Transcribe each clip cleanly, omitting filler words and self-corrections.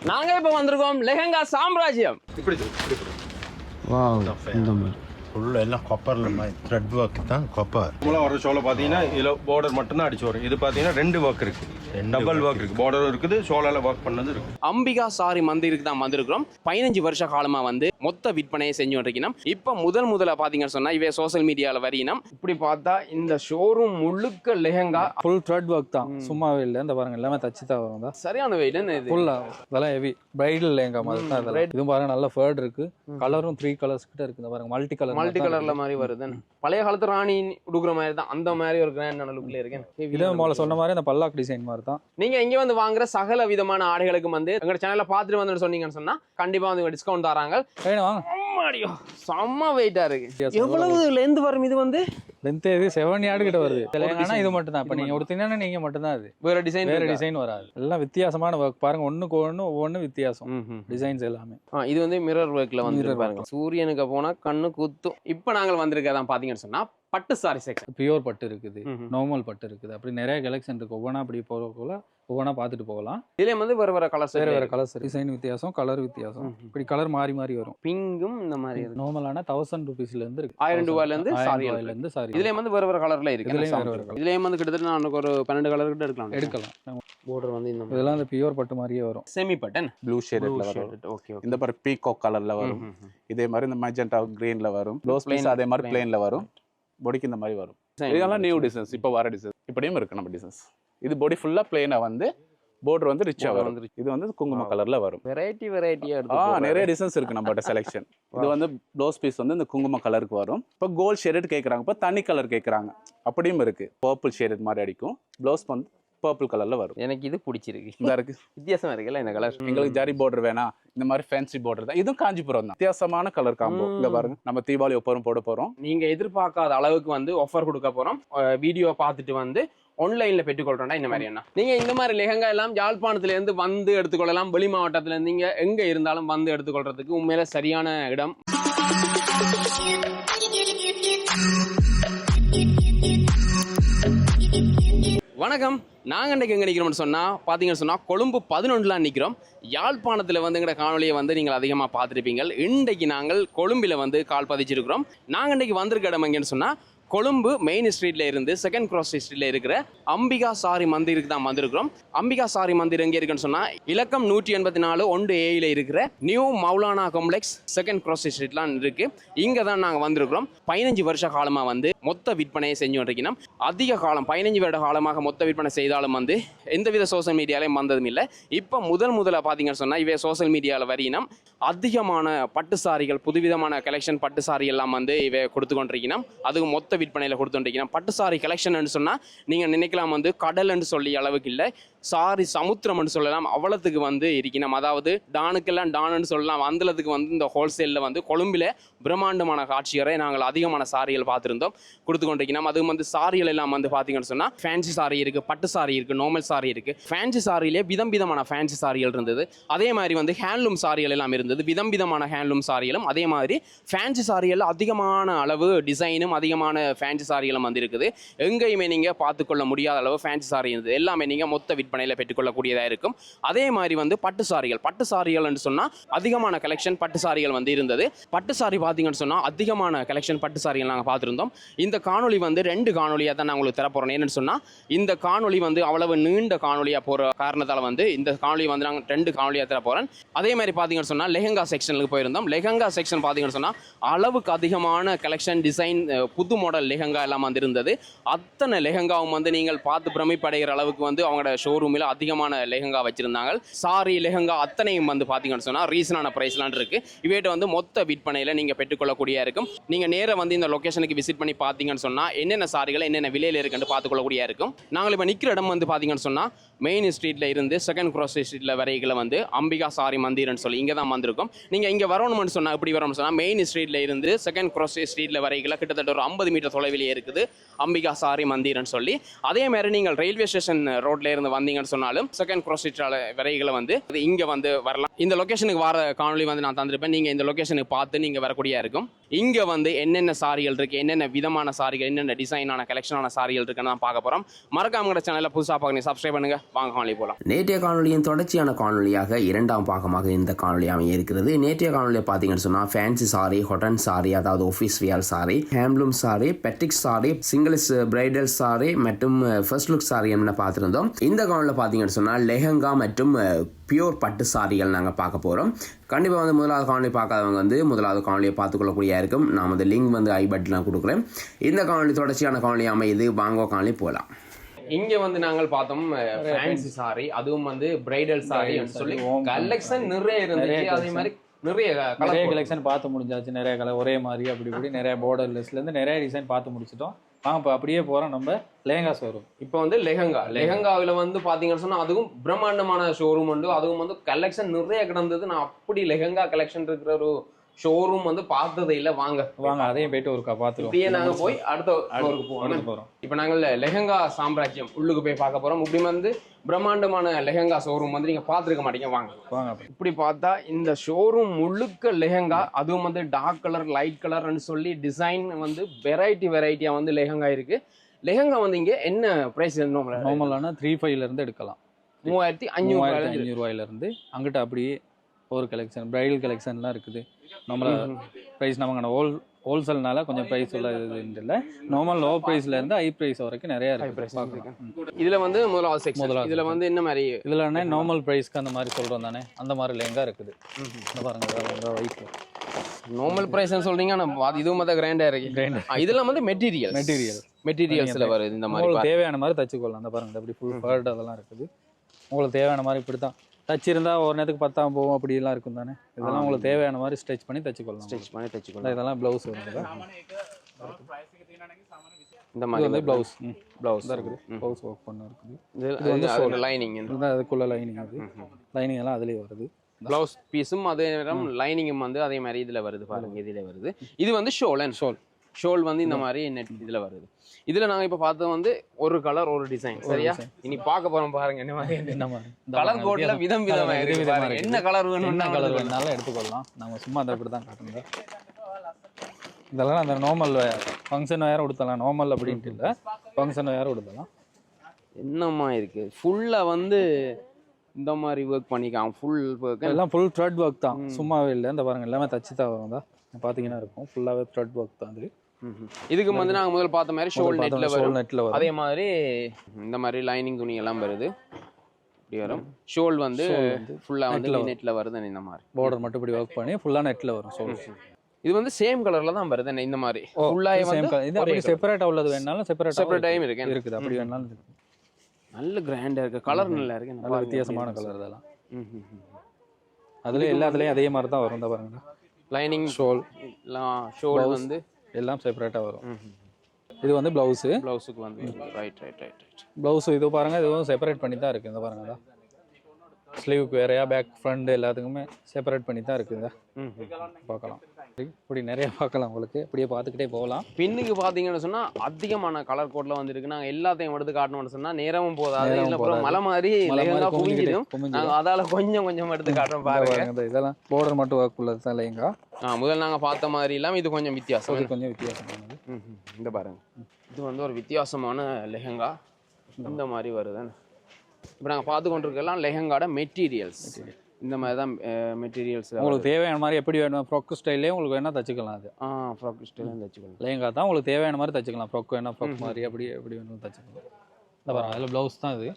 நாங்க இப்ப வந்திருக்கோம் லெஹங்கா சாம்ராஜ்யம். வாவ், இந்த மாதிரி ஃபுல்லாக எல்லாம் காப்பரில் த்ரெட் ஒர்க் தான் காப்பர். மூலம் வர ஷோவில் பார்த்தீங்கன்னா இதில் பார்டர் மட்டும்தான் அடிச்சு வரும். இது பார்த்தீங்கன்னா 2 ஒர்க் இருக்கு, டபுள் ஒர்க் இருக்கு. பார்டர் இருக்குது, ஷோலால ஒர்க் பண்ணது இருக்கு. அம்பிகா சாரி மந்திருக்கு தான் வந்திருக்கிறோம். 15 வருஷ காலமா வந்து மொத்த விற்பனையை செஞ்சு இருக்கணும். இப்ப முதல்ல பாத்தீங்கன்னு சொன்னா இவே சோசியல் மீடியால வரையினம். இப்படி பார்த்தா இந்த ஷோரூம் முழுக்க லெஹங்கா ஃபுல் த்ரெட் ஒர்க் தான், சும்மாவே இல்லை. இந்த பாருங்க எல்லாமே தச்சு தான் வரும். சரியான வெயிட் இது ஃபுல்லா இதெல்லாம் ஹெவி பிரைடல் லெஹங்கா மாதிரி தான் இதெல்லாம். இதுவும் பாருங்க நல்ல ஃபர்ட் இருக்கு, கலரும் 3 கலர்ஸ் கிட்ட இருக்கு. பாருங்க மல்டி கலர்ல மாதிரி வருது. பழைய காலத்து ராணி உடுக்குற மாதிரி தான், அந்த மாதிரி ஒரு கிராண்ட் லுக்ல இருக்கேன். இதே முதல்ல சொன்ன மாதிரி அந்த பல்லாக் டிசைன் மாதிரி தான். நீங்க இங்க வந்து வாங்குற சகல விதமான ஆடைகளுக்கு வந்து எங்க சேனல்ல பாத்துட்டு வந்து சொன்னீங்கன்னு சொன்னா கண்டிப்பா வந்து டிஸ்கவுண்ட் தராங்க. வாங்க, செம்ம வெயிட்டா இருக்கு. எவ்வளவு லென்த் வரும் இது வந்து? லென்த் 7 யார்டு கிட்ட வருது. ஆனா இது மட்டும் தான். இப்ப நீங்க எடுத்தீங்கன்னா நீங்க மட்டும் தான். அது வேற டிசைன் வராது. எல்லாம் வித்தியாசமான ஒர்க் பாருங்க, ஒவ்வொன்னு வித்தியாசம் டிசைன்ஸ் எல்லாமே. இது வந்து மிரர் ஒர்க்ல வந்து பாருங்க. சூரியனுக்கு போனா கண்ணு குத்தும். இப்ப நாங்கள் வந்திருக்கதான் பாத்தீங்கன்னு சொன்னா பட்டு சாரி செக்ஷன். பியூர் பட்டு இருக்குது, நார்மல் பட்டு இருக்குது, அப்படி நிறைய கலெக்ஷன் இருக்கு. ஒவ்வொன்றா அப்படி போகல ஒவ்வொன்றா பார்த்துட்டு போகலாம். இதுல வந்து வேற கலர்ஸ் டிசைன் வித்தியாசம், கலர் வித்தியாசம். இப்படி கலர் மாறி வரும். பிங்கும் இந்த மாதிரி நார்மலான 1000 ரூபீஸ்ல இருந்து இருக்கு. 1000 ரூபாயில இருந்து சாரி. இதுல வந்து வேற கலர்ல இருக்கு. இதுல வந்து கிட்டத்தட்ட நான் ஒரு 12 கலர் கிட்ட எடுக்கலாம். border வந்து இந்த இதெல்லாம் அந்த பியூர் பட்டு மாதிரியே வரும். செமி பட்டன் ப்ளூ ஷேட்ல வரும். ஓகே. இந்த மாதிரி பீகாக் கலர்ல வரும். இதே மாதிரி இந்த மெஜெண்டா கிரீன்ல வரும். ப்ளவுஸ் பீஸ் அதே மாதிரி பிளேன்ல வரும். பாடிக்கு இந்த மாதிரி வரும். இதெல்லாம் நியூ டிசைன்ஸ், இப்போ வர டிசைன்ஸ். இப்படியும் இருக்கு நம்ம டிசைன்ஸ். இது பாடி ஃபுல்லா பிளேனா வந்து border வந்து ரிச்சா வரும். இது வந்து குங்கும கலர்ல வரும். வெரைட்டியா இருக்கு. நிறைய டிசைன்ஸ் இருக்கு நம்மட்ட செலக்ஷன். இது வந்து ப்ளவுஸ் பீஸ் வந்து இந்த குங்கும கலருக்கு வரும். இப்போ கோல்ட் ஷேடட் கேக்குறாங்க, இப்போ தனி கலர் கேக்குறாங்க, அப்படியும் இருக்கு. பர்பிள் ஷேடட் மாதிரி அடிக்கும். ப்ளவுஸ் வந்து பர்பிள் கலர்ல வரும். எனக்கு இது பிடிச்சிருக்கு. இதா இருக்கு, வித்தியாசமா இருக்குல்ல இந்த கலர். எங்களுக்கு ஜரி border வேணாம், இந்த மாதிரி ஃபேன்சி border தான். இதுவும் காஞ்சிபுரம் தான். வித்தியாசமான கலர் காம்போ. இங்க பாருங்க, நம்ம தீபாவளி ஒப்பரும் போட போறோம். நீங்க எதிர்பார்க்காத அளவுக்கு வந்து ஆஃபர் கொடுக்க போறோம். வீடியோ பார்த்துட்டு வந்து ஆன்லைன்ல பெற்றுக்கொள்றோம்னா இந்த மாதிரி என்ன நீங்க இந்த மாதிரி லெஹங்கா எல்லாம் யாழ்ப்பாணத்துல இருந்து வந்து எடுத்துக்கொள்ளலாம். வெளி மாவட்டத்துல இருந்து நீங்க எங்க இருந்தாலும் வந்து எடுத்துக்கொள்றதுக்கு உண்மையில சரியான இடம். வணக்கம். நாங்கள் இன்றைக்கு எங்கே நிற்கிறோம்னு சொன்னால் பார்த்தீங்கன்னு சொன்னால் கொழும்பு 11 நிற்கிறோம். யாழ்ப்பாணத்தில் வந்து எங்களோட காணொலியை வந்து நீங்கள் அதிகமாக பார்த்துருப்பீங்க. இன்றைக்கு நாங்கள் கொழும்பில் வந்து கால் பதிச்சிருக்கிறோம். நாங்கள் இன்றைக்கு வந்திருக்க இடம் எங்கேன்னு சொன்னால் கொழும்பு மெயின் ஸ்ட்ரீட்ல இருந்து செகண்ட் கிராஸ் ஸ்ட்ரீட்ல இருக்கிற அம்பிகா சாரி மந்திருக்கு தான் வந்திருக்கிறோம். அம்பிகா சாரி மந்திர் எங்கே இருக்குன்னு சொன்னா இலக்கம் 184 1A இருக்கிற new Maulana complex second cross ஸ்ட்ரீட்லாம் இருக்கு. இங்க தான் நாங்கள் வந்திருக்கிறோம். 15 வருஷ காலமா வந்து மொத்த விற்பனையை செஞ்சு இருக்கணும். அதிக காலம் 15 வருட காலமாக மொத்த விற்பனை செய்தாலும் வந்து எந்தவித சோசியல் மீடியாலையும் வந்ததும் இல்லை. இப்போ முதல்ல பார்த்தீங்கன்னு சொன்னா இவே சோசியல் மீடியாவில் வரையினம் அதிகமான பட்டு சாரிகள், புதுவிதமான கலெக்ஷன் பட்டு சாரி எல்லாம் வந்து இவை கொடுத்து கொண்டிருக்கணும். அதுக்கு மொத்த விற்பனையில் கொடுத்துருக்கீங்க. பட்டு சாரி கலெக்ஷன் சொன்னால் நீங்கள் நினைக்கலாம் வந்து கடல்னு சொல்லி அளவுக்கு இல்லை, சாரி சமுத்திரம்னு சொல்லலாம், அவ்வளோத்துக்கு வந்து இருக்கணும். அதாவது டானுக்கெல்லாம் டானுன்னு சொல்லலாம். அந்தளத்துக்கு வந்து இந்த ஹோல்சேலில் வந்து கொழும்பில் பிரம்மாண்டமான காட்சியரை நாங்கள் அதிகமான சாரிகள் பார்த்துருந்தோம், கொடுத்து கொண்டிருக்கணும். அதுவும் வந்து சாரிகள் எல்லாம் வந்து பார்த்தீங்கன்னு சொன்னால் ஃபேன்சி சாரி இருக்குது, பட்டு சாரி இருக்குது, நார்மல் சாரி இருக்குது. ஃபேன்சி சாரியிலே விதமான ஃபேன்சி சாரிகள் இருந்தது. அதே மாதிரி வந்து ஹேண்ட்லூம் சாரிகள் எல்லாம் இருந்தது. விதமான ஹேண்ட்லூம் சாரிகளும் அதே மாதிரி ஃபேன்சி சாரிகள் அதிகமான அளவு டிசைனும் அதிகமான ஃபேன்சி சாரிகளும் வந்து இருக்குது. எங்கேயுமே நீங்கள் பார்த்துக்கொள்ள முடியாத அளவு ஃபேன்சி சாரி இருந்தது. எல்லாமே நீங்கள் மொத்த விற்பனையில் பெற்றுக்கொள்ளக்கூடியதாக இருக்கும். அதே மாதிரி வந்து பட்டு சாரிகள் சொன்னால் அதிகமான கலெக்ஷன் பட்டு சாரிகள் வந்து இருந்தது. பட்டு சாரி பார்த்தீங்கன்னு சொன்னால் அதிகமான கலெக்ஷன் பட்டு சாரிகள் நாங்கள் பார்த்துருந்தோம். இந்த காணொலி வந்து 2 காணொலியாக தான் நான் உங்களுக்கு தரப்போகிறேன். என்னென்னு சொன்னால் இந்த காணொலி வந்து அவ்வளவு நீண்ட காணொலியாக போகிற காரணத்தால் வந்து இந்த காணொலி வந்து நாங்கள் 2 காணொலியாக தரப்போகிறேன். அதே மாதிரி பார்த்தீங்கன்னு சொன்னால் லெஹங்கா செக்ஷனுக்கு போயிருந்தோம். லெஹங்கா செக்ஷன் பார்த்தீங்கன்னு சொன்னால் அளவுக்கு அதிகமான கலெக்ஷன் டிசைன் புது மாடல் லெஹங்கா எல்லாம் வந்து இருந்தது. அத்தனை லெஹங்காவும் வந்து நீங்கள் பார்த்து பிரமிப்படைகிற அளவுக்கு வந்து அவங்களோட ஷோரூமில் அதிகமான லெஹங்கா வச்சிருந்தாங்க. சாரி லெஹங்கா அத்தனையும் வந்து பார்த்தீங்கன்னு சொன்னால் ரீசனான ப்ரைஸ்லாம் இருக்கு. இவையிட்ட வந்து மொத்த விற்பனையில் நீங்கள் பெற்றுக்கொள்ளக்கூடிய இருக்கும். நீங்கள் நேராக வந்து இந்த லொக்கேஷனுக்கு விசிட் பண்ணி பார்த்தீங்கன்னு சொன்னால் என்னென்ன சாரிகள் என்னென்ன விலையில் இருக்குன்னு பார்த்துக்கொள்ளக்கூடிய இருக்கும். நாங்கள் இப்போ நிற்கிற இடம் வந்து பார்த்தீங்கன்னு சொன்னால் மெயின் ஸ்ட்ரீட்டில் இருந்து செகண்ட் கிராஸ் ஸ்ட்ரீட்டில் வரைகளை வந்து அம்பிகா சாரி மந்திர்னு சொல்லி இங்கே தான் வந்திருக்கும். நீங்கள் இங்கே வரணும்னு சொன்னால் எப்படி வரணும்னு சொன்னால் மெயின் ஸ்ட்ரீட்டில் இருந்து செகண்ட் கிராஸ் ஸ்ட்ரீட்டில் வரைகளை கிட்டத்தட்ட ஒரு 50 மீட்டர் தொலைவிலே இருக்குது அம்பிகா சாரி மந்திர்னு சொல்லி. அதே மாதிரி நீங்கள் ரயில்வே ஸ்டேஷன் ரோட்ல இருந்து வந்தீங்கன்னு சொன்னாலும் செகண்ட் கிராஸ் ஸ்ட்ரீட் வரைகளை வந்து இங்கே வந்து வரலாம். இந்த லொக்கேஷனுக்கு வர காணொலி வந்து நான் தந்திருப்பேன். நீங்கள் இந்த லொக்கேஷனுக்கு பார்த்து நீங்கள் வரக்கூடிய இருக்கும். இங்கே வந்து என்னென்ன சாரிகள் இருக்குது, என்னென்ன விதமான சாரிகள், என்னென்ன டிசைனான கலெக்ஷனான சாரிகள் இருக்குன்னு தான் பார்க்க போகிறோம். மறக்காம கூட சேனலில் புதுசாக பார்க்க சப்ஸ்கிரைப் பண்ணுங்கள். வாங்க காணொலி போகலாம். நேற்றைய காணொலியின் தொடர்ச்சியான காணொலியாக இரண்டாம் பாகமாக இந்த காணொலி அமைய இருக்கிறது. நேற்றைய காணொலியை பார்த்தீங்கன்னு சொன்னால் ஃபேன்சி சாரி, ஹொட்டன் சாரி, அதாவது office wear sorry, handloom sorry, பெட்டிக் சாரி, சிங்கிள்ஸ் பிரைடல் சாரி மற்றும் ஃபர்ஸ்ட் லுக் சாரி என்ன பார்த்துருந்தோம். இந்த காணொலியில் பார்த்தீங்கன்னு சொன்னால் லெஹங்கா மற்றும் பியூர் பட்டு சாரிகள் நாங்கள் பார்க்க போகிறோம். கண்டிப்பாக வந்து முதலாவது காணொலி பார்க்காதவங்க வந்து முதலாவது காணொலியை பார்த்துக்கொள்ளக்கூடிய இருக்கும். நான் வந்து லிங்க் வந்து ஐ பட்டனில் கொடுக்குறேன். இந்த காணொலி தொடர்ச்சியான காணொலி அமையுது. வாங்க காணொலி போகலாம். இங்கே வந்து நாங்கள் பார்த்தோம் ஃபேன்சி சாரி, அதுவும் வந்து பிரைடல் சாரி சொல்லி கலெக்ஷன் நிறைய இருந்துச்சு. அதே மாதிரி நிறைய கலெக்ஷன் பார்த்து முடிஞ்சாச்சு. நிறைய கலர் ஒரே மாதிரி அப்படி இப்படி நிறைய பார்டர்லெஸ்லேருந்து நிறைய டிசைன் பார்த்து முடிச்சிட்டோம். இப்போ அப்படியே போகிறோம் நம்ம லெஹங்காஸ் வரும். இப்போ வந்து லெஹங்காவில் வந்து பார்த்தீங்கன்னு சொன்னால் அதுவும் பிரம்மாண்டமான ஷோரூம் உண்டு. அதுவும் வந்து கலெக்ஷன் நிறைய கிடந்தது. நான் அப்படி லெஹங்கா கலெக்ஷன் இருக்கிற ஒரு ஷோரூம் வந்து பார்த்ததே இல்லை. வாங்க அதையும் போயிட்டு ஒரு பார்த்துருவோம். இப்படியே நாங்கள் போய் அடுத்த போகிறோம். இப்போ நாங்கள் லெஹங்கா சாம்ராஜ்யம் உள்ளுக்கு போய் பார்க்க போகிறோம். இப்படி வந்து பிரம்மாண்டமான லெஹங்கா ஷோரூம் வந்து நீங்கள் பார்த்துருக்க மாட்டீங்க. வாங்க. இப்படி பார்த்தா இந்த ஷோரூம் முழுக்க லெஹங்கா, அதுவும் வந்து டார்க் கலர், லைட் கலர்னு சொல்லி டிசைன் வந்து வெரைட்டியாக வந்து லெஹங்கா இருக்குது. லெஹங்கா வந்து இங்கே என்ன ப்ரைஸ்? நார்மலான 3,500 எடுக்கலாம். 3,500 அங்கிட்ட அப்படியே ஒரு கலெக்ஷன் பிரைடல் கலெக்ஷன்லாம் இருக்குது. நம்மள ப்ரைஸ் நமக்கு ஹோல்சேல்னால கொஞ்சம் ப்ரைஸ் உள்ள இது இல்லை. நார்மல் லோ ப்ரைஸ்ல இருந்து ஹை ப்ரைஸ் வரைக்கும் நிறைய இருக்கு. இதுல வந்து முதலாவது செக்ஷன். இதுல வந்து என்ன மாதிரி? இதுல நார்மல் ப்ரைஸ்க்கு அந்த மாதிரி சொல்றோம் தானே, அந்த மாதிரி லெங்கா இருக்குது. பாருங்க ஒயிட் நார்மல் ப்ரைஸ்னு சொல்றீங்க. ஆனால் இதுவும் வந்து கிராண்டா இருக்கு. இதெல்லாம் வந்து மெட்டீரியல்ஸ்ல வருது. இந்த மாதிரி தேவையான மாதிரி தச்சுக்கொள்ளலாம். அந்த பாருங்க அப்படி ஃபுல் ஃபர்ட் அதெல்லாம் இருக்குது. உங்களுக்கு தேவையான மாதிரி இப்படி தான் தச்சிருந்தா ஒரு நேரத்துக்கு 10 போகும் அப்படிலாம் இருக்கும் தானே. இதெல்லாம் உங்களுக்கு தேவையான மாதிரி ஸ்டிச் பண்ணி தச்சுக்கொள்ளலாம். இதெல்லாம் ப்ளவுஸ் வருது. இந்த மாதிரி வந்து ப்ளவுஸ் தான் இருக்குது. ப்ளவுஸ் ஒர்க் பண்ண இருக்குது. இது வந்து லைனிங் இதுதான், அதுக்குள்ள லைனிங். அது லைனிங் எல்லாம் அதுலேயே வருது. ப்ளவுஸ் பீஸும் அதே நேரம் லைனிங்கும் வந்து அதே மாதிரி இதில் வருது. பாருங்க இதில் வருது. இது வந்து ஷோல் வந்து இந்த மாதிரி நெட் இதில் வருது. இதில் நாங்கள் இப்போ பார்த்தது வந்து ஒரு கலர் ஒரு டிசைன். சரியா? இனி பார்க்க போகிறோம். பாருங்க என்ன மாதிரி கலர் கோட்ல விதம் என்ன கலர் வேணும், என்ன கலர் வேணுனாலும் எடுத்துக்கொள்ளலாம். நம்ம சும்மா அந்த இப்படி தான் காட்டுங்க. இதெல்லாம் அந்த நார்மல் ஃபங்க்ஷன் வேறு கொடுத்தலாம். நார்மல் அப்படின்ட்டு இல்லை, ஃபங்க்ஷன் வேறு கொடுத்தலாம். என்னம்மா இருக்கு ஃபுல்லாக வந்து இந்த மாதிரி ஒர்க் பண்ணிக்கலாம். ஃபுல் ஒர்க் எல்லாம் ஃபுல் த்ரெட் ஒர்க் தான், சும்மாவே இல்லை. இந்த பாருங்க எல்லாமே தச்சு தான் வரும் தான் பார்த்தீங்கன்னா இருக்கும். ஃபுல்லாகவே த்ரெட் ஒர்க் தான். அது இதுக்கு வந்து நாங்கள் முதல் பார்த்த மாதிரி ஷோல் நெட்டில் வரும். அதே மாதிரி இந்த மாதிரி லைனிங் துணி எல்லாம் வருது. இப்படி வரும். ஷோல் வந்து ஃபுல்லாக வந்து நெட்டில் வருது. இந்த மாதிரி பார்டர் மட்டும் இப்படி ஒர்க் பண்ணி ஃபுல்லாக நெட்டில் வரும் ஷோல். இது வந்து சேம் கலர்ல தான் வருது. இந்த மாதிரி ஃபுல்லாக இது அப்படி செப்பரேட்டாக உள்ளது வேணாலும் செப்பரேட்டாக இருக்குது. அப்படி வேணாலும் இருக்குது. நல்ல கிராண்டாக இருக்குது. கலர் நல்லா இருக்குது. நல்ல வித்தியாசமான கலர் இதெல்லாம். அதுலேயும் எல்லாத்துலேயும் அதே மாதிரி தான் வரும். இந்த பாருங்க லைனிங் ஷோல் வந்து எல்லாம் செப்பரேட்டாக வரும். இது வந்து ப்ளவுஸுக்கு வந்து ரைட். ப்ளவுஸு இது பாருங்கள், இதுவும் செப்பரேட் பண்ணி தான் இருக்குது. இந்த பாருங்க ஸ்லீவுக்கு வேறையா, பேக் ஃப்ரண்ட் எல்லாத்துக்குமே செப்பரேட் பண்ணி தான் இருக்குங்க. பார்க்கலாம். இப்படி நிறைய பார்க்கலாம். உங்களுக்கு இப்படியே பார்த்துக்கிட்டே போகலாம். பின்னுக்கு பார்த்தீங்கன்னு சொன்னால் அதிகமான கலர் கோட்டில் வந்துருக்கு. நாங்கள் எல்லாத்தையும் எடுத்து காட்டணும்னு சொன்னால் நேரமும் போதாது. இல்லை மலை மாதிரி குமிஞ்சிடும். அதால் கொஞ்சம் எடுத்து காட்டுறோம். பாருங்க இதெல்லாம் பார்டர் மட்டும் ஒர்க் உள்ளது தான் லெஹங்கா. முதல்ல நாங்கள் பார்த்த மாதிரி இல்லாமல் இது கொஞ்சம் வித்தியாசம். கொஞ்சம் வித்தியாசமானது. இந்த பாருங்க, இது வந்து ஒரு வித்தியாசமான லெஹங்கா. இந்த மாதிரி வருதுன்னு இப்போ நாங்கள் பார்த்து கொண்டிருக்கலாம். லெஹங்காட மெட்டீரியல்ஸ் இந்த மாதிரி தான் மெட்டீரியல்ஸ். உங்களுக்கு தேவையான மாதிரி எப்படி வேணும், ஃப்ராக் ஸ்டைலே உங்களுக்கு வேணால் தச்சுக்கலாம். அது ஃப்ராக் ஸ்டைலும் தச்சுக்கலாம். லெஹங்கா தான் உங்களுக்கு தேவையான மாதிரி தச்சுக்கலாம். ஃப்ராக் வேணா ஃப்ராக் மாதிரி எப்படி வேணும் தச்சுக்கலாம். இந்த பாருங்க அதில் ப்ளவுஸ் தான் இது.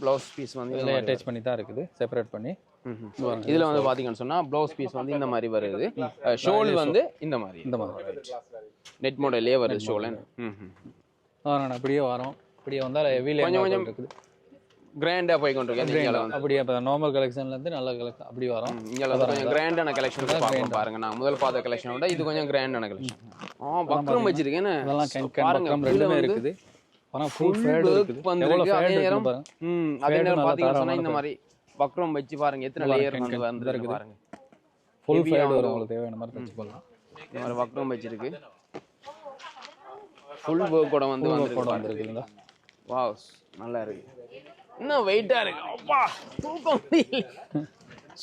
ப்ளவுஸ் பீஸ் வந்து இதில் அட்டாச் பண்ணி தான் இருக்குது, செப்பரேட் பண்ணி. இதில் வந்து பார்த்தீங்கன்னு சொன்னால் ப்ளவுஸ் பீஸ் வந்து இந்த மாதிரி வருது. ஷோல் வந்து இந்த மாதிரி நெட் மாடல்லே வருது ஷோல். அப்படியே வரோம். இப்படியே வந்தால் ஹெவியில் கொஞ்சம் இருக்குது. கிராண்டா போய் கொண்டிருக்கேன். அப்படியே இப்போ நார்மல் கலெக்ஷன்ல இருந்து நல்ல கலெக்ஷன் அப்படி வரும். இங்க கொஞ்சம் கிராண்டான கலெக்ஷன் பாருங்க. நான் முதல் பார்த்த கலெக்ஷனை விட இது கொஞ்சம் கிராண்டான கலெக்ஷன். பக்ரம் வச்சிருக்கேன். அதெல்லாம் பக்ரம் ரெண்டுமே இருக்குது. ஃபுல் ஃபேட் இருக்குது. அதே நேரம் பாத்தீங்கன்னா சொன்னா இந்த மாதிரி பக்ரம் வச்சு பாருங்க எத்தனை லேயர் வந்து பாருங்க. ஃபுல் ஃபேட் வரும். உங்களுக்கு தேவையான மாதிரி தச்சு போடலாம். இந்த மாதிரி பக்ரம் வச்சிருக்கு. ஃபுல் ஒர்க் கூட வந்து வந்திருக்குங்க. வாவ், நல்லா இருக்கு. இன்னும் வெயிட்டா இருக்கு. அப்பா தூக்க முடியல.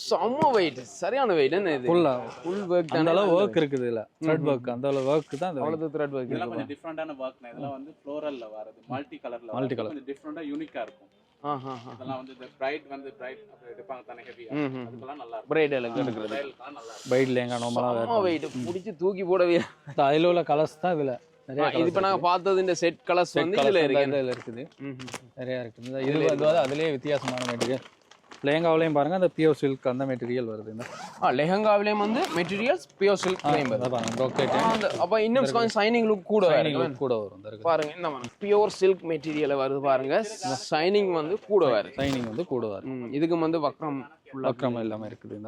செம்ம வெயிட், சரியான வெயிட். என்ன இது ஃபுல்லா ஃபுல் ஒர்க் அந்த தானே. அளவு ஒர்க் இருக்குது இல்ல, த்ரெட் ஒர்க் அந்த அளவு ஒர்க் தான் இந்த அவ்வளவு த்ரெட் ஒர்க் இதெல்லாம் இருக்கு. கொஞ்சம் டிஃப்ரெண்டான ஒர்க்னா இதெல்லாம் வந்து ஃப்ளோரல்ல வரது, மல்டி கலர்ல Multi colour. கொஞ்சம் டிஃப்ரெண்டா யூனிக்கா இருக்கும். இதெல்லாம் வந்து இந்த பிரைட் அப்படி எடுப்பாங்க தானே ஹெவியா, அதுக்கெல்லாம் நல்லா இருக்கும். பிரைடலுக்கு எடுக்கிறது பிரைடலுக்கு நல்லா இருக்கும். பைட் லேங்கா நார்மலா செம்ம வெயிட், பிடிச்சி தூக்கி போடவே. அதில் உள்ள கலர்ஸ் தான் இதுல நிறைய இது இப்போ நாங்கள் பார்த்தது இந்த செட் கலர்ஸ் வந்து இதில் இருக்கு. இதில் இருக்குது நிறைய இருக்குது. இது வந்து அதுலேயே வித்தியாசமான மெட்டீரியல். லேங்காவிலையும் பாருங்க அந்த பியூர் சில்க் அந்த மெட்டீரியல் வருது. இந்த லெஹங்காவிலேயும் வந்து மெட்டீரியல்ஸ் பியூர் சில்க் பாருங்க ப்ரோக்கேட் அப்போ இன்னும் கொஞ்சம் ஷைனிங் லுக் கூட கூட வரும். இந்த பாருங்க இந்த பியூர் சில்க் மெட்டீரியல் வருது பாருங்க, ஷைனிங் வந்து கூட வருது. ஷைனிங் வந்து கூட வரும். இதுக்கு வந்து வக்ரம் வக்ரம் எல்லாமே இருக்குது.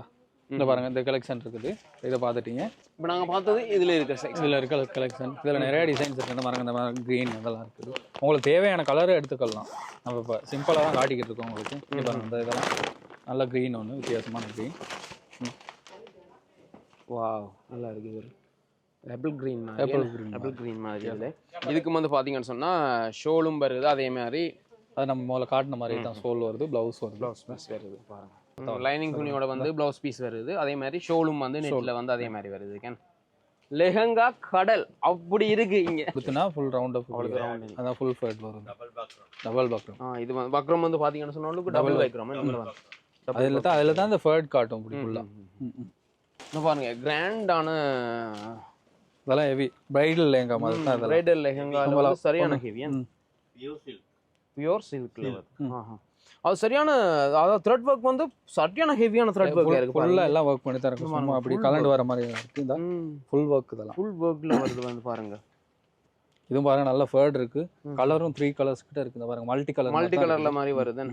இந்த பாருங்க இந்த கலெக்ஷன் இருக்குது, இதை பார்த்துட்டீங்க. இப்போ நாங்கள் பார்த்தது இதில் இருக்க சைஸ், இதில் இருக்க கலெக்ஷன், இதில் நிறைய டிசைன்ஸ் இருக்குது. இந்த பாருங்க இந்த மாதிரி க்ரீன் அதெல்லாம் இருக்குது. உங்களுக்கு தேவையான கலரை எடுத்துக்கலாம். நம்ம இப்போ சிம்பிளாக தான் காட்டிக்கிட்டு இருக்கோம் உங்களுக்கு. இங்கே பாருங்க இந்த இதெல்லாம் நல்ல க்ரீன் ஒன்று வித்தியாசமான க்ரீன். வாவ் நல்லா இருக்குது. ஒரு ஆப்பிள் க்ரீன் ஆப்பிள் க்ரீன் மாதிரி இதில். இதுக்கு வந்து பார்த்தீங்கன்னு சொன்னால் ஷோலும் வருது, அதே மாதிரி அது நம்ம முதல்ல காட்டின மாதிரி தான் சோல் வருது, ப்ளவுஸ் வருது. ப்ளவுஸ் பீஸ் வருது பாருங்க. லைனிங் துணியோட வந்து ப்ளவுஸ் பீஸ் வருது, அதே மாதிரி ஷோலும் வந்து நெட்டில் வந்து அதே மாதிரி வருது. கேன் லெஹங்கா கடல் அப்படி இருக்கு இங்கே. கொடுத்துனா ஃபுல் ரவுண்ட் அப், அதான் ஃபுல் ஃபேட் வரும். டபுள் பக்ரம். இது வந்து பக்ரம் வந்து பார்த்தீங்கன்னு சொன்னாலும் டபுள் பக்ரம். அதில் தான் இந்த ஃபேட் காட்டும் இப்படி ஃபுல்லாக. இன்னும் பாருங்க கிராண்டான இதெல்லாம் ஹெவி பிரைடல் லேங்கா மாதிரி தான். பிரைடல் லெஹங்கா சரியான ஹெவி, பியூர் சில்க்ல வருது. அது சரியான, அதாவது த்ரெட் ஒர்க் வந்து சரியான ஹெவியான த்ரெட் ஒர்க் இருக்கு. ஃபுல்லா எல்லாம் ஒர்க் பண்ணி தான் இருக்கு. சும்மா அப்படி கலண்டு வர மாதிரி இருக்கு. இந்த ஃபுல் ஒர்க் இதெல்லாம் ஃபுல் ஒர்க்ல வருது வந்து பாருங்க. இதுவும் பாருங்க நல்ல ஃபேர்ட் இருக்கு. கலரும் 3 கலர்ஸ் கிட்ட இருக்கு. பாருங்க மல்டி கலர்ல மாதிரி வருது.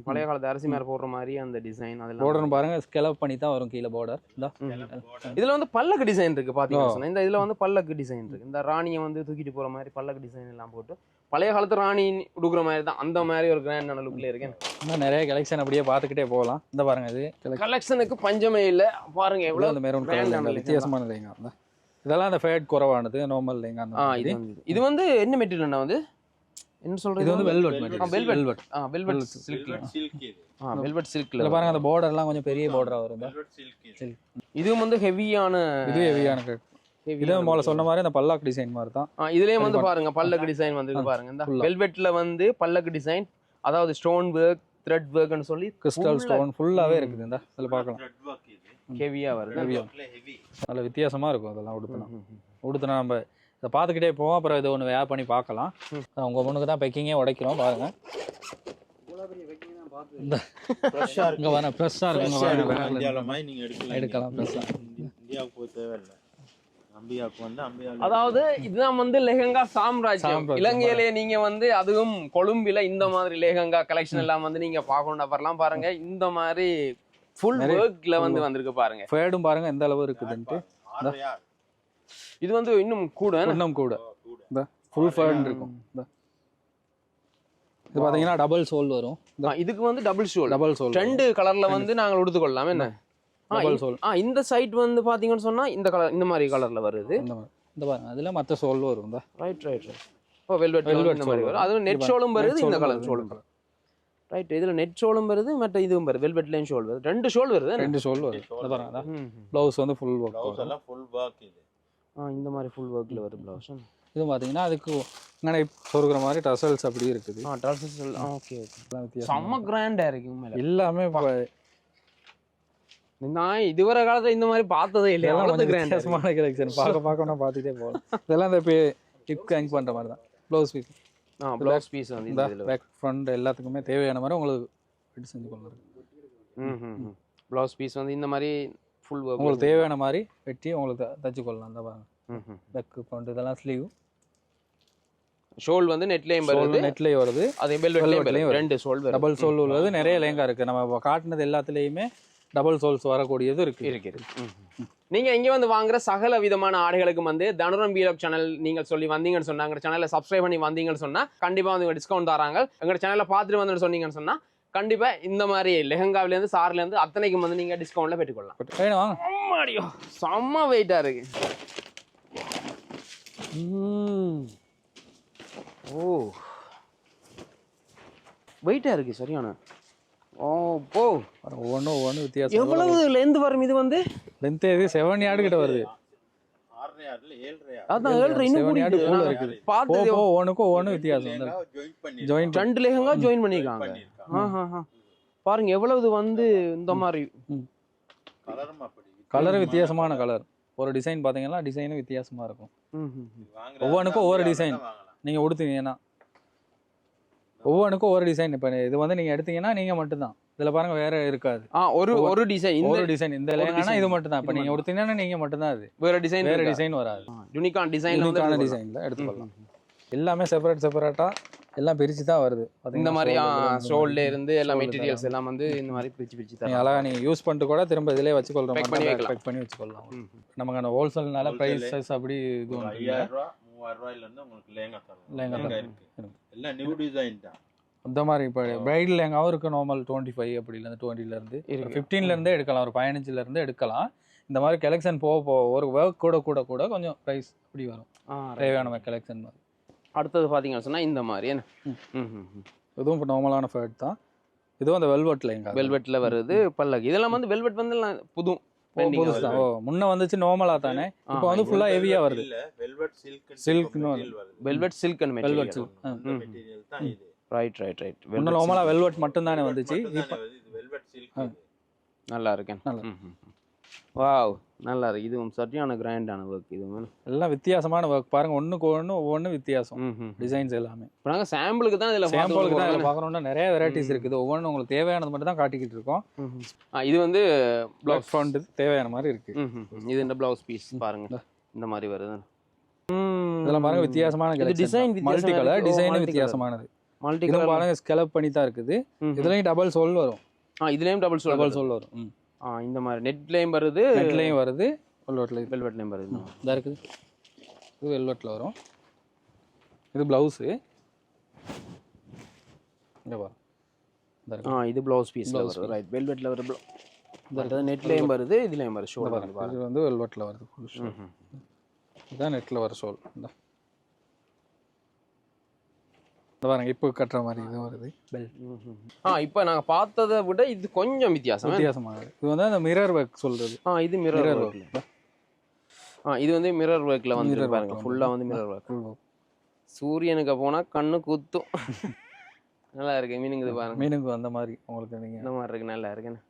பழைய காலத்து அரிசி மேல போடுற மாதிரி அந்த டிசைன் அதெல்லாம் பார்டர் பாருங்க ஸ்கேலப் பண்ணி தான் வரும் கீழ பார்டர். இதுல வந்து பல்லக்கு டிசைன் இருக்கு பாத்தீங்கன்னா. இந்த இதுல வந்து பல்லக்கு டிசைன் இருக்கு. இந்த ராணியை வந்து தூக்கிட்டு போற மாதிரி பல்லக்கு டிசைன் எல்லாம் போட்டு பழைய காலத்து ராணி உடுக்குற மாதிரி தான் அந்த மாதிரி ஒரு கிராண்டான லுக்ல இருக்கேன். நிறைய கலெக்ஷன் அப்படியே பாத்துக்கிட்டே போகலாம். இந்த பாருங்க இது கலெக்ஷனுக்கு பஞ்சமே இல்ல. பாருங்க எவ்வளவு இந்த மெரூன் கலர் வித்தியாசமான லேங்கா. இதெல்லாம் அந்த ஃபேட் குறைவானது நார்மல் லேங்கா. இது வந்து என்ன மெட்டீரியல்னா வந்து என்ன சொல்றது, இது வந்து வெல்வெட் மெட்டீரியல். வெல்வெட் சில்க்ல. வெல்வெட் சில்க்ல பாருங்க அந்த பார்டர்லாம் கொஞ்சம் பெரிய பார்டரா வரும். இதுவும் வந்து ஹெவியான இது முதல்ல சொன்ன மாதிரி அந்த பல்லாக்கு டிசைன் மாதிரி தான். இதுலயே வந்து பாருங்க பல்லக்கு டிசைன் வந்து பாருங்க. இந்த வெல்வெட்ல வந்து பல்லக்கு டிசைன், அதாவது ஸ்டோன் ஒர்க், த்ரெட் ஒர்க்னு சொல்லி கிறிஸ்டல் ஸ்டோன் ஃபுல்லாவே இருக்குது. இந்த அதுல பார்க்கலாம் ஹெவியா வருது. நல்ல வித்தியாசமா இருக்கும். அதெல்லாம் உடுத்துனா நம்ம இதை பார்த்துக்கிட்டே போவோம். அப்புறம் இதை ஒன்று வேர் பண்ணி பார்க்கலாம். உங்க முன்னுக்கு தான் பேக்கிங்கே உடைக்கிறோம் பாருங்க. இங்க வர ஃப்ரெஷ்ஷா இருக்கு. எடுக்கலாம் ஃப்ரெஷ்ஷா. இந்தியாவுக்கு போய் தேவையில்லை. அதாவது இதுதான் வந்து லெஹங்கா சாம்ராஜ்யம். இலங்கையிலே நீங்க வந்து அதுவும் கொழும்பில இந்த மாதிரி லெஹங்கா கலெக்ஷன் எல்லாம் வந்து நீங்க பார்க்கணும். வரலாம் பாருங்க. இந்த மாதிரி ஃபுல் ஒர்க்ல வந்து வந்திருக்கு பாருங்க. ஃபேடும் பாருங்க எந்த அளவு இருக்குதுன்ட்டு. இது வந்து இன்னும் கூட இந்த ஃபுல் ஃபேட் இருக்கும். இது பாத்தீங்கன்னா டபுள் சோல் வரும். இதுக்கு வந்து டபுள் சோல் ரெண்டு கலர்ல வந்து நாங்க உடுத்துக்கொள்ளலாம். என்ன டபுள் சோல். இந்த சைட் வந்து பாத்தீங்கன்னு சொன்னா இந்த கலர் இந்த மாதிரி கலர்ல வருது. இந்த பாருங்க அதுல மத்த சோல் வரும். ரைட். இப்போ வெல்வெட் இந்த மாதிரி வரும். அது நெட் ஷோலும் வருது. இந்த கலர் ஷோலும் ரைட். இதுல நெட் ஷோலும் வருது, மற்ற இதுவும் வருது. வெல்வெட்லயும் ஷோல் வருது. ரெண்டு ஷோல் வருது. இந்த பாருங்க ப்ளவுஸ் வந்து ஃபுல் ஒர்க். இந்த மாதிரி ஃபுல் ஒர்க்ல வருது ப்ளவுஸ். இது பாத்தீங்கன்னா அதுக்கு இங்கே சொருகிற மாதிரி டசல்ஸ் அப்படி இருக்குது. Tassels okay. செம்ம கிராண்டா இருக்கு மேல எல்லாமே. நான் இதுவரை காலத்துல இந்த மாதிரி பார்த்ததே இல்லையா. வித்தியாசமான கலெக்ஷன் பார்க்கணும் பார்த்துட்டே போகலாம். இதெல்லாம் இந்த ஹிப் ஹேங் பண்ற மாதிரி தான் ப்ளவுஸ் பீஸ். ப்ளவுஸ் பீஸ் வந்து இந்த பேக் ஃப்ரண்ட் எல்லாத்துக்குமே தேவையான மாதிரி உங்களுக்கு வெட்டி செஞ்சு கொள்ளலாம். ப்ளவுஸ் பீஸ் வந்து இந்த மாதிரி ஃபுல் ஒர்க் உங்களுக்கு தேவையான மாதிரி வெட்டி உங்களுக்கு தச்சு கொள்ளலாம். அந்த பாருங்க பேக் ஃப்ரண்ட் இதெல்லாம் ஸ்லீவ். ஷோல் வந்து நெட்லயும் வருது. அதே வெல்வெட்லயும் ரெண்டு ஷோல் வருது. டபுள் சோல் உள்ளது நிறைய லேங்கா இருக்கு. நம்ம காட்டினது எல்லாத்துலயுமே டபுள் சோல்ஸ் வரக்கூடியது இருக்கு. நீங்க இங்க வந்து வாங்குற சகல விதமான ஆடைகளுக்கு வந்து தனுரம் வீலாக் சேனல் நீங்க சொல்லி வந்தீங்கன்னு சொன்னா, எங்க சேனலை சப்ஸ்கிரைப் பண்ணி வந்தீங்கன்னு சொன்னா கண்டிப்பா வந்து டிஸ்கவுண்ட் தராங்க. எங்க சேனலை பார்த்துட்டு வந்து சொன்னீங்கன்னு சொன்னா கண்டிப்பா இந்த மாதிரி லெஹங்காவில இருந்து சார்ல இருந்து அத்தனைக்கும் வந்து நீங்க டிஸ்கவுண்ட்ல பெற்றுக்கொள்ளலாம். அம்மாடியோ செம்ம வெயிட்டா இருக்கு. ஓ வெயிட்டா இருக்கு சரியான. ஓ போ ஒவ்வொன்றும் வித்தியாசம். எவ்வளவு லென்த் வரும் இது வந்து? லென்த் இது 7 யார்டு கிட்ட வருது. 6 யார்டுல 7 யார்டு அதான் 7 இன்னும் 7 யார்டு கூட கூடி இருக்குது. பார்த்தது ஒவ்வொன்றும் வித்தியாசம் வந்து ஜாயின் பண்ணி ஜாயிண்ட் ரெண்டு லெஹங்கா ஜாயின் பண்ணிருக்காங்க. பாருங்க எவ்வளவு வந்து இந்த மாதிரி கலரும் அப்படி கலர் வித்தியாசமான கலர். ஒரு டிசைன் பார்த்தீங்கன்னா டிசைனும் வித்தியாசமா இருக்கும். வாங்குற ஒவ்வொன்றுக்கும் ஒவ்வொரு டிசைன் நீங்கள் கொடுத்தீங்கன்னா ஒவ்வொன்றுக்கும் ஒவ்வொரு டிசைன். இப்போ இது வந்து நீங்கள் எடுத்தீங்கன்னா நீங்கள் மட்டும்தான். இதில் பாருங்க வேற இருக்காது. ஒரு டிசைன் ஒரு டிசைன் இந்த லேங்கானா இது மட்டும் தான். இப்போ நீங்கள் கொடுத்தீங்கன்னா நீங்கள் மட்டும்தான். அது வேற டிசைன் வராது. யூனிக்கான டிசைனில் எடுத்துக்கலாம். எல்லாமே செப்பரேட்டாக எல்லாம் பிரித்து தான் வருது. இந்த மாதிரி ஷோல்ல இருந்து எல்லா மெட்டீரியல்ஸ் எல்லாம் வந்து இந்த மாதிரி பிரிச்சு நீங்கள் அழகாக நீங்கள் யூஸ் பண்ணிட்டு கூட திரும்ப இதிலே வச்சுக்கொள்கிற Pack பண்ணி மாதிரி வைக்கலாம். பேக் பண்ணி வச்சுக்கொள்ளலாம். நமக்கான ஹோல்சேல்னால ப்ரைஸஸ் அப்படி இது ஒன்றும் இல்லை. 5000 ரூபாய் 3000 ரூபாயில இருந்து உங்களுக்கு லேங்கா தரும். லேங்கா லேங்கா தரும். இருக்கு. எல்லாம் நியூ டிசைன் தான். அந்த மாதிரி இப்போ பிரைடல் லேங்காவும் இருக்குது. நார்மல் 25 அப்படிலேருந்து 20லேருந்து 15லேருந்தே எடுக்கலாம். ஒரு 15லேருந்து எடுக்கலாம். இந்த மாதிரி கலெக்ஷன் போக ஒரு ஒர்க் கூட கொஞ்சம் ப்ரைஸ் அப்படி வரும். தேவையான கலெக்ஷன் மாதிரி. அடுத்தது பார்த்தீங்கன்னு சொன்னா இந்த மாதிரி என்ன இதுவும் இப்போ நார்மலான ஃபேட் தான். இதுவும் அந்த வெல்வெட் லேங்கா. வெல்வெட்ல வருது பல்லக்கு. இதெல்லாம் வந்து வெல்வெட் வந்து புது புதுசு தான். முன்ன வந்துச்சு நார்மலா தானே. இப்போ வந்து ஃபுல்லா ஹெவியா வருது. இல்ல வெல்வெட் சில்க் சில்க்னு வருது. Velvet silk and velvet material. Silk material தான் இது. ரைட் முன்ன நார்மலா வெல்வெட் மட்டும் தானே வந்துச்சு. இப்போ இது வெல்வெட் சில்க். நல்லா இருக்கேன். நல்லா. வாவ் நல்லா இருக்கு. இதுவும் சரியான கிராண்டான ஒர்க். இது எல்லாம் வித்தியாசமான ஒர்க் பாருங்க. ஒவ்வொன்றும் வித்தியாசம். டிசைன்ஸ் எல்லாமே இப்போ நாங்கள் சாம்பிளுக்கு தான் இதில் சாம்பிளுக்கு தான் இதில் பார்க்குறோம்னா நிறைய வெரைட்டிஸ் இருக்குது. ஒவ்வொன்றும் உங்களுக்கு தேவையானது மட்டும் தான் காட்டிக்கிட்டு இருக்கோம். இது வந்து பிளவுஸ் ஃப்ரண்ட் தேவையான மாதிரி இருக்கு. இது இந்த பிளவுஸ் பீஸ் பாருங்க இந்த மாதிரி வருது. இதெல்லாம் பாருங்க வித்தியாசமான டிசைன் மல்டி கலர் டிசைனும் வித்தியாசமான மல்டி கலர் பாருங்க. ஸ்கெலப் பண்ணி தான் இருக்குது. இதுலயும் டபுள் சோல் வரும். இதுலயும் டபுள் சோல் வரும். இந்த மாதிரி நெட்லயும் வருது வெல்வெட்லயும் வருது. இதா இருக்குது. இது வெல்வெட்ல வரும். இது பிளவுஸு. இங்க பாருங்க. இது பிளவுஸ் பீஸ் வருது. ரைட் வெல்வெட்ல வருது. இந்த நெட்லயும் வருது இதுலயும் வருது. ஷோல் இது வந்து வெல்வெட்ல வருது. ஃபுல் ஷோல். இதான் நெட்ல வர ஷோல். இந்த பாருங்க இப்போ கட்டுற மாதிரி இது வருது. இப்போ நாங்கள் பார்த்ததை விட இது கொஞ்சம் வித்தியாசமானது. இது வந்து அந்த மிரர் ஒர்க் சொல்றது. இது மிரர் ஒர்க். இது வந்து மிரர் ஒர்க்ல வந்து பாருங்க ஃபுல்லா வந்து மிரர் ஒர்க். சூரியனுக்கு போனா கண்ணு குத்தும். நல்லா இருக்கு. மீனுக்கு பாருங்க. மீனுக்கு அந்த மாதிரி உங்களுக்கு நீங்க இந்த மாதிரி இருக்கு. நல்லா இருக்குன்னு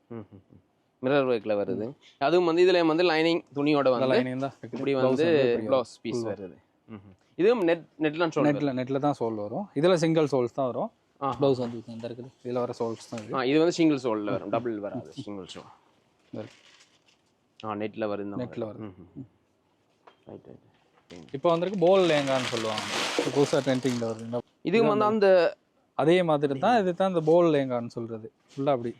மிரர் ஒர்க்ல வருது. அதுவும் வந்து இதுல வந்து லைனிங் துணியோட வந்து லைனிங் தான் இப்படி வந்து ப்ளவுஸ் பீஸ் வருது. இதுவும் நெட்ல தான் சோல் வரும். இதுல சிங்கிள் சோல்ஸ் தான் வரும். ப்ளவுஸ் வந்து இந்த இருக்குது. இதுல வர சோல்ஸ் தான் இது. இது வந்து சிங்கிள் சோல்ல வரும். டபுள் வராது. சிங்கிள் சோல். நெட்ல வருது. நெட்ல வருது. ரைட். இப்போ வந்திருக்கு போல் லேங்கான்னு சொல்லுவாங்க. புதுசா ட்ரெண்டிங்ல வருது. இதுவும் வந்து அந்த அதே மாதிரி தான். இது தான் இந்த போல் லேங்கான்னு சொல்றது. ஃபுல்லா அப்படி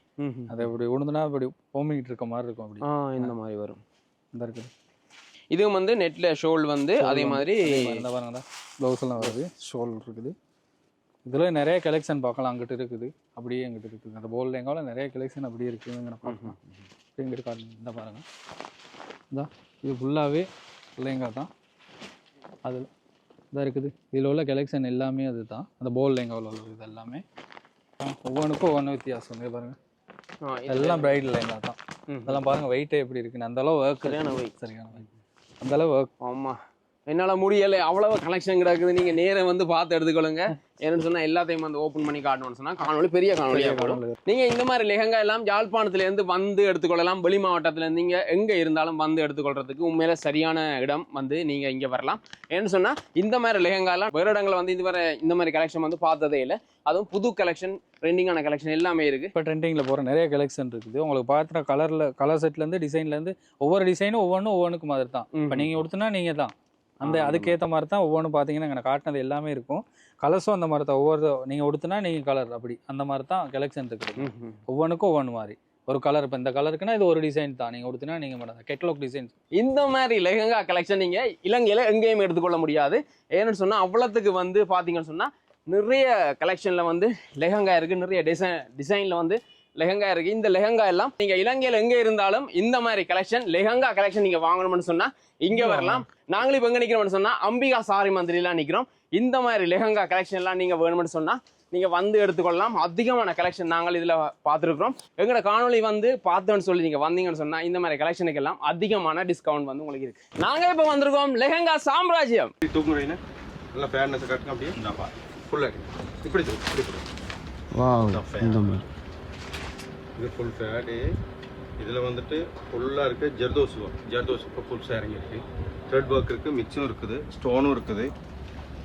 அதை இப்படி உழுந்துனா இப்படி ஓமிக்கிட்டு இருக்க மாதிரி இருக்கும். அப்படி இந்த மாதிரி வரும். இந்த இருக்குது. இதுவும் வந்து நெட்ல ஷோல் வந்து அதே மாதிரி பாருங்க. ப்ளவுஸ் எல்லாம் வருது. ஷோல் இருக்குது. இதுல நிறைய கலெக்ஷன் பார்க்கலாம். அங்கிட்டு இருக்குது அப்படியே எங்கிட்ட இருக்குது. அந்த போல் லேங்காவில் நிறைய கலெக்ஷன் அப்படியே இருக்குதுங்க பார்க்கலாம். எங்கிட்ட காட்டுங்க. இந்த பாருங்க. இதான் இது ஃபுல்லாகவே லேங்கா தான். அதில் இதாக இருக்குது. இதில் உள்ள கலெக்ஷன் எல்லாமே அது தான். அந்த போல் லேங்காவில் உள்ளது இது எல்லாமே. ஒவ்வொன்றுக்கும் ஒவ்வொன்று வித்தியாசம். இங்கே பாருங்க. எல்லாம் பிரைடல் லேங்கா தான். இதெல்லாம் பாருங்க வெயிட்டே எப்படி இருக்குன்னு. அந்த அளவு ஒர்க் சரியான வெயிட். அந்த அளவு ஒர்க். ஆமா என்னால் முடியலை. அவ்வளவு கலெக்ஷன் கிடக்குது. நீங்கள் நேரம் வந்து பார்த்து எடுத்துக்கொள்ளுங்க. ஏன்னு சொன்னால் எல்லாத்தையும் வந்து ஓப்பன் பண்ணி காட்டணும்னு சொன்னால் காணொலி பெரிய காணொலியாக போடும். நீங்கள் இந்த மாதிரி லெஹங்கா எல்லாம் யாழ்ப்பாணத்துலேருந்து வந்து எடுத்துக்கொள்ளலாம். வெளி மாவட்டத்துலேருந்து நீங்கள் எங்கே இருந்தாலும் வந்து எடுத்துக்கொள்றதுக்கு உண்மையில சரியான இடம் வந்து நீங்கள் இங்கே வரலாம். ஏன்னு சொன்னால் இந்த மாதிரி லெஹங்காலாம் வேறு இடங்களை வந்து இந்த மாதிரி கலெக்ஷன் வந்து பார்த்ததே இல்லை. அதுவும் புது கலெக்ஷன் ட்ரெண்டிங்கான கலெக்ஷன் எல்லாமே இருக்குது. இப்போ ட்ரெண்டிங்கில் போகிற நிறைய கலெக்ஷன் இருக்குது. உங்களுக்கு பார்த்துனா கலர் செட்லேருந்து டிசைன்லேருந்து ஒவ்வொரு டிசைனும் ஒவ்வொன்றுக்கு மாதிரி தான். இப்போ நீங்கள் கொடுத்தனா நீங்கள் தான் அந்த அதுக்கேற்ற மாதிரி தான் ஒவ்வொன்றும் பார்த்தீங்கன்னா எனக்கு காட்டினது எல்லாமே இருக்கும். கலர்ஸும் அந்த மாதிரி தான். ஒவ்வொரு நீங்கள் கொடுத்தனா நீங்கள் கலர் அப்படி அந்த மாதிரி தான் கலெக்ஷன் இருக்குது. ஒவ்வொன்றுக்கும் ஒவ்வொன்று மாதிரி ஒரு கலர். இப்போ இந்த கலருக்குன்னா இது ஒரு டிசைன் தான். நீங்கள் கொடுத்தனா நீங்கள் மட்டும் கெட்டலாக் டிசைன்ஸ். இந்த மாதிரி லெஹங்கா கலெக்ஷன் நீங்கள் இலங்கையில் எங்கேயும் எடுத்துக்கொள்ள முடியாது. ஏன்னு சொன்னால் அவ்வளோத்துக்கு வந்து பார்த்தீங்கன்னு சொன்னால் நிறைய கலெக்ஷனில் வந்து லெஹங்கா இருக்குது. நிறைய டிசைனில் வந்து லெஹங்கா இருக்குது. இந்த லெஹங்கா எல்லாம் நீங்கள் இலங்கையில் எங்கே இருந்தாலும் இந்த மாதிரி கலெக்ஷன் லெஹங்கா கலெக்ஷன் நீங்கள் வாங்கணும்னு சொன்னால் இங்கே வரலாம். நாங்களும் இப்போ எங்கே நிற்கிறோம்னு சொன்னால் அம்பிகா சாரி மந்திரிலாம் நிற்கிறோம். இந்த மாதிரி லெஹங்கா கலெக்ஷன் எல்லாம் நீங்கள் வேணும்னு சொன்னால் நீங்கள் வந்து எடுத்துக்கொள்ளலாம். அதிகமான கலெக்ஷன் நாங்கள் இதில் பார்த்துருக்குறோம். எங்களோட காணொலி வந்து பார்த்தோன்னு சொல்லி நீங்கள் வந்தீங்கன்னு சொன்னால் இந்த மாதிரி கலெக்ஷனுக்கு எல்லாம் அதிகமான டிஸ்கவுண்ட் வந்து உங்களுக்கு இருக்குது. நாங்கள் இப்போ வந்திருக்கோம் லெஹங்கா சாம்ராஜ்யம். தூக்குறீங்க நல்லா ஃபேர்னஸ் காட்டுங்க அப்படியே இந்தாப்பா ஃபுல்லாக இப்படி இது ஃபுல் ஃபேடு. இதில் வந்துட்டு ஃபுல்லாக இருக்குது ஜர்தோஸ் இப்போ ஃபுல்ஸாக இறங்கியிருக்கு. த்ரெட் ஒர்க் இருக்குது, மிக்ஸும் இருக்குது, ஸ்டோனும் இருக்குது.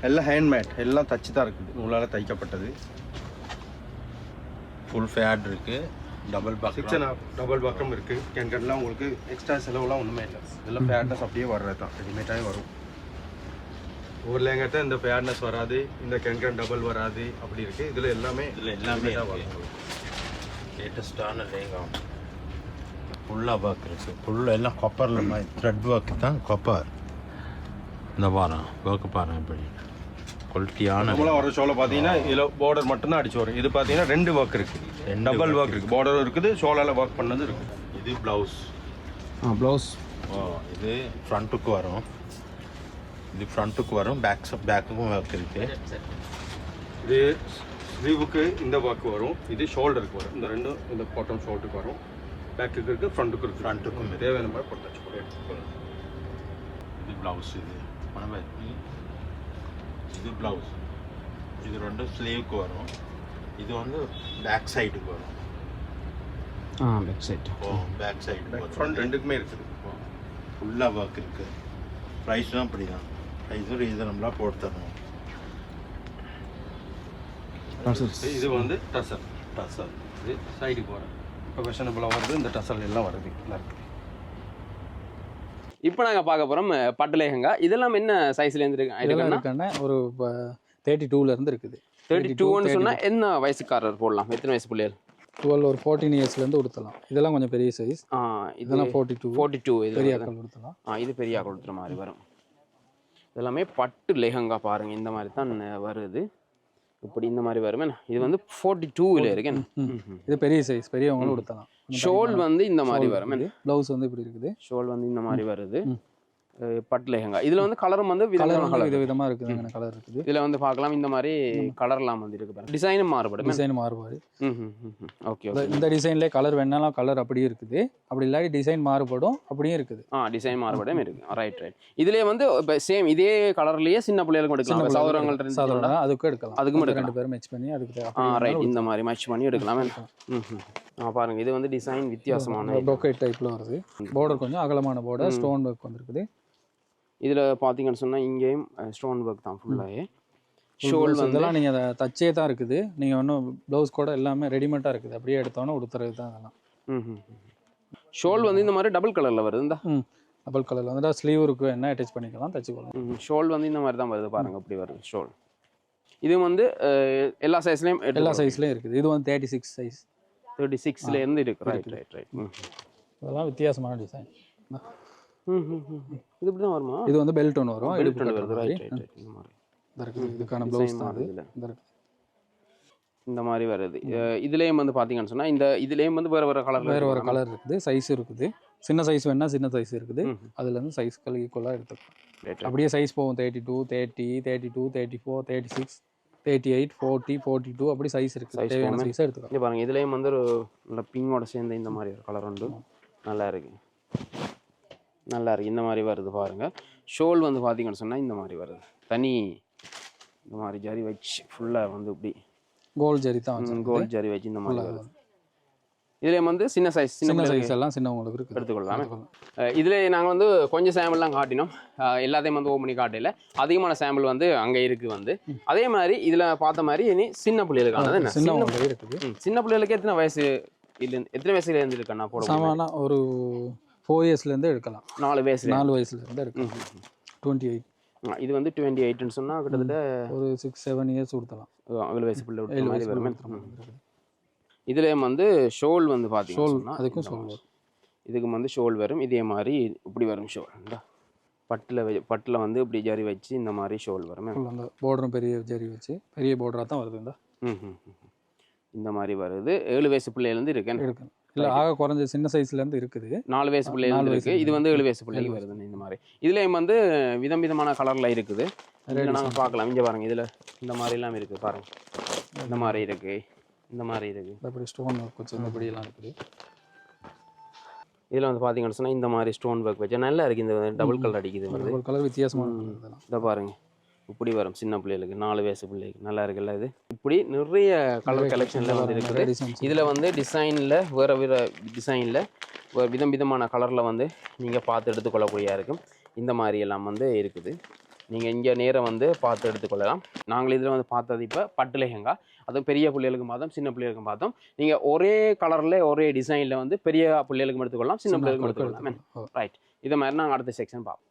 எல்லாம் ஹேண்ட்மேட், எல்லாம் தச்சு தான் இருக்குது, நூலால் தைக்கப்பட்டது. ஃபுல் ஃபேட் இருக்கு, டபுள் டபுள் பக்கம் இருக்குது. கேன்கட்லாம் உங்களுக்கு எக்ஸ்ட்ரா செலவுலாம் ஒன்றுமே இல்லை. இதெல்லாம் ஃபேட்னஸ் அப்படியே வர்றது தான், ரெடிமேட்டாகவே வரும். ஒரு லேங்கட்ட இந்த ஃபேட்னஸ் வராது, இந்த கேன்கட் டபுள் வராது, அப்படி இருக்குது. இதில் எல்லாமே வரும். லேட்டஸ்டான லேங்கா ஃபுல்லாக ஒர்க் இருக்கு. ஃபுல்லாக எல்லாம் காப்பரில் மாதிரி த்ரெட் ஒர்க் தான், காப்பர். இந்த பாரு ஒர்க்கு பாருங்க, இப்படி குவாலிட்டியான நம்மளாம் வர ஷோவில் பார்த்தீங்கன்னா இதில் பார்டர் மட்டும்தான் அடிச்சு வரும். இது பார்த்தீங்கன்னா 2 ஒர்க் இருக்குது, டபுள் ஒர்க் இருக்குது. பார்டரும் இருக்குது, ஷோலால் ஒர்க் பண்ணது இருக்குது. இது ப்ளவுஸ். ப்ளவுஸ் இது ஃப்ரண்ட்டுக்கு வரும், இது ஃப்ரண்ட்டுக்கு வரும், பேக்குக்கும் ஒர்க் இருக்குது. இது ஸ்லீவுக்கு இந்த ஒர்க் வரும், இது ஷோல்டருக்கு வரும். இந்த ரெண்டும் இந்த பாட்டம் ஷோல்டருக்கு வரும், பேக்குக்கு இருக்குது, ஃப்ரண்ட்டுக்கு இருக்குது. ஃப்ரண்ட்டுக்கும் தேவையான மாதிரி போட்டு தச்சு போட்டு. இது ப்ளவுஸ். இது ப்ளவுஸ். இது ரெண்டும் ஸ்லீவுக்கு வரும். இது வந்து பேக் சைடுக்கு வரும். Back side. Back side front ரெண்டுக்குமே இருக்குது. ஃபுல்லாக ஒர்க் இருக்குது. ப்ரைஸும் அப்படி தான், ப்ரைஸும் ரீசனபிளாக போட்டு தரணும். இது வந்து டசல். இது சைடுக்கு வரும். இப்போ ஃபேஷனபுளாக வருது, இந்த டசல் எல்லாம் வருது, நல்லா இருக்குது. இப்போ நாங்கள் பார்க்க போகிறோம் பட்டு லேஹங்கா. இதெல்லாம் என்ன சைஸ்லேருந்து இருக்குன்னா ஒரு 32 இருக்குது. 32ன்னு சொன்னால் என்ன வயசுக்காரர் போடலாம்? எத்தனை வயசு பிள்ளைகள்? 12 ஒரு 14 இயர்ஸ்லேருந்து உடுத்தலாம். இதெல்லாம் கொஞ்சம் பெரிய சைஸ். இதெல்லாம் 42 இது பெரிய ஆக்கள் உடுத்தலாம். இது பெரிய ஆக்கள் உடுத்துற மாதிரி வரும். இதெல்லாமே பட்டு லேஹங்கா பாருங்கள், இந்த மாதிரி தான் வருது. இப்படி இந்த மாதிரி வருமே. இது வந்து 42ல் இருக்கு. இது பெரிய சைஸ், பெரியவங்களும் உடுத்தலாம். ஷோல் வந்து இந்த மாதிரி வரும். ப்ளவுஸ் வந்து இப்படி இருக்குது. ஷோல் வந்து இந்த மாதிரி வருது. பட்டு லேஹங்கா. இதுல வந்து கலரும் வந்து விதவிதமா இருக்குது. கலர் இருக்குது. இதுல வந்து பார்க்கலாம், இந்த மாதிரி கலர்லாம் வந்து இருக்கு பாருங்க. டிசைனும் மாறுபடும். ஓகே. இந்த டிசைன்லேயே கலர் வேணாலும் கலர் அப்படியே இருக்குது, அப்படி இல்லாட்டி டிசைன் மாறுபடும், அப்படியே இருக்குது. டிசைன் மாறுபடும் இருக்கு. ரைட். இதுலயே வந்து சேம் இதே கலர்லயே சின்ன பிள்ளைகளுக்கும் எடுக்கலாம். சகோதரங்கள் அதுக்கும் எடுக்கலாம். அதுக்கும் எடுக்கலாம். 2 பேரும் மேட்ச் பண்ணி அதுக்கு ரைட் இந்த மாதிரி மேட்ச் பண்ணி எடுக்கலாம். பாருங்க, இது வந்து டிசைன் வித்தியாசமான ப்ரோக்கேட் டைப்ல வருது. பார்டர் கொஞ்சம் அகலமான பார்டர், ஸ்டோன் ஒர்க் வந்திருக்குது. இதில் பார்த்தீங்கன்னு சொன்னால் இங்கேயும் ஸ்டோன் ஒர்க் தான் ஃபுல்லாகவே. ஷோல் இதெல்லாம் நீங்கள் அதை தச்சே தான் இருக்குது. நீங்கள் ஒன்றும் ப்ளவுஸ் கூட எல்லாமே ரெடிமேடாக இருக்குது, அப்படியே எடுத்தோன்னே உடுத்துறது தான் அதெல்லாம். ஷோல் வந்து இந்த மாதிரி டபுள் கலரில் வருது. இந்த டபுள் கலரில் வந்துட்டு ஸ்லீவ் இருக்கு, என்ன அட்டாச் பண்ணிக்கலாம், தச்சுக்கலாம். ஷோல் வந்து இந்த மாதிரி தான் வருது பாருங்கள், அப்படி வருது ஷோல். இது வந்து எல்லா சைஸ்லேயும் இருக்குது. இது வந்து 36 சைஸ், 36லேருந்து இருக்கு. ரைட். இதெல்லாம் வித்தியாசமான டிசைன். இது இப்படி தான் வருமா? இது வந்து பெல்ட் ஒன்று வரும், பெல்ட் வருது. ரைட். இதுக்கான ப்ளவுஸ் தான் அது. இந்த மாதிரி வருது. இதுலேயும் வந்து பார்த்தீங்கன்னு சொன்னால் இந்த இதுலேயும் வந்து வேறு கலர் கலர் இருக்குது. சைஸ் இருக்குது. சின்ன சைஸ் வேணால் சின்ன சைஸ் இருக்குது. அதுலேருந்து சைஸ்கள் ஈக்குவலாக எடுத்துக்கலாம். அப்படியே சைஸ் போகும். 32, 30, 32, 34, 36, 38, 40, 42 அப்படி சைஸ் இருக்குது. தேவையான சைஸை எடுத்துக்கலாம். இங்கே பாருங்கள், இதுலேயும் வந்து ஒரு நல்ல பிங்கோட சேர்ந்து இந்த மாதிரி ஒரு கலர் உண்டு. நல்லா இருக்குது. இந்த மாதிரி வருது பாருங்கள். ஷோல் வந்து பார்த்தீங்கன்னு சொன்னால் இந்த மாதிரி வருது. தனி இந்த மாதிரி ஜரி வச்சு ஃபுல்லாக வந்து இப்படி கோல்ட் ஜரி தான், கோல்ட் ஜரி வச்சு இந்த மாதிரி வருது. இதுலேயும் வந்து சின்ன சைஸ் எல்லாம் சின்னவங்களுக்கு இருக்குது, எடுத்துக்கொள்ளலாம். இதில் நாங்கள் வந்து கொஞ்சம் சாம்பிள்லாம் காட்டினோம், எல்லாத்தையும் வந்து ஓப்பன் பண்ணி காட்டையில். அதிகமான சாம்பிள் வந்து அங்கே இருக்குது வந்து. அதே மாதிரி இதில் பார்த்த மாதிரி இனி சின்ன பிள்ளைகளுக்கானது என்ன இருக்குது. சின்ன பிள்ளைகளுக்கு எத்தனை வயசுல இருந்து இருக்கா போட? ஒரு 4 இயர்ஸ்லேருந்து எடுக்கலாம். 4 வயசுலேருந்து எடுக்கலாம். 28. இது வந்து 28ன்னு சொன்னால் கிட்டத்தட்ட ஒரு 6-7 இயர்ஸ் கொடுத்தலாம். 7 வயசு பிள்ளை விட்டு மாதிரி வருமே. இதுலேயும் வந்து ஷோல் வந்து பார்த்தீங்கன்னா அதுக்கும் ஷோல் வரும். இதுக்கு வந்து ஷோல் வரும். இதே மாதிரி இப்படி வரும் ஷோல். பட்டில் வந்து இப்படி ஜரி வச்சு இந்த மாதிரி ஷோல் வரும். அந்த பார்டரும் பெரிய ஜரி வச்சு பெரிய பார்டராக தான் வருது. இந்த மாதிரி வருது. 7 வயசு பிள்ளையிலேருந்து இருக்கு. இல்லை, ஆக குறைஞ்ச சின்ன சைஸ்லேருந்து இருக்குது. 4 வயசு பிள்ளைலேருந்து இருக்குது. இது வந்து 7 வயசு பிள்ளைக்கு வருது. இந்த மாதிரி இதுலேயும் வந்து விதமான கலரில் இருக்குது. இதில் நாங்கள் பார்க்கலாம். இங்கே பாருங்கள், இதில் இந்த மாதிரிலாம் இருக்குது பாருங்கள். இந்த மாதிரி இருக்கு, இந்த மாதிரி இருக்கு. அப்படி ஸ்டோன் ஒர்க் வச்சு இந்த இப்படியெல்லாம் இருக்குது. இதில் வந்து பார்த்தீங்கன்னு சொன்னால் இந்த மாதிரி ஸ்டோன் ஒர்க் வச்சு நல்லா இருக்குது. இந்த டபுள் கலர் அடிக்குது வந்து ஒரு கலர் வித்தியாசமான இதெல்லாம். இதை பாருங்க, இப்படி வரும் சின்ன பிள்ளைகளுக்கு, 4 வயசு பிள்ளைக்கு நல்லா இருக்குல்ல இது. இப்படி நிறைய கலர் கலெக்ஷனில் வந்து இருக்குது. இதில் வந்து டிசைனில் வேறு டிசைனில் விதமான கலரில் வந்து நீங்கள் பார்த்து எடுத்துக்கொள்ளக்கூடியா இருக்கும். இந்த மாதிரி எல்லாம் வந்து இருக்குது. நீங்கள் இங்கே நேரம் வந்து பார்த்து எடுத்துக்கொள்ளலாம். நாங்கள் இதில் வந்து பார்த்தது இப்போ பட்டு லெஹங்கா, அதுவும் பெரிய பிள்ளைகளுக்கும் பார்த்தோம், சின்ன பிள்ளைகளுக்கும் பார்த்தோம். நீங்கள் ஒரே கலரில் ஒரே டிசைனில் வந்து பெரிய பிள்ளைகளுக்கும் எடுத்துக்கொள்ளலாம், சின்ன பிள்ளைகளுக்கும் எடுத்துக்கொள்ளலாம். ரைட், இதை மாதிரி நாங்கள் அடுத்த செக்ஷன் பார்ப்போம்.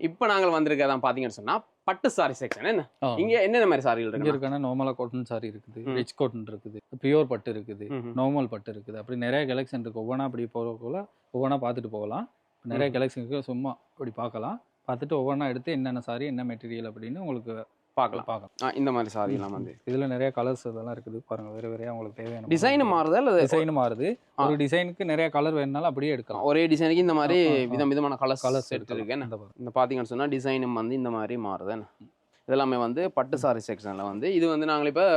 இப்போ நாங்கள் வந்திருக்கதான் பார்த்தீங்கன்னு சொன்னா பட்டு சாரி செக்ஷன். என்ன இங்க என்னென்ன மாதிரி சாரிகள் இங்க இருக்கு? இருக்கான நார்மலா காட்டன் சாரி இருக்குது, ரிச் காட்டன் இருக்குது, பியூர் பட்டு இருக்குது, நார்மல் பட்டு இருக்குது. அப்படி நிறைய கலெக்ஷன் இருக்கு. ஒவ்வொன்றா அப்படி போகக்குள்ள ஒவ்வொன்றா பார்த்துட்டு போகலாம். நிறைய கலெக்ஷன் இருக்கு. சும்மா அப்படி பார்க்கலாம். பார்த்துட்டு ஒவ்வொன்றா எடுத்து என்னென்ன சாரி என்ன மெட்டீரியல் அப்படின்னு உங்களுக்கு பார்க்கலாம். இந்த மாதிரி சாரி எல்லாம் வந்து இதுல நிறைய கலர்ஸ் இதெல்லாம் இருக்குது பாருங்க. வேற வேறையா உங்களுக்கு தேவையான டிசைன் மாறுதா இல்ல டிசைன் மாறுது. ஒரு டிசைனுக்கு நிறைய கலர் வேணும்னாலும் அப்படியே எடுக்கலாம். ஒரே டிசைனுக்கு இந்த மாதிரி விதமான கலர்ஸ் எடுத்துருக்கு. இந்த பாத்தீங்கன்னு சொன்னா டிசைனும் வந்து இந்த மாதிரி மாறுது. இதெல்லாமே வந்து பட்டு சாரி செக்ஷன்ல வந்து இது வந்து நாங்கள் இப்போ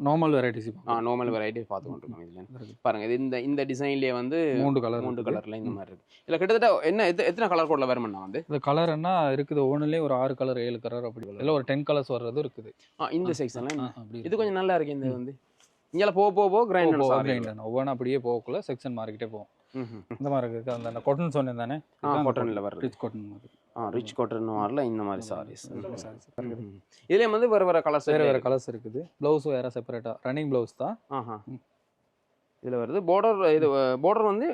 நார்மல் வெரைட்டிஸ் நார்மல் வெரைட்டி பார்த்து கொண்டிருக்கோம். இதுல பாருங்க, இது இந்த டிசைன்லயே வந்து 3 கலர்ல இந்த மாதிரி இருக்கு. இல்ல கிட்டத்தட்ட என்ன எத்தனை கலர் கோட்ல வேற பண்ணா வந்து இந்த கலர் என்ன இருக்குது? ஒவ்வொன்றுலயும் ஒரு 6 கலர் 7 கலர் அப்படி இல்ல ஒரு 10 கலர்ஸ் வர்றது இருக்குது. இந்த செக்ஷன்ல இது கொஞ்சம் நல்லா இருக்கு. இந்த வந்து இங்கே போக கிரைண்ட் ஒவ்வொன்றா அப்படியே போகக்குள்ள செக்ஷன் மாறிக்கிட்டே போகும். இந்த மாதிரி இருக்குது. அந்த காட்டன் சொன்னேன் தானே, காட்டன்ல வர ரிச் காட்டன் மாதிரி. ரிச் காட்டன் வரல இந்த மாதிரி சாரீஸ். இதுல வந்து வேற கலர்ஸ் வேற கலர்ஸ் இருக்குது. ப்ளவுஸ் வேற செப்பரேட்டா ரன்னிங் ப்ளவுஸ் தான். இதுல வருது பார்டர் வந்து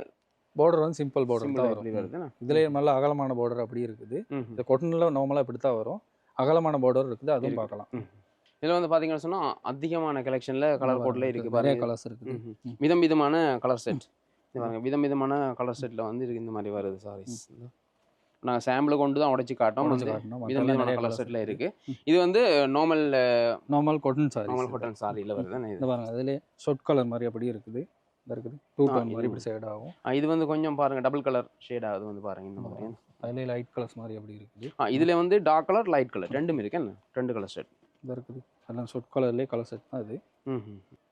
சிம்பிள் பார்டர் தான் வருது. இதுலயே நல்ல அகலமான பார்டர் அப்படி இருக்குது. இந்த காட்டன்ல நார்மலா இப்படி தான் வரும். அகலமான பார்டர் இருக்குது, அதுவும் பார்க்கலாம். இதுல வந்து பாத்தீங்கன்னா சொன்னா அதிகமான கலெக்ஷன்ல கலர் கோட்ல இருக்கு. நிறைய கலர்ஸ் இருக்குது. விதமான கலர் செட் விதமான கலர் செட்ல வந்து இருக்கு. இந்த மாதிரி வருது சாரீஸ். நாங்கள் சாம்பிள் கொண்டு தான் உடைச்சு காட்டோம். விதமான கலர் செட்ல இருக்கு. இது வந்து நார்மல் காட்டன் சாரியில வருது. இது பாருங்க, அதுல ஷார்ட் கலர் மாதிரி அப்படி இருக்குது. இருக்குது டூ டோன் மாதிரி இப்படி ஷேட் ஆகும். இது வந்து கொஞ்சம் பாருங்க டபுள் கலர் ஷேட் ஆகுது வந்து பாருங்க. இந்த மாதிரி அதுல லைட் கலர்ஸ் மாதிரி அப்படி இருக்குது. இதுல வந்து டார்க் கலர் லைட் கலர் ரெண்டும் இருக்கு. என்ன 2 கலர் செட் இது இருக்குது. அதெல்லாம் ஷார்ட் கலர்லேயே கலர் செட் தான் இது.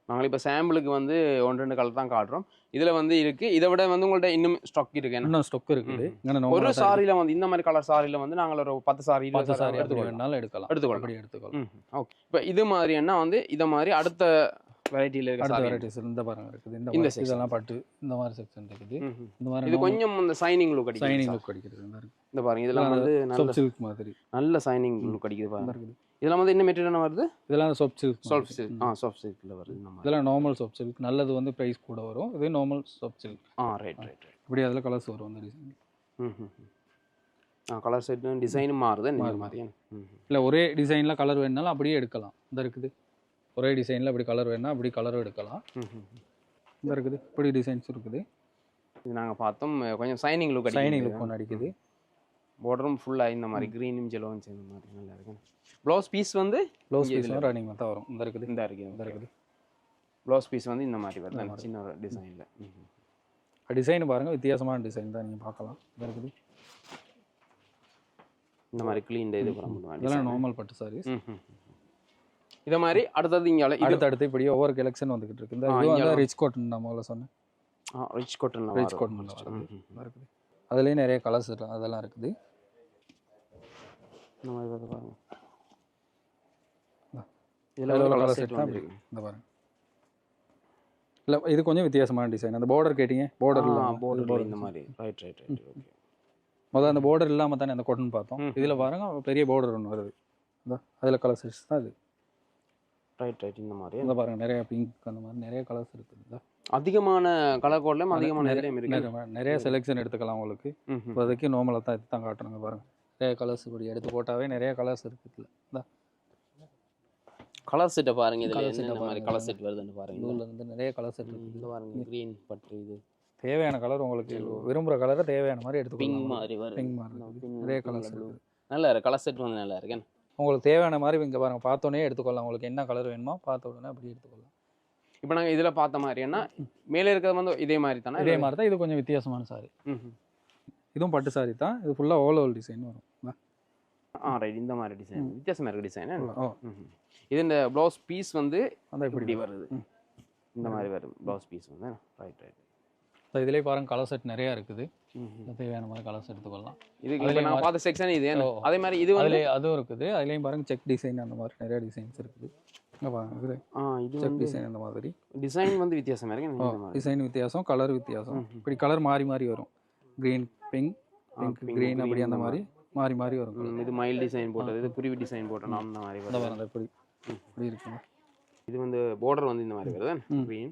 நாங்கள் இப்போ சாம்பிளுக்கு வந்து 1-2 கலர் தான் காட்டுறோம். இதில் வந்து இருக்குது. இதை விட வந்து உங்கள்கிட்ட இன்னும் ஸ்டாக் இருக்குது. இன்னும் ஸ்டாக் இருக்குது. ஒரு சாரியில் வந்து இந்த மாதிரி கலர் சாரியில் வந்து நாங்கள் ஒரு 10 சாரி எடுத்துக்கலாம். ஓகே, இப்போ இது மாதிரி என்ன வந்து இதை மாதிரி அடுத்த வெரைட்டியில் இருக்க வெரைட்டிஸ் இந்த பாருங்க இருக்குது. இந்த இதெல்லாம் பட்டு இந்த மாதிரி செக்ஷன் இருக்குது. இந்த மாதிரி இது கொஞ்சம் இந்த சைனிங் லுக் அடிக்குது. இந்த பாருங்க, இதெல்லாம் வந்து நல்ல சில்க் மாதிரி நல்ல சைனிங் லுக் அடிக்குது பாருங்க. இதெல்லாம் வந்து என்ன மெட்டீரியல் வருது? இதெல்லாம் சாஃப்ட் சில்க். சாஃப்ட் சில்க்ல வருது. இதெல்லாம் நார்மல் சாஃப்ட் சில்க். நல்லது வந்து பிரைஸ் கூட வரும். இது நார்மல் சாஃப்ட் சில்க். ரைட். இப்படி அதில் கலர்ஸ் வரும் அந்த டிசைன். கலர் செட் டிசைனும் மாறுது மாதிரி. இல்லை ஒரே டிசைனில் கலர் வேணுனாலும் அப்படியே எடுக்கலாம். இந்த இருக்குது. ஒரே டிசைனில் அப்படி கலர் வேணுனா அப்படி கலரும் எடுக்கலாம். இந்த இருக்குது. இப்படி டிசைன்ஸ் இருக்குது. இது நாங்கள் பார்த்தோம். கொஞ்சம் சைனிங் லுக் ஒன்று அடிக்குது. பார்டரும் ஃபுல்லாக இந்த மாதிரி க்ரீனும் ஜெலோவும் சேர்ந்த மாதிரி நல்லா இருக்கு. ப்ளவுஸ் பீஸ் வந்து ரன்னிங் தான் வரும். இந்த இருக்குது. ப்ளவுஸ் பீஸ் வந்து இந்த மாதிரி வருது சின்ன ஒரு டிசைனில். டிசைன் பாருங்கள், வித்தியாசமான டிசைன் தான் நீங்கள் பார்க்கலாம். இந்த இருக்குது. இந்த மாதிரி க்ளீன் இது இதெல்லாம் நார்மல் பட்டு சாரீஸ். இதை மாதிரி அடுத்தது இங்கே அடுத்து இப்படி ஒவ்வொரு கலெக்ஷன் வந்துகிட்டு இருக்கு. இந்த ரிச் காட்டன் நான் முதல்ல சொன்னேன். ரிச் காட்டன் இருக்குது. அதுலேயே நிறைய கலர்ஸ் அதெல்லாம் இருக்குது. இந்த மாதிரி பாருங்க, கலர் செட் தான் இருக்கு. இந்த பாருங்க, இல்லை இது கொஞ்சம் வித்தியாசமான டிசைன். அந்த பார்டர் கேட்டிங்க, பார்டர் இந்த மாதிரி. ரைட். ஓகே, முதல்ல அந்த பார்டர் இல்லாமல் தானே அந்த காட்டன் பார்த்தோம். இதில் பாருங்க பெரிய பார்டர் ஒன்று வருது. அதில் கலர் செட்ஸ் தான் இது. ரைட். இந்த மாதிரி இந்த பாருங்க, நிறைய பிங்க் அந்த மாதிரி நிறைய கலர்ஸ் இருக்குது. அதிகமான கலர் கோட்லையும் அதிகமான நிறைய செலெக்ஷன் எடுத்துக்கலாம் உங்களுக்கு. இப்போதைக்கு நார்மலாக தான் இது தான் காட்டுறாங்க பாருங்க. நிறைய கலர்ஸ் இப்படி எடுத்து போட்டாவே நிறைய கலர்ஸ் இருக்குது. இந்த கலர் செட்டை பாருங்க. இதில் என்ன மாதிரி கலர் செட் வருதுன்னு பாருங்க. இதில் இருந்து நிறைய கலர் செட் இருக்குது பாருங்க. க்ரீன் பட்டு இது தேவையான கலர் உங்களுக்கு விரும்புகிற கலரை தேவையான மாதிரி எடுத்துக்கலாம். பிங்க் மாதிரி வருது. பிங்க் மாதிரி நிறைய கலர்ஸ் இருக்குது. நல்லா இருக்கு. கலர் செட் வந்து நல்லா இருக்கேன். உங்களுக்கு தேவையான மாதிரி இங்கே பாருங்கள், பார்த்தோன்னே எடுத்துக்கொள்ளலாம். உங்களுக்கு என்ன கலர் வேணுமோ பார்த்த உடனே அப்படி எடுத்துக்கொள்ளலாம். இப்போ நாங்கள் இதில் பார்த்த மாதிரின்னா மேலே இருக்கிறது வந்து இதே மாதிரி தானே? இதே மாதிரி தான். இது கொஞ்சம் வித்தியாசமான சாரி. இதுவும் பட்டு சாரி தான். இது ஃபுல்லாக ஓவல் டிசைன் வரும். ரைட், இந்த மாதிரி டிசைன் வித்தியாசமாக இருக்குது டிசைன். ஓ இது இந்த ப்ளவுஸ் பீஸ் வந்து அந்த இப்படி இப்படி வருது, இந்த மாதிரி வரும் ப்ளவுஸ் பீஸ் வந்து. Right right. இதிலே பாருங்க கலர் செட் நிறையா இருக்குது. தேவையான மாதிரி கலர்ஸ் எடுத்துக்கொள்ளலாம். இதுக்கு நான் பார்த்த செக்ஷன் இது. அதே மாதிரி இது வந்து அதிலே அதுவும் இருக்குது. அதுலேயும் பாருங்க செக் டிசைன் அந்த மாதிரி நிறைய டிசைன்ஸ் இருக்குது. இங்கே பாருங்க இது செக் டிசைன் அந்த மாதிரி டிசைன் வந்து வித்தியாசமாக இருக்கு. டிசைன் வித்தியாசம், கலர் வித்தியாசம். இப்படி கலர் மாறி மாறி வரும். க்ரீன் பிங்க், பிங்க் க்ரீன், அப்படி அந்த மாதிரி மாறி மாறி வரும். இது மயில் டிசைன் போட்டது, இது குருவி டிசைன் போட்டோம் அந்த மாதிரி அந்த பாருங்க இப்படி இப்படி இருக்குங்க. இது வந்து பார்டர் வந்து இந்த மாதிரி வருது, க்ரீன்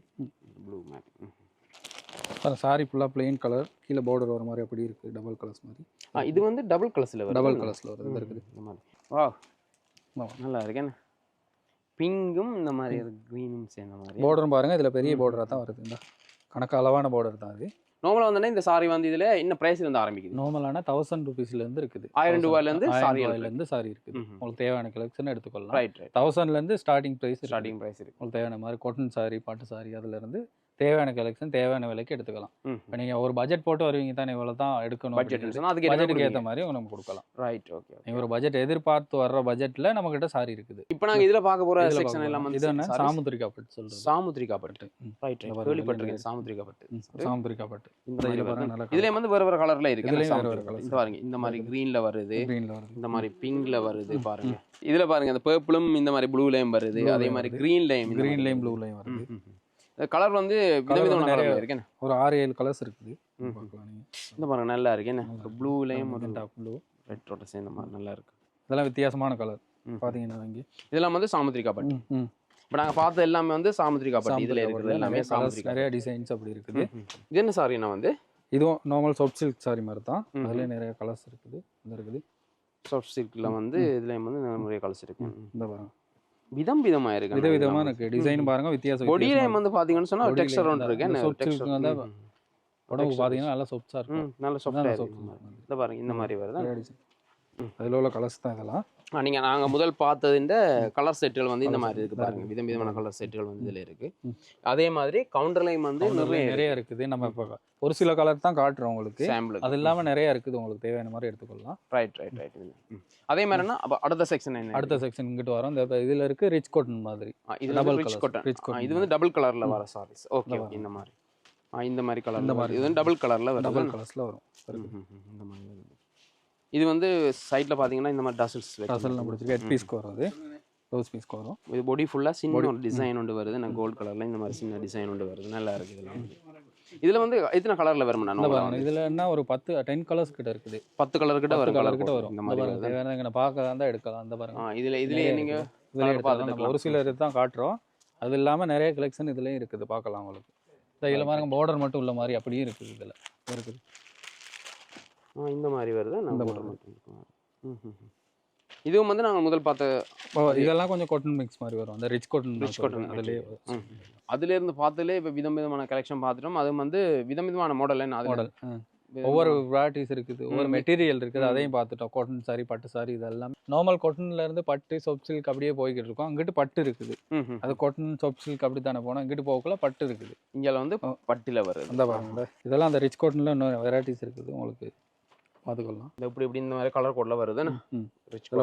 ப்ளூ மாதிரி. சாரி ஃபுல்லாக பிளெயின் கலர், கீழே பார்டர் வர மாதிரி அப்படி இருக்குது. டபுள் கலர்ஸ் மாதிரி. இது வந்து டபுள் கலர்ஸில் வருது. டபுள் கலர்ஸில் வருது. இது இருக்குது இந்த மாதிரி. வா நல்லா இருக்கேன். பிங்கும் இந்த மாதிரி க்ரீனும் சேர்ந்த மாதிரி. பார்டரும் பாருங்கள் இதில் பெரிய பார்டராக தான் வருது. இந்த கணக்கு அளவான பார்டர் தான் அது. நார்மலாக வந்து இந்த சாரி வந்து இதில் என்ன ப்ரைஸ் இருந்து ஆரம்பிக்குது? நார்மலான 1000 ருபீஸ்லேருந்து இருக்குது. 1000 ரூபாயிலேருந்து சாரி சாரி இருக்குது. உங்களுக்கு தேவையான கலெக்ஷன் எடுத்துக்கொள்ளலாம். Right right. 1000லேருந்து ஸ்டார்டிங் ப்ரைஸ் இருக்கு. உங்களுக்கு தேவையான மாதிரி காட்டன் சாரி, பட்டு சாரி, அதுலேருந்து தேவையான கலெக்ஷன் தேவையான விலைக்கு எடுத்துக்கலாம். இப்போ நீங்கள் ஒரு பட்ஜெட் போட்டு வருவீங்க தானே, இவ்வளோ தான் எடுக்கணும் பட்ஜெட்டுக்கு ஏற்ற மாதிரி நம்ம கொடுக்கலாம். Right okay. நீங்கள் ஒரு பட்ஜெட் எதிர்பார்த்து வர்ற பட்ஜெட்டில் நம்மக்கிட்ட சாரி இருக்குது. இப்போ நாங்கள் இதில் பார்க்க போகிற செக்ஷன் எல்லாம் வந்து இது என்ன சாமுத்திரிகா பட்டு சொல்கிறது. சாமுத்திரிகா பட்டு. Right right. கேள்விப்பட்டிருக்கேன் சாமுத்திரிகா பட்டு. சாமுத்திரிகா பட்டு. இதுல வந்து வேற வேற கலர்ல இருக்கு. இந்த பாருங்க இந்த மாதிரி கிரீன்ல வருது, இந்த மாதிரி பிங்க்ல வருது பாருங்க. இதுல பாருங்க இந்த பர்பிளும் இந்த மாதிரி ப்ளூலயும் வருது, அதே மாதிரி கிரீன்லயும் ப்ளூலயும் வருது. கலர் வந்து விதவிதமான கலர்ல இருக்கு. ஒரு 6-7 கலர்ஸ் இருக்குது. இந்த பாருங்க நல்லா இருக்கு. என்ன ப்ளூலயும் டார்க் ப்ளூ ரெட்டோட சேர்ந்த மாதிரி நல்லா இருக்கு. இதெல்லாம் வித்தியாசமான கலர் பாத்தீங்கன்னா இங்க இதெல்லாம் வந்து சாமுத்திரிகா பட்டு. இப்போ நாங்கள் பார்த்த எல்லாமே வந்து சாமுத்திரிகா பட்டு. இதில் இருக்குது எல்லாமே சாமுத்திரிகா, நிறைய டிசைன்ஸ் அப்படி இருக்குது. இது என்ன சாரினா வந்து இதுவும் நார்மல் சாஃப்ட் சில்க் சாரி மாதிரி தான். அதுலேயே நிறைய கலர்ஸ் இருக்குது. இந்த இருக்குது சாஃப்ட் சில்கில் வந்து இதுலேயும் வந்து நிறைய கலர்ஸ் இருக்கு. இந்த பாருங்க விதம் விதமாக இருக்கு. விதவிதமாக இருக்கு. டிசைன் பாருங்க வித்தியாசம். பொடியிலேயும் வந்து பார்த்தீங்கன்னா சொன்னால் டெக்ஸ்டர் ஒன்று இருக்கு. உடம்பு பார்த்தீங்கன்னா நல்லா சாஃப்டாக இருக்கும். நல்ல சாஃப்டாக இருக்கும். இந்த பாருங்க இந்த மாதிரி வருது. அதில் உள்ள கலர்ஸ் தான் இதெல்லாம். நாங்கள் முதல் பார்த்ததுன்ற கலர் செட்டுகள் வந்து இந்த மாதிரி இருக்குது பாருங்க. விதவிதமான கலர் செட்டுகள் வந்து இதில் இருக்குது. அதே மாதிரி கவுண்டர்லையும் வந்து நிறைய இருக்குது. நம்ம இப்போ ஒரு சில கலர் தான் காட்டுறோம் உங்களுக்கு சாம்பிள். அது இல்லாமல் நிறைய இருக்குது. உங்களுக்கு தேவையான மாதிரி எடுத்துக்கொள்ளலாம். Right right right. அதே மாதிரினா அப்போ அடுத்த செக்ஷன் என்ன? அடுத்த செக்ஷன் இங்கிட்டு வரோம். இந்த இதில் இருக்குது ரிச் காட்டன் மாதிரி. இது டபுள் ரிச் காட்டன். இது வந்து டபுள் கலரில் வர சாரீஸ். Okay okay. இந்த மாதிரி இந்த மாதிரி கலர், இந்த மாதிரி இது வந்து டபுள் கலரில் வரும். டபுள் கலர்ஸில் வரும். இந்த மாதிரி இது வந்து சைடில் பார்த்தீங்கன்னா இந்த மாதிரி டசல்ஸ் பிடிச்சிருக்கு. ஹெட் பீஸ்க்கு வரும், அது ப்ளவுஸ் பீஸ்க்கு வரும். இது பாடி ஃபுல்லாக சின்ன ஒரு டிசைன் ஒன்று வருது. நான் கோல்டு கலரில் இந்த மாதிரி சின்ன டிசைன் ஒன்று வருது. நல்லா இருக்குது. இதெல்லாம் இதில் வந்து எத்தனை கலரில் வரும்? இதில் என்ன ஒரு 10 கலர்ஸ் கிட்ட இருக்குது. 10 கலர் கிட்ட வரும். கலர் கிட்ட வரும். இந்த மாதிரி தேவையான பார்க்க தான் எடுக்கலாம். அந்த பாருங்க இதுலேயே நீங்கள் பார்த்துட்டு ஒரு சிலர் தான் காட்டுறோம். அது இல்லாமல் நிறைய கலெக்ஷன் இதுலேயும் இருக்குது. பார்க்கலாம் உங்களுக்கு. இதில் பாருங்க பார்டர் மட்டும் உள்ள மாதிரி அப்படியே இருக்குது. இதில் இருக்குது இந்த மாதிரி வருது. இதுவும் வந்து நாங்கள் முதல் பார்த்த இதெல்லாம் கொஞ்சம் காட்டன் மிக்ஸ் மாதிரி வரும். அந்த ரிச் காட்டன் அதுலேயே அதுலேருந்து பார்த்துலே இப்போ விதவிதமான கலெக்ஷன் பார்த்துட்டோம். அது வந்து விதவிதமான மாடல். மாடல் ஒவ்வொரு வெரைட்டிஸ் இருக்குது, ஒவ்வொரு மெட்டீரியல் இருக்குது. அதையும் பார்த்துட்டோம். காட்டன் சாரி, பட்டு சாரி, இதெல்லாம் நார்மல் காட்டன்ல இருந்து பட்டு சாஃப்ட் சில்க் அப்படியே போய்கிட்டு இருக்கோம். அங்கிட்டு பட்டு இருக்குது. அது காட்டன் சாஃப்ட் சில்க் அப்படி தானே போனோம். இங்கிட்டு போகக்குள்ள பட்டு இருக்குது. இங்கே வந்து பட்டில் வருது. அந்த பாருங்க இதெல்லாம் அந்த ரிச் காட்டன்ல இன்னும் வெரைட்டிஸ் இருக்குது. உங்களுக்கு பார்த்துக்கலாம். இப்படி இப்படி இந்த மாதிரி கலர் கோட்ல வருது.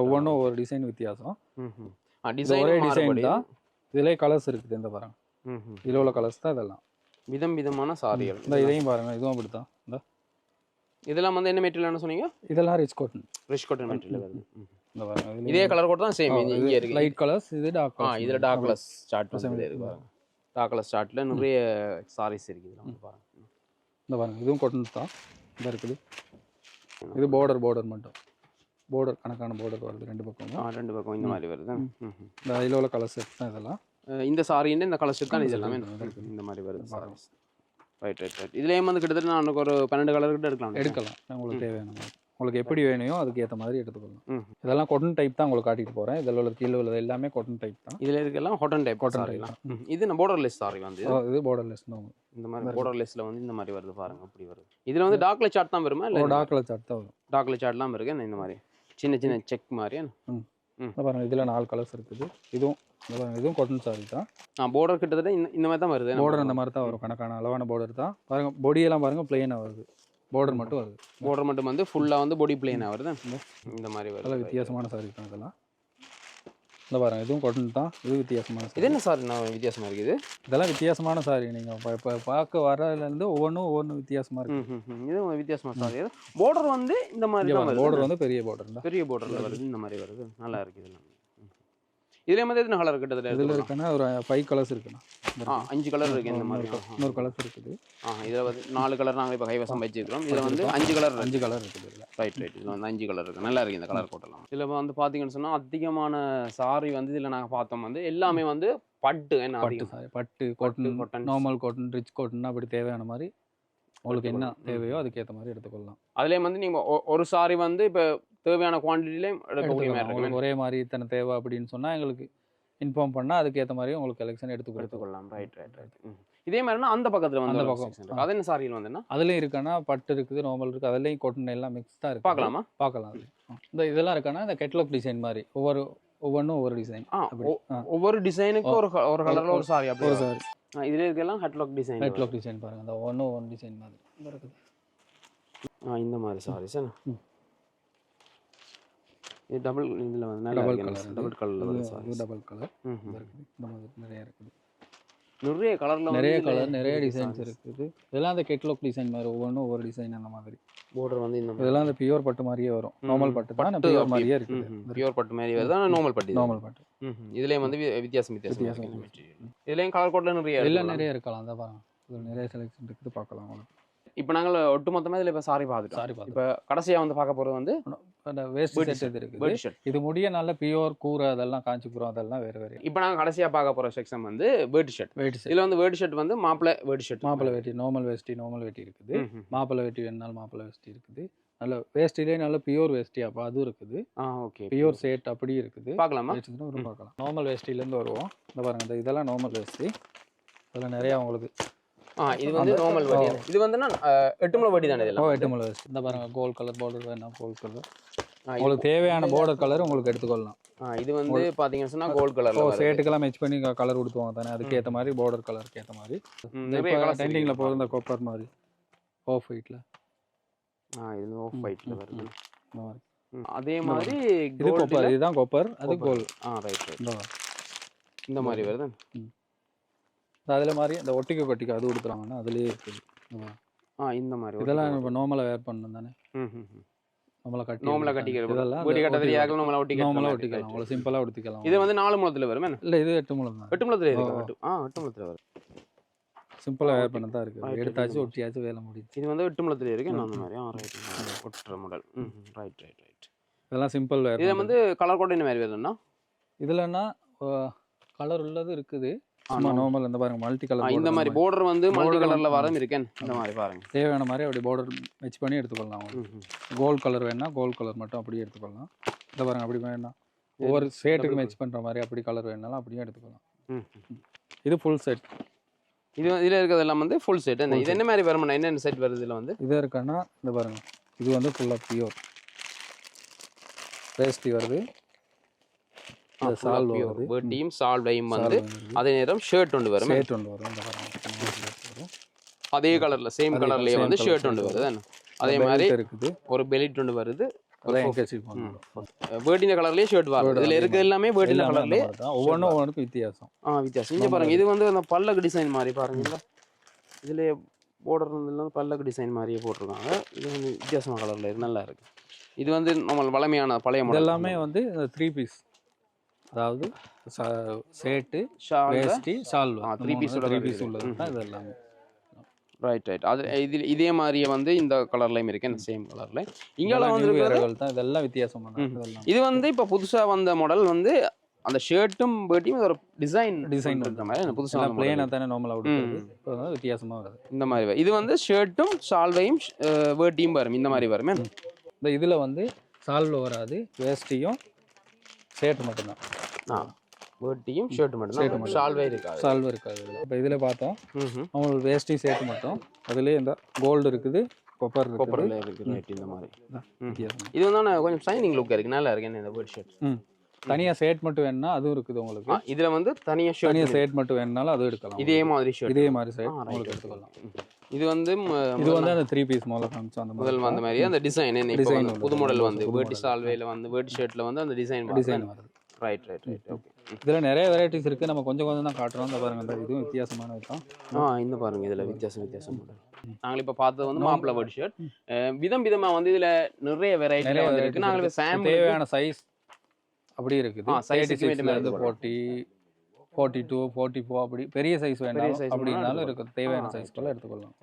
ஒவ்வொன்றும் ஒவ்வொரு டிசைன் வித்தியாசம். ஒரே டிசைன் தான். இதுலேயே கலர்ஸ் இருக்குது. இந்த பாருங்க இதில் உள்ள கலர்ஸ் தான் இதெல்லாம். விதம் விதமான சாரிகள். இந்த இதையும் பாருங்க. இதுவும் அப்படித்தான். இந்த இதெல்லாம் வந்து என்ன மெட்டீரியல்னு சொன்னீங்க? இதெல்லாம் rich cotton. Rich cotton material வருது. இந்த பாருங்க இதே கலர் கோட் தான் சேம். இங்கே இருக்கு லைட் கலர்ஸ். இது டார்க் கலர்ஸ். இதுல டார்க் கலர்ஸ் ஸ்டார்ட் வந்து இருக்கு பாருங்க. டார்க் கலர் ஸ்டார்ட்ல நிறைய சாரீஸ் இருக்கு. இதெல்லாம் பாருங்க. இந்த பாருங்க இதுவும் காட்டன் தான். இந்த இருக்குது. இது பார்டர் மட்டும். பார்டர் கணக்கான பார்டர் வருது ரெண்டு பக்கமும். ரெண்டு பக்கம் இந்த மாதிரி வருது. இந்த இதில் உள்ள கலர் செட் தான் இதெல்லாம். இந்த சாரின்னு இந்த கலர் செட் தான் இது எல்லாமே இந்த மாதிரி வருது சாரீஸ். Right right right. இதுலேயும் வந்து கிட்டத்தட்ட நான் ஒரு 12 கலர் கிட்ட எடுக்கலாம். உங்களுக்கு தேவையான மாதிரி உங்களுக்கு எப்படி வேணுமோ அதுக்கு ஏற்ற மாதிரி எடுத்துக்கலாம். இதெல்லாம் காட்டன் டைப் தான் உங்களுக்கு காட்டிட்டு போகிறேன். இதில் உள்ள கீழே உள்ளது எல்லாமே காட்டன் டைப் தான். இதில் இருக்கலாம் காட்டன் டைப். இது நான் பார்டர்லெஸ் சாரி வந்து. இது பார்டர்லெஸ் தான். இந்த மாதிரி பார்டர்லெஸ்ல வந்து இந்த மாதிரி வருது பாருங்க. அப்படி வருது. இதில் வந்து டார்க்ல சார்ட் தான் வருமா? இல்லை டார்க்ல சார்ட் தான் வரும். டார்க்ல சார்ட்லாம் இருக்கு. இந்த மாதிரி சின்ன சின்ன செக் மாதிரி. பாருங்க இதில் 4 கலர்ஸ் இருக்குது. இதுவும் காட்டன் சாரி தான். பார்டர் கிட்டத்தட்ட இந்த மாதிரி தான் வருது. பார்டர் அந்த மாதிரி தான் வரும். கணக்கான அளவான பார்டர் தான். பாருங்க பொடியெல்லாம் பாருங்க பிளெயினாக வருது. பார்டர் மட்டும் வருது. பார்டர் மட்டும் வந்து ஃபுல்லா வந்து பாடி பிளேனா வருது. இந்த மாதிரி நல்ல வருது. வித்தியாசமான சாரி தான் இதெல்லாம். இந்த பாருங்க இதுவும் காட்டன் தான். இது வித்தியாசமான இது என்ன சார் நான் வித்தியாசமா இருக்குது? இதெல்லாம் வித்தியாசமான சாரி. நீங்கள் இப்போ பார்க்க வரதுலேருந்து ஒவ்வொன்றும் வித்தியாசமாக இருக்குது. இது வித்தியாசமா சார். பார்டர் வந்து இந்த மாதிரி தான் வருது. பார்டர் வந்து பெரிய பார்டர் தான். பெரிய பார்டர்ல வருது. இந்த மாதிரி வருது. நல்லா இருக்கு இதெல்லாம். இதுல வந்து எத்தனை கலர் கிட்டத்தட்ட? இதில் இருக்குன்னா ஒரு 5 கலர்ஸ் இருக்குண்ணா. 5 கலர் இருக்கு இந்த மாதிரி. இன்னொரு கலர்ஸ் இருக்குது. இதில் வந்து 4 கலர் நாங்கள் இப்போ கைவசம் வச்சிருக்கிறோம். இதில் வந்து 5 கலர் 5 கலர் இருக்குது இதில். ரைட். இதில் வந்து 5 கலர் இருக்குது. நல்லா இருக்குது இந்த கலர் கோட்டெல்லாம். இதில் வந்து பார்த்தீங்கன்னு சொன்னால் அதிகமான சாரி வந்து இதில் நாங்கள் பார்த்தோம் வந்து எல்லாமே வந்து பட்டு. என்ன பட்டு சாரி, பட்டு cotton, normal cotton, rich cotton, அப்படி தேவையான மாதிரி உங்களுக்கு என்ன தேவையோ அதுக்கேற்ற மாதிரி எடுத்துக்கொள்ளலாம். அதுலேயே வந்து நீங்கள் ஒரு சாரி வந்து இப்போ தேவையான குவான்டிட்டிலையும் எடுக்கக்கூடிய மாதிரி உங்களுக்கு ஒரே மாதிரி இத்தனை தேவை அப்படின்னு சொன்னால் எங்களுக்கு இன்ஃபார்ம் பண்ணால் அதுக்கேற்ற மாதிரி உங்களுக்கு கலெக்ஷன் எடுத்துக்கொள்ளலாம். ரைட். இதே மாதிரினா அந்த பக்கத்தில் வந்து அந்த பக்கம் அது என்ன சாரியில் வந்துன்னா அதுலேயும் இருக்குன்னா பட்டு இருக்குது, நார்மல் இருக்குது, அதுலேயும் காட்டன் எல்லாம் மிக்ஸ் தான் இருக்குது. பார்க்கலாமா? பார்க்கலாம். அது இதெல்லாம் இருக்கான்னா இந்த கேட்டலாக் டிசைன் மாதிரி ஒவ்வொன்றும் ஒவ்வொரு டிசைன். ஒவ்வொரு டிசைனுக்கும் ஒரு கலரில் ஒரு சாரி அப்படி ஒரு சாரி. இதில் இருக்கலாம் ஹெட்லாக் டிசைன் பாருங்கள். அந்த ஒன் டிசைன் மாதிரி இருக்குது. இந்த மாதிரி சாரி சார். இது டபுள் இதில் வந்து டபுள் கலரில் வருது சார். இது டபுள் கலர் இருக்குது. இந்த மாதிரி நிறைய இருக்குது. நிறைய கலரில் நிறைய டிசைன்ஸ் இருக்குது. இதெல்லாம் அந்த கேட்டலாக் டிசைன் மாதிரி ஒவ்வொன்றும் ஒவ்வொரு டிசைன் அந்த மாதிரி. பார்டர் வந்து இந்த இதெல்லாம் அந்த பியூர் பட்டு மாதிரியே வரும். நார்மல் பட்டு தான் பியூர் மாதிரியே இருக்குது. பியூர் பட்டு மாதிரி வருது. ஆனால் நார்மல் பட்டு. இதுலேயும் வந்து வித்தியாசம். இதுலேயும் கலர் கோட்டில் நிறைய இருக்கலாம். அந்த பாருங்க இதில் நிறைய செலெக்ஷன் இருக்குது, பார்க்கலாம் உங்களுக்கு. இப்போ நாங்கள் ஒட்டுமொத்தமாக இதில் இப்போ சாரி பார்த்துட்டோம். இப்போ கடைசியாக வந்து பார்க்க போகிறது வந்து வேஸ்ட் செட் இருக்குது. இது முடிய நல்ல பியூர் கூரை அதெல்லாம் காஞ்சிபுரம் அதெல்லாம் வேறு. இப்போ நாங்கள் கடைசியாக பார்க்க போகிற செக்ஷன் வந்து வேட்டி ஷர்ட். இதில் வந்து வேட்டி ஷர்ட் வந்து மாப்பிள்ளை வேட்டி, நார்மல் வேட்டி இருக்குது. மாப்பிள்ளை வேட்டி வேணுனாலும் மாப்பிள்ளை வேஷ்டி இருக்குது. நல்ல வேஸ்டிலே நல்ல பியூர் வேஷ்டி அப்போ அதுவும் இருக்குது. ஓகே. பியூர் செட் அப்படி இருக்குது. பார்க்கலாமா? பார்க்கலாம். நார்மல் வேஷ்டிலேருந்து வருவோம். இந்த பாருங்க இதெல்லாம் நார்மல் வேஷ்டி. இதெல்லாம் நிறையா உங்களுக்கு. இது வந்து நார்மல் வேட்டி. இது வந்து 8 முளை வேட்டி தானே? இதெல்லாம் 8 முளை வேஷ்டி. இந்த பாருங்க கோல்ட் கலர் பார்டர் வேணா கோல்ட் கலர். உங்களுக்கு தேவையான பார்டர் கலர் உங்களுக்கு எடுத்துக்கொள்ளலாம். இது வந்து பாத்தீங்கன்னா சொன்னா கோல்ட் கலர். சேட்டுக்கெல்லாம் மேட்ச் பண்ணி கலர் கொடுத்துவாங்க தானே, அதுக்கு ஏற்ற மாதிரி பார்டர் கலருக்கு ஏற்ற மாதிரி. நிறைய கலர் ட்ரெண்டிங்ல போற இந்த காப்பர் மாதிரி ஆஃப் ஒயிட்ல. இது ஆஃப் ஒயிட்ல வருது. அதே மாதிரி இது காப்பர், இதுதான் காப்பர், அது கோல்ட். ரைட். இந்த மாதிரி வருது. அதில் மாதிரி இந்த ஒட்டிக்க அது கொடுத்துறாங்கன்னா அதுலேயே இருக்குது. இந்த மாதிரி இதெல்லாம் இப்போ நார்மலாக வேர் பண்ணணும் தானே. நார்மலாக கட்டிக்கலாம். இதெல்லாம் நார்மலாக ஒட்டிக்கலாம். அவ்வளோ சிம்பிளாக ஒட்டிக்கலாம். இது வந்து 4 முழத்தில் வரும். இல்லை இது 8 முழம் தான். 8 முழத்தில் இருக்கு. 8 முழத்தில் வரும். சிம்பிளாக வேர் பண்ண தான் இருக்குது. எடுத்தாச்சு ஒட்டியாச்சு வேலை முடியுது. இது வந்து 8 முழத்தில் இருக்கு. அந்த மாதிரி ஒட்டுற மாடல். ரைட். இதெல்லாம் சிம்பிள் வேர். இதில் வந்து கலர் கோட் என்ன மாதிரி வருதுன்னா இதுலன்னா கலர் உள்ளது இருக்குது. நார்மல் இந்த பாருங்க மல்டி கலர். இந்த மாதிரி பார்டர் வந்து மல்டி கலர்ல வரதும் இருக்கேன். இந்த மாதிரி பாருங்க தேவையான மாதிரி அப்படி பார்டர் மேட்ச் பண்ணி எடுத்துக்கலாம். கோல்ட் கலர் வேணா கோல்ட் கலர் மட்டும் அப்படியே எடுத்துக்கலாம். இந்த பாருங்க அப்படி வேணாம் ஒவ்வொரு சேட்டுக்கு மேட்ச் பண்ற மாதிரி அப்படி கலர் வேணாலும் அப்படியே எடுத்துக்கலாம். இது ஃபுல் செட். இதுல இருக்கிறதெல்லாம் வந்து ஃபுல் செட். இது என்ன மாதிரி வரும்னா என்னென்ன செட் வருது இதுல வந்து? இது இருக்கான்னா இந்த பாருங்க இது வந்து ஃபுல்லா பியூர் வேஷ்டி வருது. வேட்டியும் சால்வையும் வந்து அதே நேரம் ஷர்ட் ஒன்று வரும். அதே கலர்ல சேம் கலர்லயே வந்து ஷர்ட் ஒன்று வருது. அதே மாதிரி இருக்குது ஒரு பெல்ட் ஒன்று வருது. வேட்டின கலர்லயே ஷர்ட் வரும். இதுல இருக்கிறது எல்லாமே வேட்டின கலர்லயே. ஒவ்வொன்றும் வித்தியாசம். வித்தியாசம். இங்க பாருங்க இது வந்து அந்த பல்லக்கு டிசைன் மாதிரி பாருங்க. இதுல பார்டர் வந்து பல்லக்கு டிசைன் மாதிரியே போட்டிருக்காங்க. இது வந்து வித்தியாசமான கலர்ல இருக்கு. நல்லா இருக்கு. இது வந்து நம்ம வளமையான பழைய மாடல். எல்லாமே வந்து 3 பீஸ். அதாவது சேட்டு வேஷ்டி சால்வ் 3 பீஸ் உள்ளது தான் இது எல்லாமே. ரைட். அது இதே மாதிரியே வந்து இந்த கலர்லயும் இருக்கு. இந்த சேம் கலர்ல இங்கெல்லாம் வந்து தான் இதெல்லாம் வித்தியாசமான. இது வந்து இப்ப புதுசா வந்த மாடல் வந்து அந்த ஷர்ட்டும் வேட்டியும் ஒரு டிசைன் இருக்கிற மாதிரி புதுசா பிளேனா தானே நார்மலா விடுறது. இப்போ வித்தியாசமா வருது. இந்த மாதிரி இது வந்து ஷர்ட்டும் சால்வையும் வேட்டியும் வரும். இந்த மாதிரி வரும். இந்த இதுல வந்து சால்வ் வராது, வேஷ்டியும் ஷர்ட் மட்டும்தான். வேட்டியும் ஷர்ட் மட்டும். சால்வே இருக்காது. இப்போ இதில் பார்த்தோம் அவங்களுக்கு வேஷ்டி ஷர்ட் மட்டும். அதுலேயே இந்த கோல்டு இருக்குது, கொப்பர் இருக்குது. இந்த மாதிரி இது வந்து கொஞ்சம் ஷைனிங் லுக் இருக்கு. நல்லா இருக்கு இந்த வேர்ட் ஷர்ட். தனியாக ஷர்ட் மட்டும் வேணும்னா அதுவும் இருக்குது உங்களுக்கு. இதில் வந்து தனியாக ஷர்ட் மட்டும் வேணும்னாலும் அதுவும் எடுக்கலாம். இதே மாதிரி ஷர்ட் உங்களுக்கு எடுத்துக்கலாம். இது வந்து இது வந்து அந்த 3 பீஸ் மாடல் காமிச்சோம் அந்த முதல் வந்த மாதிரி அந்த டிசைன் இப்போ Design வந்து புது உள்ளது. மாடல் வந்து புது வேர்ட்டி model. சால்வேல வந்து வேர்ட்டி ஷர்ட்ல வந்து அந்த டிசைன் டிசைன் வருது. Right right right okay. இதில் நிறைய வெரைட்டிஸ் இருக்குது, நம்ம கொஞ்சம் கொஞ்சம் தான் காட்டுறோம். இந்த பாருங்க, இந்த இதுவும் வித்தியாசமானது தான். இந்த பாருங்க இதில் வித்தியாசம் மாடல். நாங்கள் இப்போ பார்த்தது வந்து மாப்பிள வேர்ட்டி ஷர்ட். விதமா வந்து இதில் நிறைய வெரைட்டி வந்து இருக்கு. நாங்கள் சாம்பிள் தேவையான சைஸ் அப்படி இருக்குது. size 36 ல இருந்து 40, 42, 44 அப்படி பெரிய சைஸ் வேண்டாம் size அப்படின்னாலும் இருக்குது. தேவையான சைஸ்க்குள்ள எடுத்துக்கொள்ளலாம்.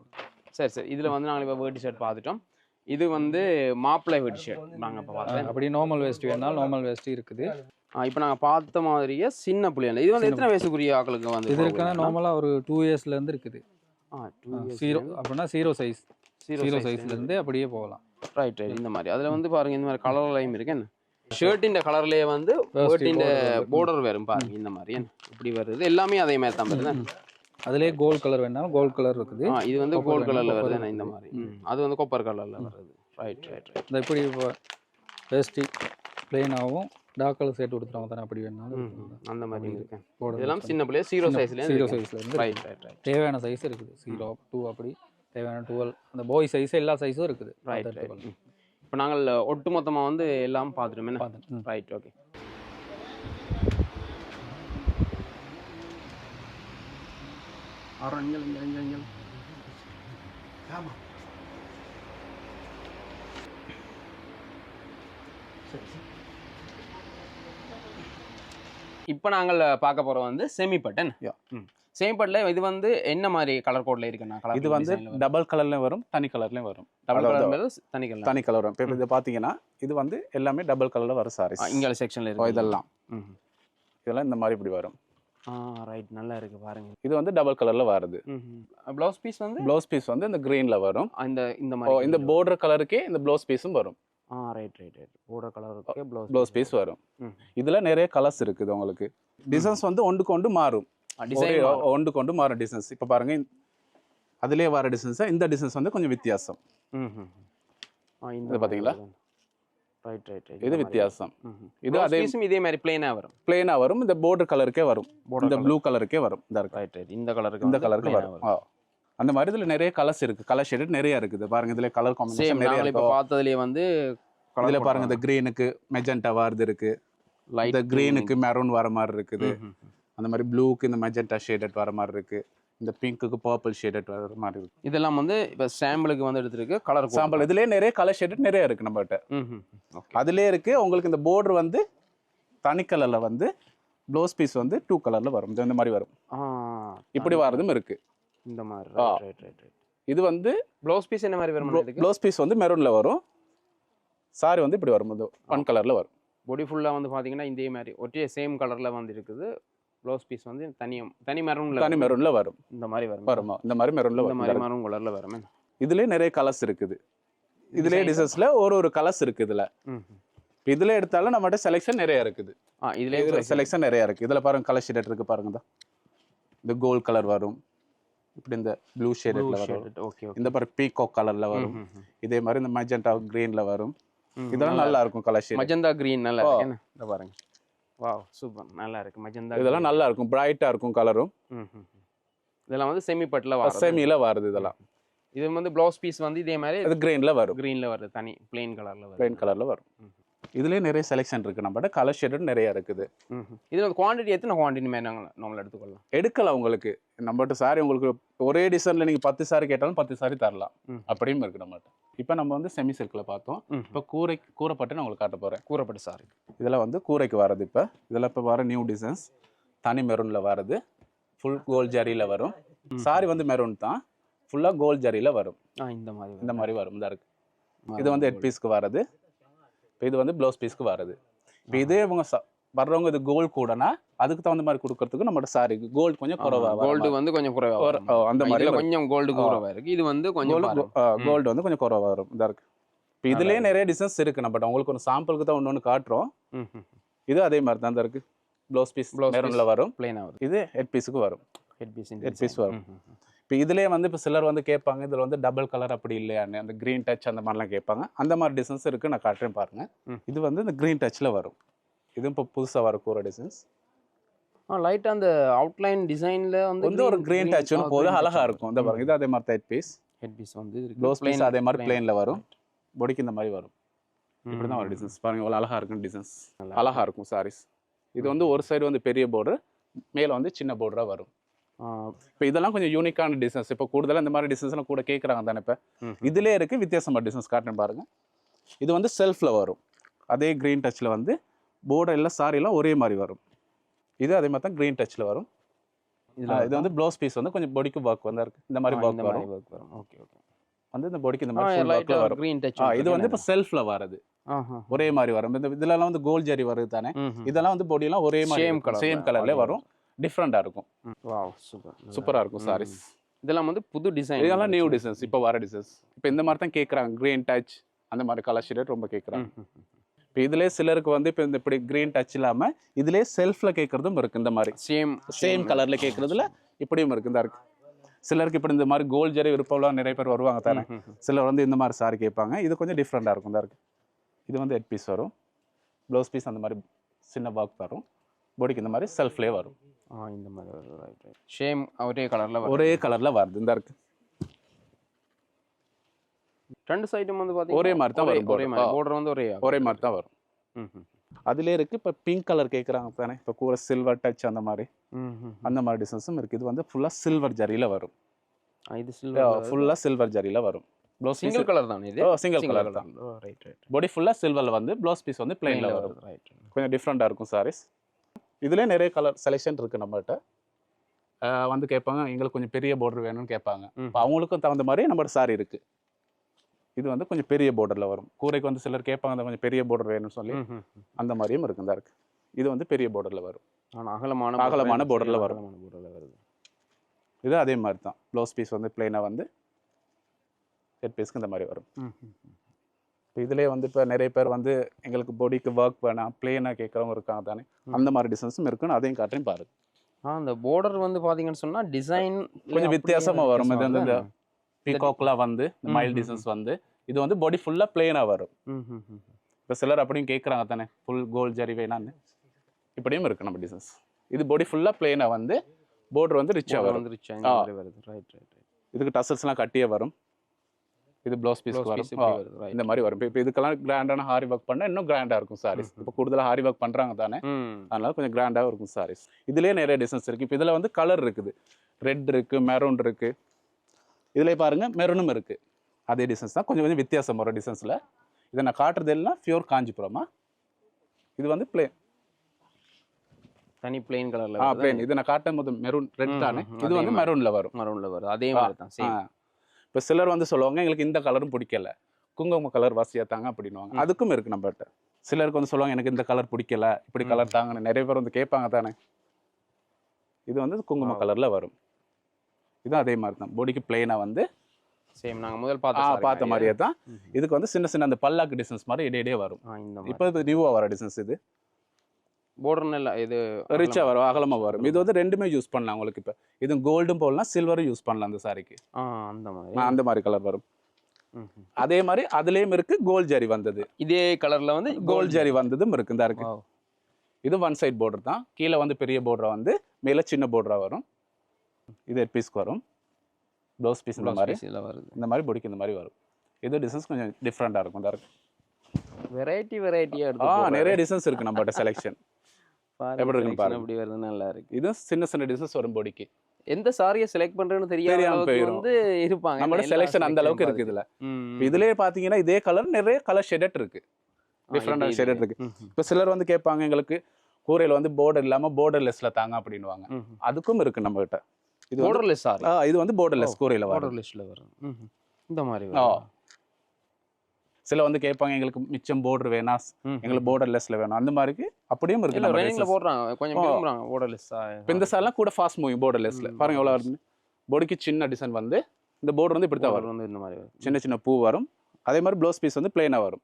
சரி இதில் வந்து நாங்கள் இப்போ வேர்ட்டி ஷர்ட் பார்த்துட்டோம். இது வந்து மாப்பிளை வேர்ட்டி ஷர்ட் நாங்கள் இப்போ பார்த்தோம். அப்படி நார்மல் வேஸ்ட் வேணாலும் நார்மல் வேஸ்ட் இருக்குது. இப்போ நாங்கள் பார்த்த மாதிரியே சின்ன புள்ளியான இது வந்து எத்தனை வயசுக்குரிய ஆக்களுக்கு வந்து இது இருக்குன்னா நார்மலாக ஒரு 2 இயர்ஸ்ல இருந்து இருக்குது. 0 அப்படின்னா 0 சைஸ், 0 சைஸ்ல இருந்து அப்படியே போகலாம். ரைட் இந்த மாதிரி அதில் வந்து பாருங்க இந்த மாதிரி கலர் லைம் இருக்கு. என்ன ஷர்ட்டின் கலர்லேயே வந்து ஷர்ட்டின் பார்டர் வரும் பாருங்க இந்த மாதிரி. என்ன இப்படி வருது எல்லாமே அதே மாதிரி தான் வருது. அதுலேயே கோல்ட் கலர் வேணாலும் கோல்ட் கலர் இருக்குது. இது வந்து கோல்ட் கலர்ல வருது இந்த மாதிரி. அது வந்து கொப்பர் கலர்ல வருது. ரைட் இந்த இப்படி வேஸ்டி பிளெயினாகவும் டார்க் கலர் சேர்த்து கொடுத்துருவாங்க தானே, அப்படி வேணாலும் அந்த மாதிரி இருக்கு. இதெல்லாம் சின்ன பிள்ளைய 0 சைஸ்ல இருந்து ரைட் தேவையான சைஸ் இருக்குது. 0 2 அப்படி தேவையான 12 அந்த பாய் சைஸ் எல்லா சைஸும் இருக்குது. ரைட் இப்போ நாங்கள் ஒட்டுமொத்தமாக வந்து எல்லாம் பார்த்துட்டோமே. Right okay. இப்போ நாங்கள் பார்க்க போகிறோம் வந்து செமிபட்டன். செமிபட்டில் இது வந்து என்ன மாதிரி கலர் கோட்ல இருக்குண்ணா? இது வந்து டபுள் கலர்லயும் வரும், தனி கலர்லயும் வரும். டபுள் கலர் தனி கலர் வரும். இப்போ இதை பார்த்தீங்கன்னா இது வந்து எல்லாமே டபுள் கலர்ல வரும் சாரீஸ். இங்கே செக்ஷன்ல இருக்கு இதெல்லாம் இந்த மாதிரி இப்படி வரும். ரைட் நல்லா இருக்கு பாருங்க. இது வந்து டபுள் கலர்ல வருது. ப்ளவுஸ் பீஸ் வந்து இந்த கிரீன்ல வரும். இந்த மாதிரி இந்த பார்டர் கலருக்கே இந்த ப்ளவுஸ் பீஸும் வரும். ரைட் பார்டர் கலருக்கு ப்ளவுஸ் பீஸ் வரும். இதுல நிறைய கலர்ஸ் இருக்குது உங்களுக்கு. டிசைன்ஸ் வந்து ஒன்றுக்கு ஒன்று மாறும். ஒன்றுக்கு ஒன்று மாறும் டிசைன்ஸ். இப்போ பாருங்க அதுலயே வர டிசைன்ஸ், இந்த டிசைன்ஸ் வந்து கொஞ்சம் வித்தியாசம். இது பாத்தீங்களா? இது வித்தியாசம். இது அதே இதே மாதிரி பிளெயினா வரும். இந்த border கலருக்கே வரும். இந்த ப்ளூ கலருக்கே வரும். இந்த கலருக்கு வரும். அந்த மாதிரி இதுல நிறைய கலர்ஸ் இருக்கு. கலர் ஷேட் நிறைய இருக்குது. பாருங்க இதுல கலர் காம்பினேஷன் நிறைய இருக்கு. இப்ப பார்த்ததுலயே வந்து இதுல பாருங்க இந்த கிரீனுக்கு மெஜெண்டா வருது இருக்கு. இந்த கிரீனுக்கு மெரூன் வர மாதிரி இருக்குது. அந்த மாதிரி ப்ளூக்கு இந்த மெஜெண்டா ஷேடட் வர மாதிரி இருக்கு. இந்த பிங்க்குக்கு பர்பிள் ஷேடட் வர மாதிரி இருக்கு. இதெல்லாம் வந்து இப்ப சாம்பிளுக்கு வந்து எடுத்துருக்கு கலர் சாம்பிள். இதுலயே நிறைய கலர் ஷேடட் நிறைய இருக்கு நம்மகிட்ட. அதுலயே இருக்கு. உங்களுக்கு இந்த border வந்து தனி கலர்ல வந்து ப்ளவுஸ் பீஸ் வந்து 2 கலர்ல வரும். இந்த மாதிரி வரும். இப்படி வரதும் இருக்கு. இந்த மாதிரி இது வந்து ப்ளவுஸ் பீஸ் என்ன மாதிரி வரும்? ப்ளவுஸ் பீஸ் வந்து மெரூன்ல வரும். சாரி வந்து இப்படி வரும். 1 கலர்ல வரும். பாடி ஃபுல்லா வந்து பாத்தீங்கன்னா இதே மாதிரி ஒரே சேம் கலர்ல வந்து இருக்குது. ப்ளவுஸ் பீஸ் வந்து தனி மெரூன்ல வரும். இந்த மாதிரி வரும். இந்த மாதிரி மெரூன்ல வரும். இந்த மாதிரி மெரூன் கலர்ல வரும். இதுலயே நிறைய கலர்ஸ் இருக்குது. இதுலயே டிசைன்ஸ்ல ஒரு கலர்ஸ் இருக்கு. இதுல எடுத்தாலும் நம்மகிட்ட செலெக்ஷன் நிறைய இருக்குது. இதுல செலெக்ஷன் நிறைய இருக்கு. இதுல பாருங்க கலர் ஷேட் இருக்கு பாருங்க. இந்த கோல்ட் கலர் வரும். இப்படி இந்த ப்ளூ ஷேட்ல வரும். இந்த பாருங்க பீகாக் கலர்ல வரும். இதே மாதிரி இந்த மெஜெண்டா கிரீன்ல வரும். இதெல்லாம் நல்லா இருக்கும் கலர் ஷேட். மெஜெண்டா கிரீன் நல்லா இருக்கு. இந்த பாருங்க. வாவ் சூப்பர் நல்லா இருக்கு. மெஜெண்டா இதெல்லாம் நல்லா இருக்கும். பிரைட்டா இருக்கும் கலரும். இதெல்லாம் வந்து செமில வருது. இதெல்லாம் இது வந்து ப்ளவுஸ் பீஸ் வந்து இதே மாதிரி இது கிரீன்ல வருது. தனி பிளெயின் கலர்ல வரும். இதுலயே நிறைய செலெக்ஷன் இருக்கு. நம்மகிட்ட கலர் ஷேட் நிறைய இருக்குது. இதுல குவாண்டிட்டி எத்தனை குவாண்டிட்டி மாதிரி நாங்கள் எடுத்துக்கலாம்? எடுக்கலாம். உங்களுக்கு நம்மகிட்ட சாரி உங்களுக்கு ஒரே டிசைன்ல நீங்க 10 சாரி கேட்டாலும் 10 சாரி தரலாம். அப்படியும் இருக்கு நம்மகிட்ட. இப்போ நம்ம வந்து செமி சில்க்ல பார்த்தோம். இப்போ கூரைப்பட்டு நான் உங்களுக்கு காட்ட போறேன். கூரைப்பட்டு சாரி இதெல்லாம் வந்து கூரைக்கு வரது. இப்போ இதெல்லாம் இப்போ வர நியூ டிசைன்ஸ். தனி மெரூன்ல வரது. ஃபுல் கோல்ட் ஜரியில வரும். சாரி வந்து மெரூன் தான். ஃபுல்லா கோல்ட் ஜரியில வரும். இந்த மாதிரி வரும். இதா இருக்கு. இது வந்து ஹெட் பீஸ்க்கு வரது. இப்போ இது வந்து ப்ளவுஸ் பீஸ்க்கு வரது. இப்போ இதே இவங்க வர்றவங்க இது கோல்டு கூடனா அதுக்கு தகுந்த மாதிரி கொடுக்கறதுக்கு நம்மளோட சாரி கோல்டு கொஞ்சம் குறைவா. கோல்டு வந்து கொஞ்சம் குறைவா வரும். அந்த மாதிரி கொஞ்சம் கோல்டு குறைவா இருக்கு. இது வந்து கொஞ்சம் கோல்டு வந்து கொஞ்சம் குறைவா வரும். இதா இருக்கு. இப்போ இதுலயே நிறைய டிசைன்ஸ் இருக்கு. நம்ம உங்களுக்கு ஒரு சாம்பிளுக்கு தான் ஒன்று காட்டுறோம். இது அதே மாதிரி தான் இருக்கு. ப்ளவுஸ் பீஸ் மெரூன்ல வரும். பிளைனா வரும். இது ஹெட் பீஸுக்கு வரும். ஹெட் பீஸ் வரும். இப்போ இதுலயே வந்து இப்போ சிலர் வந்து கேட்பாங்க இதுல வந்து டபுள் கலர் அப்படி இல்லையான்னு, அந்த கிரீன் டச் அந்த மாதிரிலாம் கேட்பாங்க. அந்த மாதிரி டிசைன்ஸ் இருக்கு. நான் காட்டுறேன் பாருங்க. இது வந்து இந்த கிரீன் டச்ல வரும். இது இப்போ புதுசாக வர கூரை டிசைன்ஸ். லைட்டாக அந்த அவுட்லைன் டிசைனில் வந்து ஒரு கிரீன் டச் ஒன்று போது அழகா இருக்கும். இந்த பாருங்க இது அதே மாதிரி ஹெட் பீஸ். ஹெட் பீஸ் வந்து ப்ளவுஸ் பீஸ் அதே மாதிரி பிளேன்ல வரும். பாடிக்கு இந்த மாதிரி வரும். இப்படி தான் ஒரு டிசைன்ஸ் பாருங்க எவ்வளோ அழகா இருக்கும். டிசைன்ஸ் அழகா இருக்கும் சாரீஸ். இது வந்து ஒரு சைடு வந்து பெரிய border, மேலே வந்து சின்ன border வரும். இப்போ இதெல்லாம் கொஞ்சம் யூனிக்கான டிசைன்ஸ். இப்போ கூடுதலாக இந்த மாதிரி டிசைன்ஸ்லாம் கூட கேட்குறாங்க தானே. இப்போ இதுலேயே இருக்கு வித்தியாசமான டிசைன்ஸ் காட்டுன்னு பாருங்க. இது வந்து செல்ஃபில் வரும். அதே க்ரீன் டச்சில் வந்து border எல்லாம் சாரியெல்லாம் ஒரே மாதிரி வரும். இது அதே மாதிரி தான் க்ரீன் டச்சில் வரும். இது வந்து ப்ளவுஸ் பீஸ் வந்து கொஞ்சம் பாடிக்கு ஒர்க் வந்து இருக்கு. இந்த மாதிரி ஒர்க் வரும். Okay okay. வந்து இந்த பாடிக்கு இந்த மாதிரி full work வரும். Green touch. இது வந்து இப்போ செல்ஃபில் வரது. ஒரே மாதிரி வரும். இந்த இதெல்லாம் வந்து கோல்ட் ஜரி வருது தானே. இதெல்லாம் வந்து பாடியெல்லாம் ஒரே மாதிரி சேம் கலர்ல வரும். டிஃப்ரெண்டாக இருக்கும். Wow super. சூப்பராக இருக்கும் சாரீஸ். இதெல்லாம் வந்து புது டிசைன். இதெல்லாம் நியூ டிசைன்ஸ். இப்போ வர டிசைன்ஸ். இப்போ இந்த மாதிரி தான் கேட்குறாங்க. க்ரீன் டச் அந்த மாதிரி கலர் ஷேட் ரொம்ப கேட்குறாங்க. இப்போ இதுலேயே சிலருக்கு வந்து இப்போ இந்த இப்படி க்ரீன் டச் இல்லாமல் இதுலேயே செல்ஃபில் கேட்குறதும் இருக்குது. இந்த மாதிரி சேம் கலரில் கேட்குறதுல இப்படியும் இருக்குது. இந்த இருக்குது சிலருக்கு இப்படி இந்த மாதிரி கோல்ட் ஜரி விருப்பம்லாம் நிறைய பேர் வருவாங்க தானே. சிலர் வந்து இந்த மாதிரி சாரி கேட்பாங்க. இது கொஞ்சம் டிஃப்ரெண்ட்டாக இருக்கும். தான் இருக்குது. இது வந்து ஹெட் பீஸ் வரும். ப்ளவுஸ் பீஸ் அந்த மாதிரி சின்ன பாக் வரும். பாடிக்கு இந்த மாதிரி செல்ஃப்லேயே வரும். இந்த மாதிரி ரைட் சேம் ஒரே கலரில் வருது. இந்த இருக்குது ரெண்டு சைடும் வந்து பார்த்தீங்கன்னா ஒரே மாதிரி தான் வரும். border வந்து ஒரே மாதிரி தான் வரும். அதுலேயே இருக்குது. இப்போ பிங்க் கலர் கேட்குறாங்க தானே. இப்போ கூட சில்வர் டச் அந்த மாதிரி டிசைன்ஸும் இருக்குது. இது வந்து ஃபுல்லாக சில்வர் ஜரியில் வரும். இது சில்வர் ஃபுல்லாக சில்வர் ஜரியில் வரும். ப்ளவுஸ் சிங்கிள் கலர் தான் இது. சிங்கிள் கலர் தான். Right right. பாடி ஃபுல்லாக சில்வரில் வந்து ப்ளவுஸ் பீஸ் வந்து பிளைனில் வரும். ரைட். கொஞ்சம் டிஃப்ரெண்ட்டாக இருக்கும் சாரீஸ். இதுலேயே நிறைய கலர் செலெக்ஷன் இருக்குது நம்மகிட்ட. வந்து கேட்பாங்க எங்களுக்கு கொஞ்சம் பெரிய border வேணும்னு கேட்பாங்க. இப்போ அவங்களுக்கும் தகுந்த மாதிரி நம்மளோட சாரி இருக்குது. இது வந்து கொஞ்சம் பெரிய borderல வரும். கூரைக்கு வந்து சிலர் கேட்பாங்க கொஞ்சம் பெரிய border வேணும்னு சொல்லி அந்த மாதிரியும் இருக்குதா இருக்கு. இது வந்து பெரிய borderல வரும். அகலமான borderல வரும். இது அதே மாதிரி தான். ப்ளவுஸ் பீஸ் வந்து பிளைனாக வந்து ஹெட் பீஸ்க்கு இந்த மாதிரி வரும். இப்போ இதுலேயே வந்து இப்போ நிறைய பேர் வந்து எங்களுக்கு பாடிக்கு ஒர்க் வேணாம் பிளைனாக கேட்குறவங்க இருக்காங்க தானே. அந்த மாதிரி டிசைன்ஸும் இருக்குன்னு அதையும் காட்டுறையும் பாருங்க. அந்த border வந்து பார்த்தீங்கன்னு சொன்னால் டிசைன் கொஞ்சம் வித்தியாசமாக வரும். இது வந்து இந்த பீகாக்லாம் வந்து மைல் டிசைன்ஸ் வந்து இது வந்து பாடி ஃபுல்லாக பிளெயினாக வரும். இப்போ சிலர் அப்படியும் கேட்குறாங்க தானே ஃபுல் கோல்ட் ஜரி வேணான்னு. இப்படியும் இருக்கு நம்ம டிசைன்ஸ். இது பாடி ஃபுல்லாக பிளெயினாக வந்து border வந்து ரிச்சாக வரும். இதுக்கு டசல்ஸ்லாம் கட்டியே வரும். இது ப்ளவுஸ் பீஸ் வரும். இந்த மாதிரி வரும். இப்போ இதுக்கெல்லாம் கிராண்டான ஹாரி ஒர்க் பண்ணால் இன்னும் கிராண்டாக இருக்கும் சாரீஸ். இப்போ கூடுதலாக ஹாரி ஒர்க் பண்ணுறாங்க தானே. அதனால கொஞ்சம் கிராண்டாக இருக்கும் சாரீஸ். இதுலேயே நிறைய டிசைன்ஸ் இருக்குது. இப்போ இதில் வந்து கலர் இருக்குது. ரெட் இருக்குது, மெரூன் இருக்குது. இதில் பாருங்க மெரூனும் இருக்குது. அதே டிசைன்ஸ் தான். கொஞ்சம் கொஞ்சம் வித்தியாசம் வரும் டிசைன்ஸில். இதை நான் காட்டுறது எல்லாம் பியூர் காஞ்சிபுரமா. இது வந்து பிளேன் தனி பிளெயின் கலர்ல. பிளேன். இது நான் காட்டும் போது மெரூன் ரெட் தானே. இது வந்து மெரூன்ல வரும். அதே மாதிரி தான் சேம். இப்போ சிலர் வந்து சொல்லுவாங்க எங்களுக்கு இந்த கலரும் பிடிக்கல, குங்கும கலர் வாசியா தாங்க அப்படின்னுவாங்க. அதுக்கும் இருக்கு நம்மகிட்ட. சிலருக்கு வந்து சொல்லுவாங்க எனக்கு இந்த கலர் பிடிக்கல, இப்படி கலர் தாங்கன்னு நிறைய பேர் வந்து கேட்பாங்க தானே. இது வந்து குங்கும கலர்ல வரும். இதுவும் அதே மாதிரி தான். பாடிக்கு பிளெயினா வந்து சேம் நாங்கள் முதல் பார்த்த மாதிரியே தான். இதுக்கு வந்து சின்ன சின்ன அந்த பல்லாக்கு டிசைன்ஸ் மாதிரி இடையிடையே வரும். இப்போ இது நியூவாக வர டிசைன்ஸ். இது border இல்லை, இது ரிச்சாக வரும், அகலமாக வரும். இது வந்து ரெண்டுமே யூஸ் பண்ணலாம் உங்களுக்கு. இப்போ இது கோல்டும் போடலாம், சில்வரும் யூஸ் பண்ணலாம் அந்த சாரிக்கு. அந்த மாதிரி கலர் வரும். அதே மாதிரி அதுலேயும் இருக்கு கோல்ட் ஜரி வந்தது. இதே கலர்ல வந்து கோல்ட் ஜரி வந்ததும் இருக்கு. இந்த இருக்கு. இது ஒன் சைட் border தான். கீழே வந்து பெரிய border வந்து மேலே சின்ன border வரும். இது ஹெட் பீஸ்க்கு வரும். ப்ளவுஸ் பீஸ் இந்த மாதிரி இந்த மாதிரி பொடிக்கு இந்த மாதிரி வரும். இது டிசைன்ஸ் கொஞ்சம் டிஃப்ரெண்டாக இருக்கும். இந்த இருக்கு. வெரைட்டியா நிறைய டிசைன்ஸ் இருக்கு நம்மகிட்ட செலெக்ஷன். எப்படி இருக்கு பாருங்க. அப்படி வருது, நல்லா இருக்கு. இது சின்ன சின்ன டிசைன்ஸ் வரும் பொடிக்கு. எந்த சாரியை செலக்ட் பண்றேன்னு தெரியாம வந்து இருப்பாங்க. நம்மளோட செலெக்ஷன் அந்த அளவுக்கு இருக்கு இதுல. இதுலயே பாத்தீங்கன்னா இதே கலர் நிறைய கலர் ஷேடட் இருக்கு. டிஃப்ரெண்டான ஷேடட் இருக்கு. இப்போ சிலர் வந்து கேட்பாங்க எங்களுக்கு கூரையில வந்து border இல்லாம borderlessல தாங்க அப்படின்னுவாங்க. அதுக்கும் இருக்கு நம்ம கிட்ட. இது borderless சாரி. இது வந்து borderless கூரையில வரும். borderlessல வரும். இந்த மாதிரி சில வந்து கேட்பாங்க எங்களுக்கு மிச்சம் border வேணாம், எங்களுக்கு borderlessல வேணும். அந்த மாதிரி அப்படியும் இருக்கு. நம்ம ரேஞ்சில போடுறாங்க, கொஞ்சம் விரும்புறாங்க borderless. இப்போ இந்த சாரிலாம் கூட ஃபாஸ்ட் மூவிங் borderlessல. பாருங்க எவ்வளவு வருது. பாடிக்கு சின்ன டிசைன் வந்து இந்த border வந்து இப்படி தான் வரும். இந்த மாதிரி சின்ன சின்ன பூ வரும். அதே மாதிரி ப்ளவுஸ் பீஸ் வந்து பிளைனா வரும்.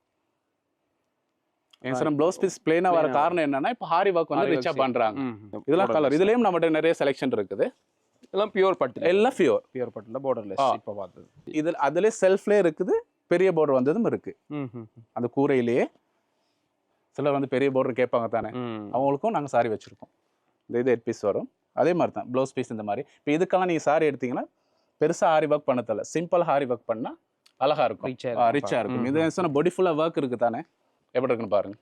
ஏன் ப்ளவுஸ் பீஸ் பிளைனா வர காரணம் என்னன்னா இப்போ ஹாரி ஒர்க் வந்து ரிச்சா பண்றாங்க. இதெல்லாம் கலர். இதுலயும் நம்மகிட்ட நிறைய செலெக்ஷன் இருக்குது. எல்லாம் பியூர் பட்டு. எல்லாம் பியூர் பட்டுல borderless. இப்போ பார்த்தது இது அதுல செல்ஃப்லயே இருக்குது. பெரிய border வந்ததும் இருக்கு. அந்த கூரையிலேயே சிலர் வந்து பெரிய border கேட்பாங்க தானே. அவங்களுக்கும் நாங்கள் சாரி வச்சிருக்கோம். இது ஹெட் பீஸ் வரும். அதே மாதிரி தான் ப்ளவுஸ் பீஸ் இந்த மாதிரி. இப்போ இதுக்கெல்லாம் நீங்கள் சாரி எடுத்தீங்கன்னா பெருசாக ஆரி ஒர்க் பண்ண தேவை, சிம்பிள் ஆரி ஒர்க் பண்ணால் அழகாக இருக்கும், ரிச்சாக இருக்கும். இது சொன்ன பாடி ஃபுல்லாக ஒர்க் இருக்குது தானே, எப்படி இருக்குன்னு பாருங்க.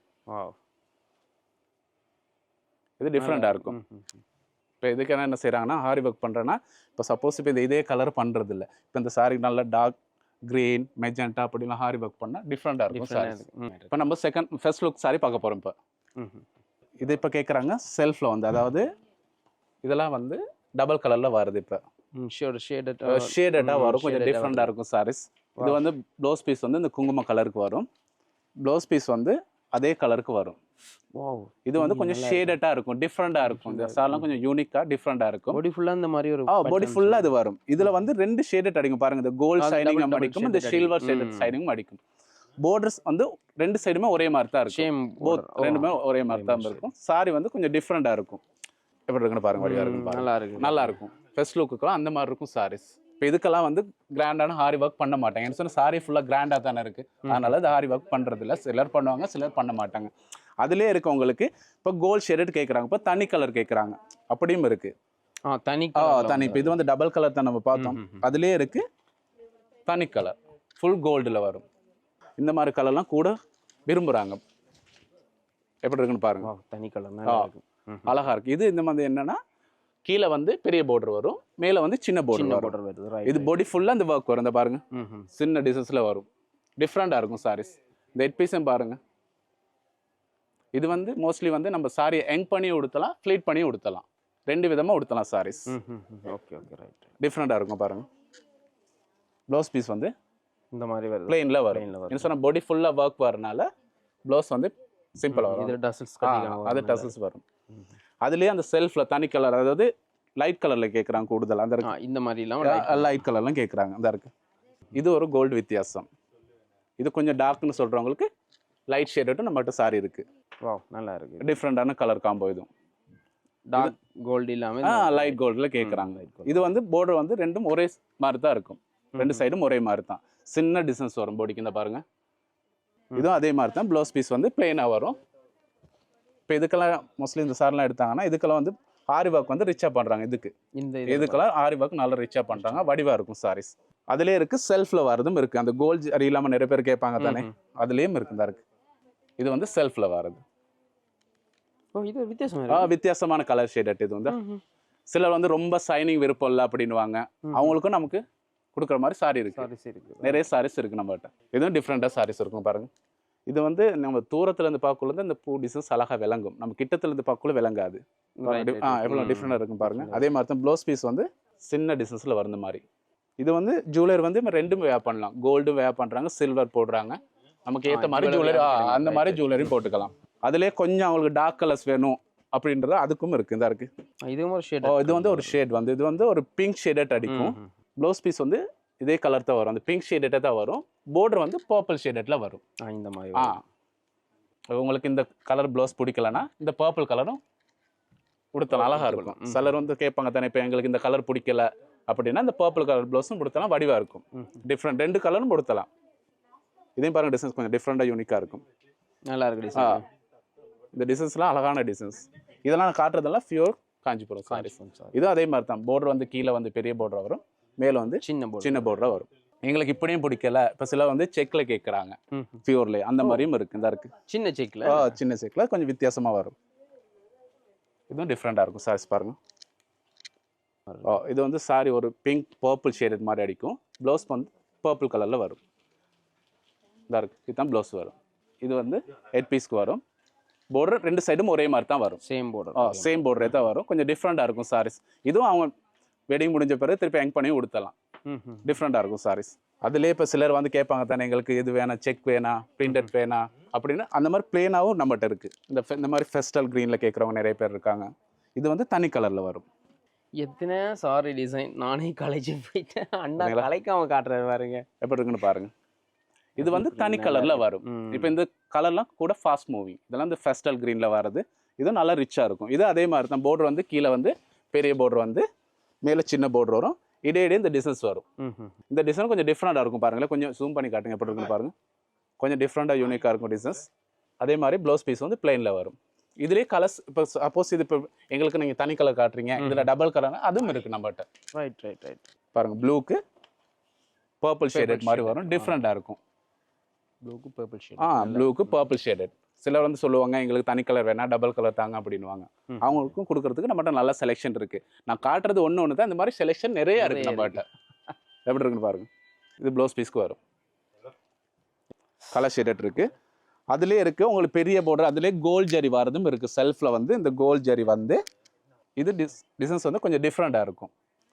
இது டிஃப்ரெண்ட்டாக இருக்கும். இப்போ இதுக்கு என்ன செய்கிறாங்கன்னா ஆரி ஒர்க் பண்ணுறேன்னா, இப்போ சப்போஸ் இப்போ இதே கலர் பண்ணுறது இல்லை, இப்போ இந்த சாரி நல்லா டார்க் க்ரீன் மெஜெண்டா அப்படிலாம் ஆரி ஒர்க் பண்ணால் டிஃப்ரெண்ட்டாக இருக்கும் சாரி. இப்போ நம்ம ஃபர்ஸ்ட் லுக் சாரி பார்க்க போகிறோம். இப்போ இது இப்போ கேட்குறாங்க செல்ஃபில் வந்து, அதாவது இதெல்லாம் வந்து டபுள் கலரில் வருது. இப்போ ஷேடடாக வரும், கொஞ்சம் டிஃப்ரெண்ட்டாக இருக்கும் சாரீஸ். இது வந்து ப்ளவுஸ் பீஸ் வந்து இந்த குங்கும கலருக்கு வரும், ப்ளவுஸ் பீஸ் வந்து அதே கலருக்கு வரும். இது வந்து கொஞ்சம் ஷேடடா இருக்கும், டிஃப்ரெண்டா இருக்கும். இந்த சாரிலாம் கொஞ்சம் யூனிக்கா டிஃப்ரெண்டா இருக்கும். பாடி ஃபுல்லா இந்த மாதிரி ஒரு பாடி ஃபுல்லா இது வரும். இதுல வந்து 2 ஷேடட் அடிக்கும் பாருங்க, இந்த கோல்ட் ஷைனிங் அடிக்கும், இந்த சில்வர் ஷேடட் ஷைனிங் அடிக்கும். பார்டர்ஸ் வந்து 2 சைடுமே ஒரே மாதிரி தான் இருக்கும், சேம் ரெண்டுமே ஒரே மாதிரி தான் இருக்கும். சாரி வந்து கொஞ்சம் டிஃப்ரெண்டா இருக்கும். எப்படி இருக்குன்னு பாருங்க, வடிவா இருக்கும், நல்லா இருக்கும். ஃபர்ஸ்ட் லுக்குலாம் அந்த மாதிரி இருக்கும் சாரீஸ். இப்போ இதுக்கெல்லாம் வந்து கிராண்டான ஹாரி ஒர்க் பண்ண மாட்டாங்க. என்ன சொன்ன சாரி ஃபுல்லாக கிராண்டாக தானே இருக்குது, அதனால இது ஹாரி ஒர்க் பண்ணுறதில்ல. சிலர் பண்ணுவாங்க, சிலர் பண்ண மாட்டாங்க. அதுலேயே இருக்கவங்களுக்கு இப்போ கோல்ட் ஷேடட் கேட்குறாங்க, இப்போ தனி கலர் கேட்குறாங்க, அப்படியும் இருக்குது. தனி இப்போ இது வந்து டபுள் கலர் தான் நம்ம பார்த்தோம், அதுலேயே இருக்குது தனி கலர் ஃபுல் கோல்டில் வரும். இந்த மாதிரி கலர்லாம் கூட விரும்புகிறாங்க. எப்படி இருக்குன்னு பாருங்க, தனி கலர் அழகாக இருக்குது. இது இந்த மாதிரி என்னென்னா கீழே வந்து பெரிய பார்டர் வரும், மேலே வந்து சின்ன பார்டர் வருது. இது பாடி ஃபுல்லாக இந்த ஒர்க் வரும். இந்த பாருங்க, சின்ன டிசைன்ஸில் வரும், டிஃப்ரெண்டாக இருக்கும் சாரீஸ். இந்த ஹெட் பீஸும் பாருங்க, இது வந்து மோஸ்ட்லி வந்து நம்ம சாரியை எங் பண்ணி உடுத்தலாம், ஃப்ளீட் பண்ணி உடுத்தலாம், 2 விதமாக உடுத்தலாம் சாரீஸ். Okay okay right. டிஃப்ரெண்டாக இருக்கும் பாருங்க. ப்ளவுஸ் பீஸ் வந்து இந்த மாதிரி வரும், பிளெயினில் வரும். என்ன சொன்னால் பாடி ஃபுல்லாக ஒர்க் வரனால ப்ளவுஸ் வந்து சிம்பிளாக வரும். இது டசல்ஸ் அது டசல்ஸ் வரும். அதுலேயே அந்த செல்ஃபில் தனி கலர், அதாவது லைட் கலரில் கேட்குறாங்க கூடுதல். அந்த இந்த மாதிரி லைட் கலர்லாம் கேட்குறாங்க. அந்த இருக்கு. இது ஒரு கோல்டு வித்தியாசம். இது கொஞ்சம் டார்க்னு சொல்கிறவங்களுக்கு லைட் ஷேடட்டும் நம்மகிட்ட சாரி இருக்குது. நல்லா இருக்கு, டிஃப்ரெண்டான கலர் காம்போ. இதுவும் டார்க் கோல்டு இல்லாமல் லைட் கோல்டில் கேட்குறாங்க. இது வந்து பார்டர் வந்து ரெண்டும் ஒரே மாதிரி தான் இருக்கும், 2 சைடும் ஒரே மாதிரி தான். சின்ன டிஸ்டன்ஸ் வரும் பாடிக்கு. இந்த பாருங்க, இதுவும் அதே மாதிரி தான். ப்ளவுஸ் பீஸ் வந்து பிளெயினாக வரும். இப்போ இதுக்கெல்லாம் மோஸ்ட்லி இந்த சாரிலாம் எடுத்தாங்கன்னா இதுக்கெல்லாம் வந்து ஆரி ஒர்க் வந்து ரிச்சாக பண்ணுறாங்க. இதுக்கெல்லாம் ஆரி ஒர்க் நல்லா ரிச்சாக பண்ணுறாங்க, வடிவாக இருக்கும் சாரீஸ். அதுலேயே இருக்குது, செல்ஃபில் வரதும் இருக்குது. அந்த கோல்டு அரி இல்லாமல் நிறைய பேர் கேட்பாங்க தானே, அதுலேயும் இருக்குதா இருக்குது. இது வந்து செல்ஃபில் வரது. இது வித்தியாசமான கலர் ஷேடட். இது வந்து சிலர் வந்து ரொம்ப சைனிங் விருப்பம் இல்லை அப்படின்னுவாங்க, அவங்களுக்கும் நமக்கு கொடுக்குற மாதிரி சாரி இருக்குது. நிறைய சாரீஸ் இருக்குது நம்மகிட்ட. இதுவும் டிஃப்ரெண்ட்டாக சாரீஸ் இருக்கும் பாருங்க. இது வந்து நம்ம தூரத்துலேருந்து பார்க்குள்ள இந்த பூ டிசைன்ஸ் அழகாக விளங்கும், நம்ம கிட்டத்துலேருந்து பார்க்கக்குள்ள விளங்காது. எவ்வளோ டிஃப்ரெண்டாக இருக்கும் பாருங்க. அதே மாதிரி தான் ப்ளவுஸ் பீஸ் வந்து சின்ன டிசைன்ஸில் வர மாதிரி. இது வந்து ஜுவல்லரி வந்து ரெண்டும் வேர் பண்ணலாம், கோல்டும் வேர் பண்ணுறாங்க, சில்வர் போடுறாங்க. நமக்கு ஏற்ற மாதிரி ஜுவல்லரி, அந்த மாதிரி ஜுவல்லரி போட்டுக்கலாம். அதுலேயே கொஞ்சம் அவங்களுக்கு டார்க் கலர்ஸ் வேணும் அப்படின்றது அதுக்கும் இருக்குது. இந்த இருக்குது. இது வந்து ஒரு ஷேட் வந்து, இது வந்து ஒரு பிங்க் ஷேடட் அடிக்கும். ப்ளவுஸ் பீஸ் வந்து இதே கலர் தான் வரும், அந்த பிங்க் ஷேடட்டாக தான் வரும். பார்டர் வந்து பர்பிள் ஷேடட்டில் வரும். இந்த மாதிரி உங்களுக்கு இந்த கலர் ப்ளவுஸ் பிடிக்கலன்னா இந்த பர்பிள் கலரும் உடுத்தலாம், அழகாக இருக்கும். சிலர் வந்து கேட்பாங்க தானே, இப்போ எங்களுக்கு இந்த கலர் பிடிக்கல அப்படின்னா இந்த பர்பிள் கலர் ப்ளவுஸும் கொடுத்தலாம், வடிவாக இருக்கும். டிஃப்ரெண்ட் 2 கலரும் கொடுத்தலாம். இதையும் பாருங்கள், டிசைன்ஸ் கொஞ்சம் டிஃப்ரெண்ட்டாக யூனிக்காக இருக்கும், நல்லா இருக்கு. இந்த டிசைன்ஸ்லாம் அழகான டிசைன்ஸ். இதெல்லாம் நான் காட்டுறதெல்லாம் பியூர் காஞ்சிபுரம் சாரீஸ். இதுவும் அதே மாதிரி தான். பார்டர் வந்து கீழே வந்து பெரிய பார்டர் வரும், மேலே வந்து சின்ன பார்டராக வரும். எங்களுக்கு இப்படியும் பிடிக்கல, இப்போ சில வந்து செக்கில் கேட்குறாங்க, பியூர்ல அந்த மாதிரியும் இருக்குது. இந்த இருக்குது சின்ன செக்கில் கொஞ்சம் வித்தியாசமாக வரும். இதுவும் டிஃப்ரெண்ட்டாக இருக்கும் சாரீஸ் பாருங்க. இது வந்து சாரி ஒரு பிங்க் பர்பிள் ஷேட் மாதிரி அடிக்கும். ப்ளவுஸ் வந்து பர்பிள் கலரில் வரும். இதாக இருக்குது. இதுதான் ப்ளவுஸ் வரும். இது வந்து ஹெட் பீஸ்க்கு வரும். பார்டர் 2 சைடும் ஒரே மாதிரி தான் வரும், சேம் பார்டரே தான் வரும். கொஞ்சம் டிஃப்ரெண்ட்டாக இருக்கும் சாரீஸ். இதுவும் அவங்க வெட்டிங் முடிஞ்ச பிறகு திருப்பி ஹேங் பண்ணி உடுத்தலாம், டிஃப்ரெண்ட்டாக இருக்கும் சாரீஸ். அதுலேயே இப்போ சிலர் வந்து கேட்பாங்க தானே, எங்களுக்கு இது வேணாம், செக் வேணாம், பிரிண்டட் வேணாம் அப்படின்னு. அந்த மாதிரி பிளேனாகவும் நம்மகிட்ட இருக்குது. இந்த மாதிரி ஃபெஸ்டல் க்ரீனில் கேட்குறவங்க நிறைய பேர் இருக்காங்க. இது வந்து தனி கலரில் வரும். எத்தனை சாரி டிசைன், நானே காலேஜ் போயிட்டேன், அண்ணா கலைக்காம காட்டுறாரு பாருங்க, எப்படி இருக்குன்னு பாருங்க. இது வந்து தனி கலரில் வரும். இப்போ இந்த கலர்லாம் கூட ஃபாஸ்ட் மூவிங். இதெல்லாம் இந்த ஃபெஸ்டல் க்ரீனில் வர்றது. இதுவும் நல்லா ரிச்சாக இருக்கும். இது அதே மாதிரி தான். பார்டர் வந்து கீழே வந்து பெரிய பார்டர் வந்து மேலே சின்ன பார்டர் வரும். இடையிடையே இந்த டிசைன்ஸ் வரும். இந்த டிசைன் கொஞ்சம் டிஃப்ரெண்டாக இருக்கும் பாருங்களேன். கொஞ்சம் ஜூம் பண்ணி காட்டுங்க, எப்படி இருக்குன்னு பாருங்க. கொஞ்சம் டிஃப்ரெண்டாக யூனிக்காக இருக்கும் டிசைன்ஸ். அதே மாதிரி ப்ளவுஸ் பீஸ் வந்து பிளெயினில் வரும். இதுலேயே கலர்ஸ் இப்போ சப்போஸ் இது இப்போ எங்களுக்கு நீங்கள் தனி கலர் காட்டுறீங்க இதில் டபுள் கலர்னா அதுவும் இருக்குது நம்மகிட்ட. ரைட் பாருங்கள் ப்ளூக்கு பர்பிள் ஷேடட் மாதிரி வரும், டிஃப்ரெண்ட்டாக இருக்கும். ப்ளூக்கு பர்பிள் ஷேட். ப்ளூக்கு பர்பிள் ஷேடட். சிலர் வந்து சொல்லுவாங்க எங்களுக்கு தனி கலர் வேணா டபுள் கலர் தாங்க அப்படின்வாங்க. அவங்களுக்கும் கொடுக்கறதுக்கு நம்மகிட்ட நல்ல செலெக்ஷன் இருக்குது. நான் காட்டுறது ஒன்று தான், இந்த மாதிரி செலெக்ஷன் நிறைய இருக்குது நம்மகிட்ட. எப்படி இருக்குன்னு பாருங்கள். இது ப்ளவுஸ் பீஸ்க்கு வரும், கலர் ஷேடட் இருக்குது. அதுலேயே இருக்குது உங்களுக்கு பெரிய பார்டர், அதுலேயே கோல்ட் ஜரி வரதும் இருக்குது. செல்ஃபில் வந்து இந்த கோல்ட் ஜரி வந்து இது டிசைன்ஸ் வந்து கொஞ்சம் டிஃப்ரெண்ட்டாக இருக்கும்.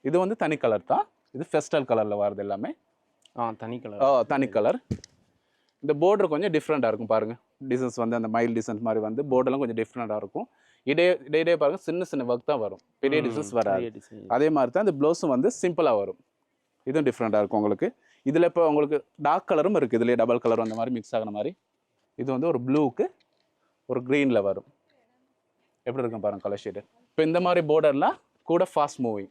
இது வந்து தனி கலர் தான், இது ஃபெஸ்டல் கலரில் வருது எல்லாமே. தனி கலர். தனி கலர். இந்த பார்டர் கொஞ்சம் டிஃப்ரெண்ட்டாக இருக்கும் பாருங்கள். டிசைன்ஸ் வந்து அந்த மைல் டிசைன்ஸ் மாதிரி வந்து பார்டர்லாம் கொஞ்சம் டிஃப்ரெண்ட்டாக இருக்கும். இடையே பாருங்கள் சின்ன சின்ன ஒர்க் தான் வரும், பெரிய டிசைன்ஸ் வராது. அதே மாதிரி தான் இந்த ப்ளவுஸும் வந்து சிம்பிளாக வரும். இதுவும் டிஃப்ரெண்ட்டாக இருக்கும் உங்களுக்கு. இதில் இப்போ உங்களுக்கு டார்க் கலரும் இருக்குது, இதுலேயே டபுள் கலர் அந்த மாதிரி மிக்ஸ் ஆகின மாதிரி. இது வந்து ஒரு ப்ளூக்கு ஒரு க்ரீனில் வரும். எப்படி இருக்கும் பாருங்கள் கலர் ஷேடு. இப்போ இந்த மாதிரி பார்டர்லாம் கூட ஃபாஸ்ட் மூவிங்,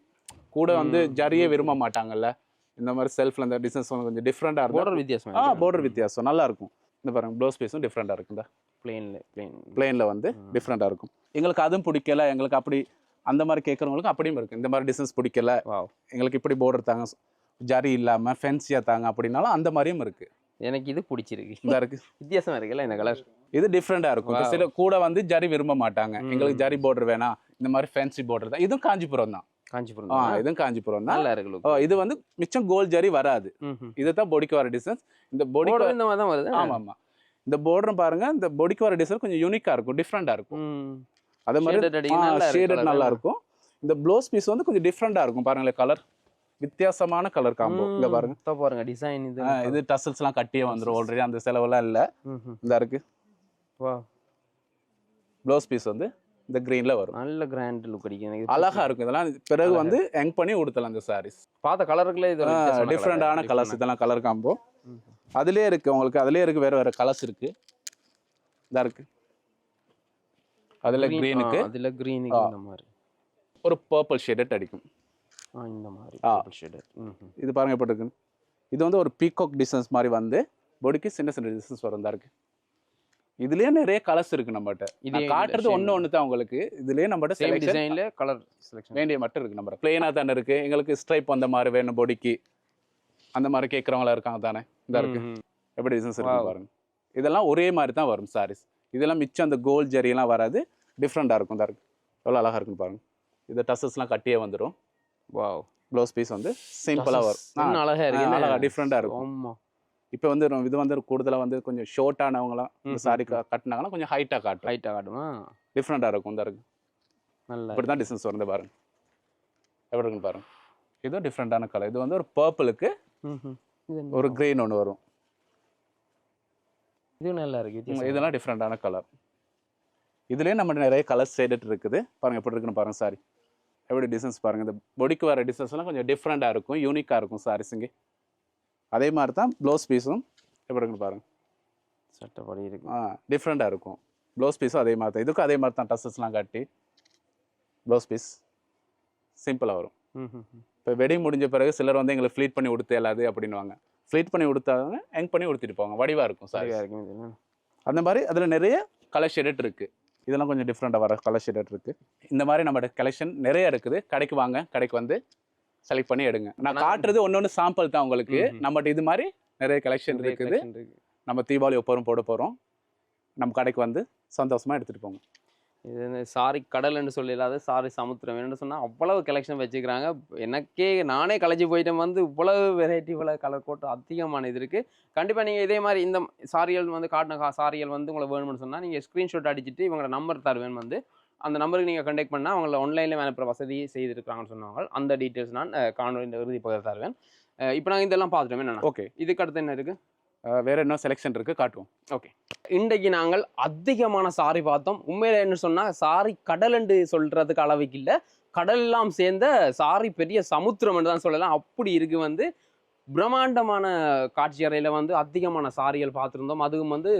கூட வந்து ஜரியே விரும்ப மாட்டாங்கல்ல. இந்த மாதிரி செல்ஃபில் இந்த டிசைன்ஸ் வந்து கொஞ்சம் டிஃப்ரெண்ட்டாக இருக்கும். பார்டர் வித்தியாசம். பார்டர் வித்தியாசம் நல்லா இருக்கும். இந்த பாருங்கள் ப்ளவுஸ் பீஸும் டிஃப்ரெண்ட்டாக இருக்குதா. பிளெயினில் வந்து டிஃப்ரெண்ட்டாக இருக்கும். எங்களுக்கு அதுவும் பிடிக்கல, எங்களுக்கு அப்படி அந்த மாதிரி கேட்குறவங்களுக்கு அப்படியும் இருக்குது. இந்த மாதிரி டிசைன்ஸ் பிடிக்கல, எங்களுக்கு இப்படி பார்டர் தாங்க, ஜரி இல்லாமல் ஃபேன்சியாக தாங்க அப்படின்னாலும் அந்த மாதிரியும் இருக்குது. எனக்கு இது பிடிச்சிருக்கு. இந்த இருக்குது வித்தியாசமா இருக்குல்ல இந்த கலர். இது டிஃப்ரெண்ட்டாக இருக்கும். சில கூட வந்து ஜரி விரும்ப மாட்டாங்க, எங்களுக்கு ஜரி பார்டர் வேணாம், இந்த மாதிரி ஃபேன்சி பார்டர் தான். இதுவும் காஞ்சிபுரம் தான். இதுவும் காஞ்சிபுரம் தான். நல்லா இருக்கு. இது வந்து மிச்சம் கோல்ட் ஜரி வராது. இதுதான் பொடிக்கு வர டிசைன்ஸ். இந்த பொடி இந்த மாதிரி தான் வருது. ஆமாம். இந்த பார்டரும் பாருங்க, இந்த பொடிக்கு வர டிசைன் கொஞ்சம் யூனிக்காக இருக்கும், டிஃப்ரெண்ட்டாக இருக்கும். அதே மாதிரி ஷேடட் நல்லா இருக்கும். இந்த ப்ளவுஸ் பீஸ் வந்து கொஞ்சம் டிஃப்ரெண்ட்டாக இருக்கும் பாருங்களேன். கலர் வித்தியாசமான கலர் காம்போ. இங்க பாருங்க டிசைன். இது டசல்ஸ்லாம் கட்டியே வந்துடும். ஆல்ரெடி அந்த செலவெல்லாம் இல்லை. இந்த இருக்கு ப்ளவுஸ் பீஸ் வந்து இந்த கிரீன்ல வரும். நல்ல கிராண்ட் லுக் அடிக்கும், அழகா இருக்கும். இதெல்லாம் பிறகு வந்து ஹேங் பண்ணி உடுத்தலாம். இந்த சாரீஸ் பார்த்த கலருக்குள்ளே இது டிஃப்ரெண்டான கலர்ஸ். இதெல்லாம் கலர் காம்போ அதுலயே இருக்கு உங்களுக்கு. அதுலயே இருக்கு, வேற வேற கலர்ஸ் இருக்கு. இதா இருக்கு, அதுல கிரீனுக்கு, அதுல கிரீனுக்கு இந்த மாதிரி ஒரு பர்பிள் ஷேடட் அடிக்கும். இந்த மாதிரி பர்பிள் ஷேடட். இது பாருங்க எப்படி இருக்கு. இது வந்து ஒரு பீகாக் டிசைன்ஸ் மாதிரி வந்து பாடிக்கு சின்ன சின்ன டிசைன்ஸ் வரும். தான் இருக்கு. இதுலயே நிறைய கலர்ஸ் இருக்கு நம்மகிட்ட. இது காட்டுறது ஒண்ணு தான் உங்களுக்கு. இதுலயே நம்மகிட்ட சேம் டிசைன்ல கலர் செலக்ஷன் வேண்டிய மட்டும் இருக்கு. நம்ம பிளேனா தானே இருக்கு, எங்களுக்கு ஸ்ட்ரைப் அந்த மாதிரி வேணும் பாடிக்கு, அந்த மாதிரி கேட்குறவங்களா இருக்காங்க தானே. இந்த இருக்கு எப்படி டிசைன்ஸ் இருக்கு பாருங்க. இதெல்லாம் ஒரே மாதிரி தான் வரும் சாரீஸ். இதெல்லாம் மிச்சம் அந்த கோல்ட் ஜரியெல்லாம் வராது, டிஃப்ரெண்டாக இருக்கும். தான் இருக்கு, எவ்வளோ அழகாக இருக்குன்னு பாருங்க. இது டசஸ்லாம் கட்டியே வந்துடும். வாவ். ப்ளவுஸ் பீஸ் வந்து சிம்பிளாக வரும், அழகாக இருக்கு, அழகாக டிஃப்ரெண்டாக இருக்கும். இப்போ வந்து இது வந்து கூடுதலாக வந்து கொஞ்சம் ஷார்ட்டானவங்களாம் இந்த சாரி கட்டினாங்கன்னா கொஞ்சம் ஹைட்டாக காட்டுமா, டிஃப்ரெண்டாக இருக்கும். தான் இருக்கு, நல்லா இப்படி தான் டிசைன்ஸ் வந்து பாருங்க எப்படி இருக்குன்னு பாருங்க. இதுவும் டிஃப்ரெண்டான கலர். இது வந்து ஒரு பர்பிளுக்கு ஒரு கிரீன் ஒன்று வரும். இது நல்லா இருக்கு. இதெல்லாம் டிஃப்ரெண்டான கலர். இதுலேயே நம்ம நிறைய கலர் ஷேடட் இருக்குது. பாருங்க எப்படி இருக்குன்னு பாருங்க. சாரி எப்படி டிசைன்ஸ் பாருங்க. இந்த பொடிக்கு வர டிசைன்ஸ்லாம் கொஞ்சம் டிஃப்ரெண்டாக இருக்கும், யூனிக்காக இருக்கும் சாரீஸ். இங்கே அதே மாதிரி தான் ப்ளவுஸ் பீஸும் எப்படி இருக்குன்னு பாருங்க. சட்டப்படி இருக்கு, டிஃப்ரெண்டாக இருக்கும். ப்ளவுஸ் பீஸும் அதே மாதிரி தான். இதுக்கும் அதே மாதிரி தான் டசஸ்லாம் காட்டி ப்ளவுஸ் பீஸ் சிம்பிளாக வரும். இப்போ வெட்டிங் முடிஞ்ச பிறகு சிலர் வந்து எங்களுக்கு ஃப்ளீட் பண்ணி உடுத்து எல்லாது அப்படின்வாங்க. ஃப்ளீட் பண்ணி உடுத்தாங்க, ஹேங் பண்ணி உடுத்திட்டு போவாங்க, வடிவாக இருக்கும் சாரி. அந்த மாதிரி அதில் நிறைய கலர் ஷேடட் இருக்குது. இதெல்லாம் கொஞ்சம் டிஃப்ரெண்ட்டாக வர கலர் ஷேடட் இருக்குது. இந்த மாதிரி நம்மளோட கலெக்ஷன் நிறைய இருக்குது. கடைக்கு வாங்க, கடைக்கு வந்து செலக்ட் பண்ணி எடுங்க. நான் காட்டுறது ஒன்று சாம்பிள் தான் உங்களுக்கு. நம்மகிட்ட இது மாதிரி நிறைய கலெக்ஷன் இருக்குது. நம்ம தீபாவளி ஒப்பரும் போட போகிறோம். நம்ம கடைக்கு வந்து சந்தோஷமாக எடுத்துகிட்டு போங்க. இது சாரி கடல்னு சொல்லிடாது, சாரி சமுத்திரம் வேணும்னு சொன்னால் அவ்வளவு கலெக்ஷன் வச்சுக்கிறாங்க. எனக்கே நானே கலைச்சி போயிட்டேன். வந்து இவ்வளவு வெரைட்டி, இவ்வளவு கலர் கோட்டு அதிகமான இது இருக்குது. கண்டிப்பாக நீங்கள் இதே மாதிரி இந்த சாரிகள் வந்து காட்டின சாரிகள் வந்து உங்களுக்கு வேணும்னு சொன்னால் நீங்கள் ஸ்க்ரீன்ஷாட் அடிச்சுட்டு இவங்களோட நம்பர் தருவேன். வந்து அந்த நம்பருக்கு நீங்கள் கண்டெக்ட் பண்ணால் அவங்கள ஆன்லைனில் அனுப்புகிற வசதி செய்திருக்கிறாங்கன்னு சொன்னாங்க. அந்த டீட்டெயில்ஸ் நான் காணொலி இறுதி பகிர்ந்து தருவேன். இப்போ நாங்கள் இதெல்லாம் பார்த்துட்டோம். என்னென்ன ஓகே, இதுக்கு அடுத்து என்ன இருக்குது, வேறு என்ன செலெக்ஷன் இருக்குது காட்டுவோம். ஓகே, இன்றைக்கு நாங்கள் அதிகமான சாரி பார்த்தோம். உண்மையில் என்ன சொன்னால் சாரி கடல்ண்டு சொல்கிறதுக்கு அளவுக்கு இல்லை, கடல் எல்லாம் சேர்ந்த சாரி பெரிய சமுத்திரம் தான் சொல்லலாம். அப்படி இருக்கு. வந்து பிரம்மாண்டமான காட்சி அறையில் வந்து அதிகமான சாரிகள் பார்த்துருந்தோம். அதுவும் வந்து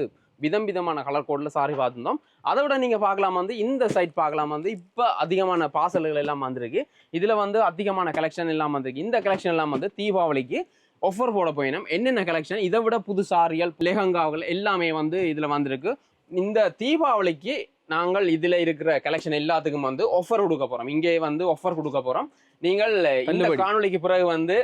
விதம் விதமான கலர் கோடில் சாரி பார்த்துருந்தோம். அதை விட நீங்கள் பார்க்கலாம் வந்து இந்த சைட் பார்க்கலாம் வந்து இப்போ அதிகமான பார்சல்கள் எல்லாம் வந்திருக்கு. இதில் வந்து அதிகமான கலெக்ஷன் எல்லாம் வந்திருக்கு. இந்த கலெக்ஷன் எல்லாம் வந்து தீபாவளிக்கு ஆஃபர் போட போயினோம். என்னென்ன கலெக்ஷன், இதை விட புது சாரிகள், லெஹங்காக்கள் எல்லாமே வந்து இதில் வந்திருக்கு. இந்த தீபாவளிக்கு நாங்கள் இதுல இருக்கிற கலெக்ஷன் எல்லாத்துக்கும் வந்து ஆஃபர் கொடுக்க போறோம். இங்கே வந்து ஆஃபர் கொடுக்க போறோம். நீங்கள் இந்த காணொளிக்கு பிறகு வந்து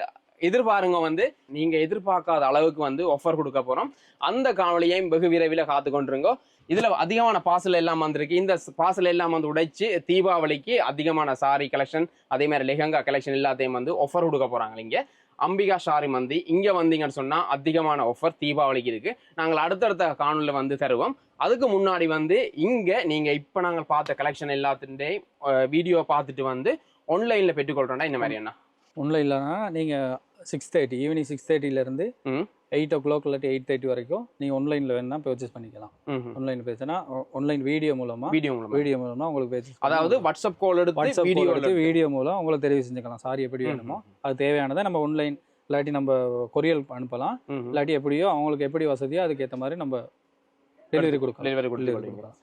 எதிர்பாருங்க, வந்து நீங்க எதிர்பார்க்காத அளவுக்கு வந்து ஆஃபர் கொடுக்க போறோம். அந்த காணொலியையும் வெகு விரைவில் காத்து கொண்டிருங்கோ. இதுல அதிகமான பார்சல் எல்லாம் வந்திருக்கு. இந்த பார்சல் எல்லாம் வந்து உடைச்சு தீபாவளிக்கு அதிகமான சாரி கலெக்ஷன், அதே மாதிரி லெஹங்கா கலெக்ஷன் எல்லாத்தையும் வந்து ஆஃபர் கொடுக்க போறாங்க. இங்க அம்பிகா சாரி மந்தி இங்க வந்தீங்கன்னு சொன்னா அதிகமான ஆஃபர் தீபாவளிக்கு இருக்கு. நாங்கள் அடுத்தடுத்த காணொலியில வந்து தருவோம். அதுக்கு முன்னாடி வந்து இங்க நீங்க இப்ப நாங்கள் பார்த்த கலெக்ஷன் எல்லாத்தின்டையும் வீடியோ பார்த்துட்டு வந்து ஆன்லைன்ல பெற்றுக்கொள்றோம்னா இந்த மாதிரி என்ன ஆன்லைன்லனா நீங்கள் 6:30 ஈவினிங் 6:30லேருந்து 8 o'clock இல்லாட்டி 8:30 வரைக்கும் நீங்கள் ஆன்லைனில் வேணும்னா பர்ச்சேஸ் பண்ணிக்கலாம். ஆன்லைன் பேசுனா ஆன்லைன் வீடியோ மூலமாக உங்களுக்கு பர்ச்சேஸ், அதாவது வாட்ஸ்அப் கால் எடுத்து வீடியோ மூலம் உங்களுக்கு தெரிவு செஞ்சுக்கலாம். சாரி எப்படி வேணுமோ அது தேவையானதை நம்ம ஆன்லைன் இல்லாட்டி நம்ம கொரியர் அனுப்பலாம். இல்லாட்டி எப்படியோ அவங்களுக்கு எப்படி வசதியோ அதுக்கேற்ற மாதிரி நம்ம டெலிவரி கொடுக்கலாம்.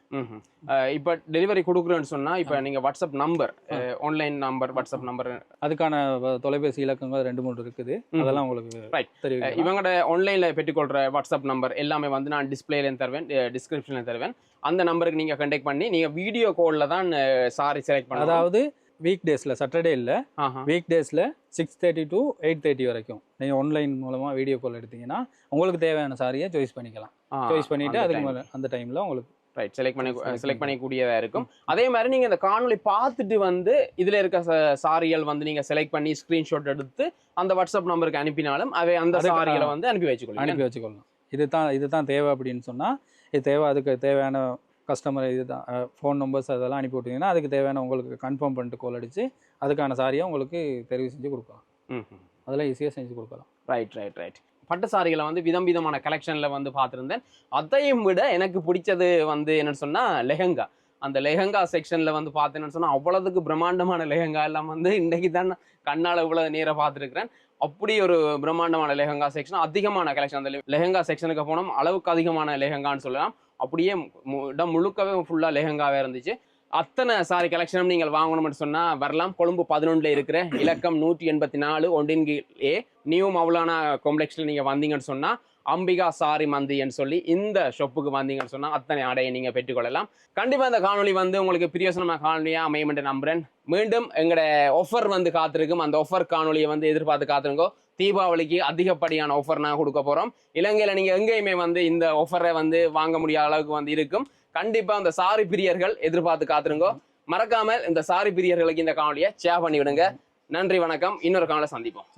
இப்போ டெலிவரி கொடுக்குறேன்னு சொன்னா இப்போ நீங்க WhatsApp number, online number, WhatsApp number, அதுக்கான தொலைபேசி இலக்கங்கள் 2-3 இருக்குது. அதெல்லாம் உங்களுக்கு தெரியும். இவங்களோட ஆன்லைன்ல பெற்றுக்கொள்ற வாட்ஸ்அப் நம்பர் எல்லாமே வந்து நான் டிஸ்பிளேல தருவேன், டிஸ்கிரிப்ஷன்ல தருவேன். அந்த நம்பருக்கு நீங்க கான்டாக்ட் பண்ணி நீங்க வீடியோ கால்ல தான் சாரி செலக்ட் பண்ணலாம். அதாவது வீக் டேஸில், சாட்டர்டே இல்லை, வீக் டேஸில் 6:30 to 8:30 வரைக்கும் நீங்கள் ஆன்லைன் மூலமாக வீடியோ கால் எடுத்தீங்கன்னா உங்களுக்கு தேவையான சாரியை சாய்ஸ் பண்ணிக்கலாம். சாய்ஸ் பண்ணிவிட்டு அதுக்கு மேலே அந்த டைமில் உங்களுக்கு செலக்ட் பண்ணிக்கூடியதாக இருக்கும். அதே மாதிரி நீங்கள் இந்த காணொலி பார்த்துட்டு வந்து இதில் இருக்க சாரிகள் வந்து நீங்கள் செலக்ட் பண்ணி ஸ்க்ரீன்ஷாட் எடுத்து அந்த வாட்ஸ்அப் நம்பருக்கு அனுப்பினாலும் அவை அந்த சாரிகளை வந்து அனுப்பி வச்சுக்கொள்ளலாம். இதுதான் தேவை அப்படின்னு சொன்னால் இது தேவை, அதுக்கு தேவையான கஸ்டமர் இதுதான் ஃபோன் நம்பர்ஸ் அதெல்லாம் அனுப்பி விட்டிங்கன்னா அதுக்கு தேவையான உங்களுக்கு கன்ஃபார்ம் பண்ணிட்டு கால் அடித்து அதுக்கான சாரியை உங்களுக்கு தெரிவு செஞ்சு கொடுக்கலாம். அதெல்லாம் ஈஸியாக செஞ்சு கொடுக்கலாம். ரைட். பட்டு சாரிகளை வந்து விதமான கலெக்ஷனில் வந்து பார்த்துருந்தேன். அதையும் விட எனக்கு பிடிச்சது வந்து என்னன்னு சொன்னால் லெஹங்கா. அந்த லெஹங்கா செக்ஷனில் வந்து பார்த்தேன்னு சொன்னால் அவ்வளோதுக்கு பிரம்மாண்டமான லெஹங்கா எல்லாம் வந்து இன்றைக்கி தான் கண்ணால் இவ்வளோ நேராக பார்த்துருக்குறேன். அப்படி ஒரு பிரம்மாண்டமான லெஹங்கா செக்ஷன், அதிகமான கலெக்ஷன். அந்த லெஹங்கா செக்ஷனுக்கு போனோம், அளவுக்கு அதிகமான லெஹங்கான்னு சொல்லலாம். அப்படியே இடம் முழுக்கவே ஃபுல்லாக லெஹங்காவே இருந்துச்சு. அத்தனை சாரி கலெக்ஷனும் நீங்கள் வாங்கணும்னு சொன்னால் வரலாம். கொழும்பு 11 இருக்கிற இலக்கம் 184 ஒன்றின்கீழ் நியூ மௌலானா காம்ப்ளெக்ஸில் நீங்கள் வந்தீங்கன்னு சொன்னால் அம்பிகா சாரி மந்தின்னு சொல்லி இந்த ஷாப்புக்கு வந்தீங்கன்னு சொன்னால் அத்தனை ஆடையை நீங்கள் பெற்றுக்கொள்ளலாம். கண்டிப்பாக இந்த காணொலி வந்து உங்களுக்கு பிரியோசனமான காணொலியாக அமையும் என்று நம்புகிறேன். மீண்டும் எங்களோட ஆஃபர் வந்து காத்திருக்கும். அந்த ஆஃபர் காணொலியை வந்து எதிர்பார்த்து காத்திருங்கோ. தீபாவளிக்கு அதிகப்படியான ஆஃபர் நான் கொடுக்க போகிறோம். இலங்கையில் நீங்கள் எங்கேயுமே வந்து இந்த ஆஃபரை வந்து வாங்க முடியாத அளவுக்கு வந்து இருக்கும். கண்டிப்பாக அந்த சாரி பிரியர்கள் எதிர்பார்த்து காத்திருங்கோ. மறக்காமல் இந்த சாரி பிரியர்களுக்கு இந்த காணொலியை ஷேர் பண்ணி விடுங்க. நன்றி, வணக்கம். இன்னொரு காணொலியை சந்திப்போம்.